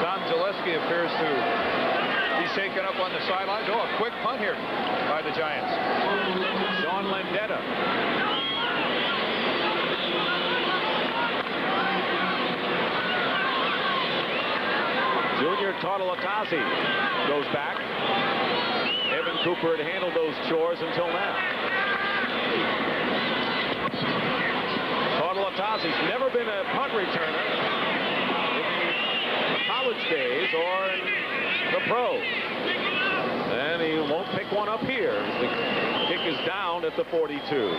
Tom Gillespie appears to be shaken up on the sidelines. Oh, a quick punt here by the Giants. Sean Landeta. Junior Tartalatazzi goes back. Evan Cooper had handled those chores until now. Tartalatazzi's never been a punt returner in the college days or in the pros. And he won't pick one up here. The kick is down at the 42.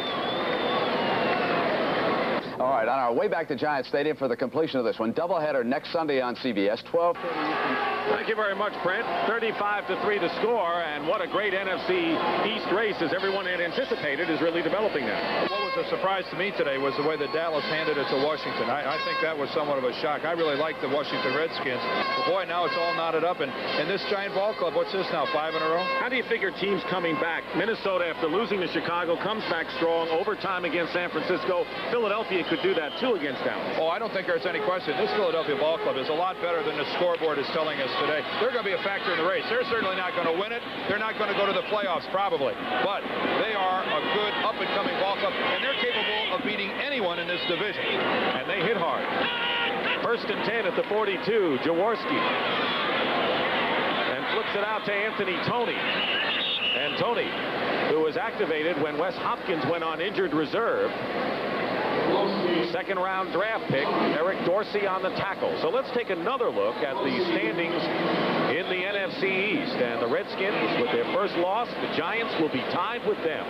All right, on our way back to Giant Stadium for the completion of this one. Doubleheader next Sunday on CBS, 12:30. Thank you very much, Brent. 35-3 to score, and what a great NFC East race, as everyone had anticipated, is really developing now. What was a surprise to me today was the way that Dallas handed it to Washington. I think that was somewhat of a shock. I really like the Washington Redskins. But boy, now it's all knotted up. And this Giant ball club, what's this now, 5 in a row? How do you figure teams coming back? Minnesota, after losing to Chicago, comes back strong. Overtime against San Francisco. Philadelphia could do that, too, against Dallas. Oh, I don't think there's any question. This Philadelphia ball club is a lot better than the scoreboard is telling us today. They're going to be a factor in the race. They're certainly not going to win it. They're not going to go to the playoffs, probably. But they are a good up-and-coming ball club, and they're capable of beating anyone in this division. And they hit hard. 1st and 10 at the 42. Jaworski. And flips it out to Anthony Toney. And Toney, who was activated when Wes Hopkins went on injured reserve. 2nd-round draft pick, Eric Dorsey on the tackle. So let's take another look at the standings in the NFC East. And the Redskins, with their first loss, the Giants will be tied with them.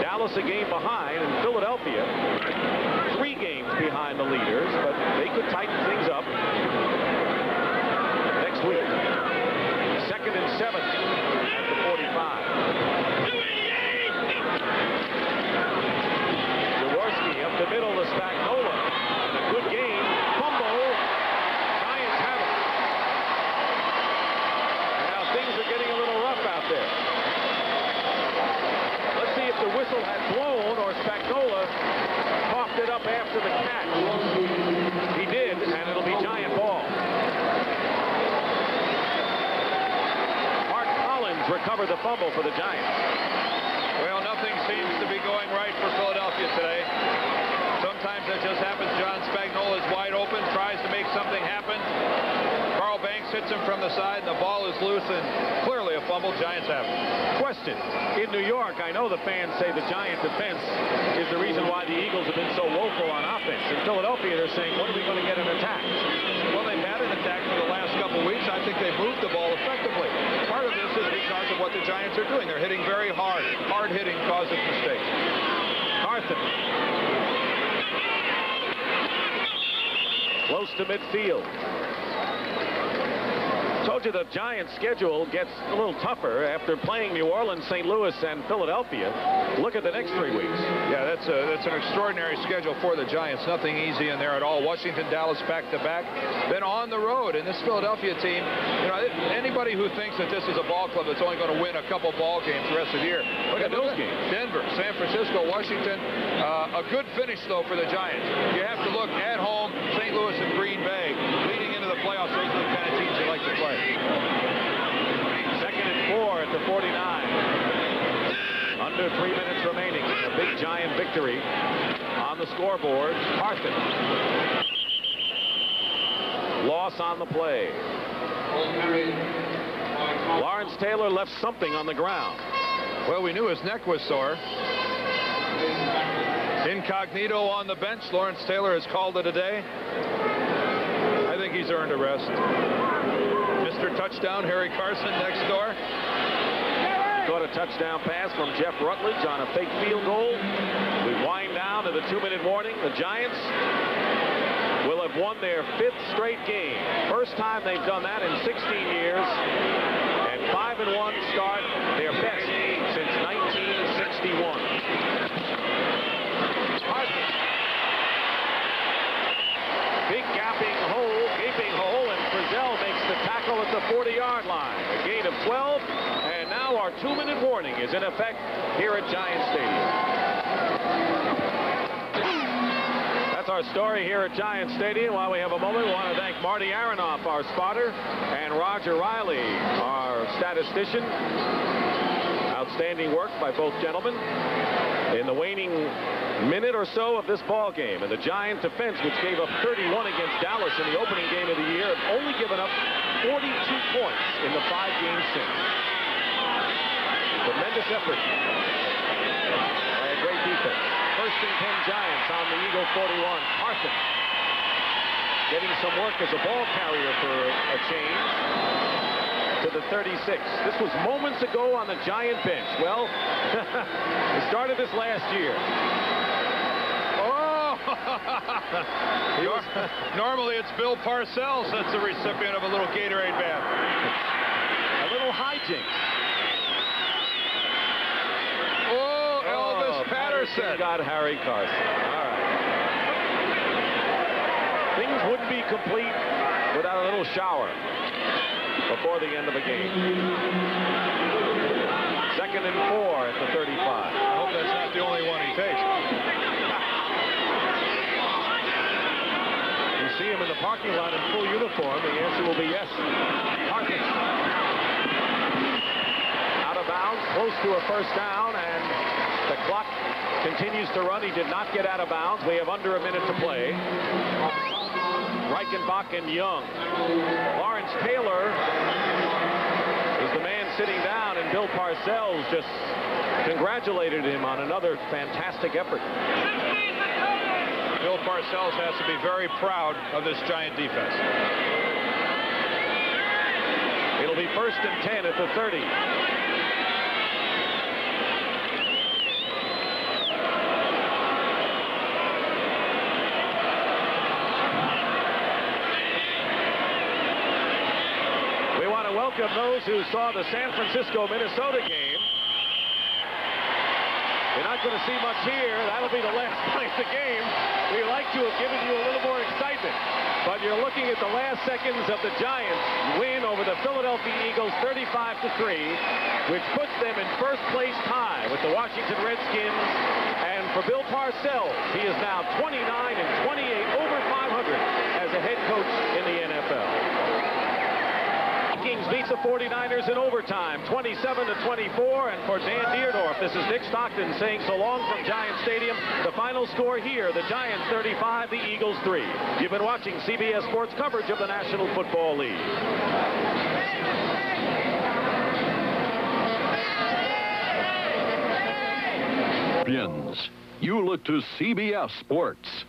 Dallas a game behind, and Philadelphia 3 games behind the leaders, but they could tighten things up next week. 2nd and 7 at the 45. Up the middle to Spagnola. And a good game. Fumble. Giants have it. Now things are getting a little rough out there. Let's see if the whistle had blown or Spagnola coughed it up after the catch. He did, and it'll be Giant ball. Mark Collins recovered the fumble for the Giants. Well, nothing seems to be going right for Philadelphia today. Sometimes that just happens. John Spagnola is wide open, tries to make something happen. Carl Banks hits him from the side, and the ball is loose, and clearly a fumble. Giants have it. Question. In New York, I know the fans say the Giant defense is the reason why the Eagles have been so woeful on offense. In Philadelphia, they're saying, when are we going to get an attack? Well, they've had an attack for the last couple weeks. I think they've moved the ball effectively. Part of this is because of what the Giants are doing. They're hitting very hard. Hard hitting causes mistakes. Carson. Close to midfield. told you the Giants' schedule gets a little tougher after playing New Orleans, St. Louis, and Philadelphia. Look at the next 3 weeks. Yeah, that's an extraordinary schedule for the Giants. Nothing easy in there at all. Washington, Dallas back-to-back. Then on the road. And this Philadelphia team, you know, anybody who thinks that this is a ball club that's only going to win a couple ball games the rest of the year. Look at those games. Denver, San Francisco, Washington. A good finish, though, for the Giants. You have to look at home, St. Louis and Green Bay. Leading into the playoffs, those are the kind of teams you like to play. 2nd and 4 at the 49. Under 3 minutes remaining. A big Giant victory on the scoreboard. Carson. Loss on the play. Lawrence Taylor left something on the ground. Well, we knew his neck was sore. Incognito on the bench. Lawrence Taylor has called it a day. I think he's earned a rest. Mr. Touchdown, Harry Carson next door. Caught a touchdown pass from Jeff Rutledge on a fake field goal. We wind down to the 2-minute warning. The Giants will have won their 5th straight game. First time they've done that in 16 years. And 5-1 start, their best since 1961. Big gaping hole, and Frizzell makes the tackle at the 40-yard line. A gain of 12, and now our 2-minute warning is in effect here at Giant Stadium. That's our story here at Giant Stadium. While we have a moment, we want to thank Marty Aronoff, our spotter, and Roger Riley, our statistician. Outstanding work by both gentlemen. In the waning minute or so of this ball game, and the Giant defense, which gave up 31 against Dallas in the opening game of the year, have only given up 42 points in the 5 games since. Tremendous effort by a great defense. 1st and 10 Giants on the Eagle 41. Carson getting some work as a ball carrier for a change to the 36. This was moments ago on the Giant bench. Well, we started this last year. Oh! Normally it's Bill Parcells that's the recipient of a little Gatorade bath. A little hijinks. Oh, Elvis Patterson got Harry Carson. All right. Things wouldn't be complete without a little shower before the end of the game. 2nd and 4 at the 35. I hope that's not the only one he takes. You see him in the parking lot in full uniform. The answer will be yes. Carson. Out of bounds, close to a 1st down, and the clock continues to run. He did not get out of bounds. We have under a minute to play. Reichenbach and Young. Lawrence Taylor is the man sitting down, and Bill Parcells just congratulated him on another fantastic effort. Bill Parcells has to be very proud of this Giant defense. It'll be 1st and 10 at the 30. Welcome those who saw the San Francisco-Minnesota game. You're not going to see much here. That'll be the last play of the game. We like to have given you a little more excitement, but you're looking at the last seconds of the Giants win over the Philadelphia Eagles 35-3, which puts them in 1st place tie with the Washington Redskins. And for Bill Parcells, he is now 29 and 28 over 500 as a head coach in the NFL. Vikings beats the 49ers in overtime, 27-24. And for Dan Deerdorf, this is Dick Stockton saying so long from Giant Stadium. The final score here, the Giants 35, the Eagles 3. You've been watching CBS Sports coverage of the National Football League. You look to CBS Sports.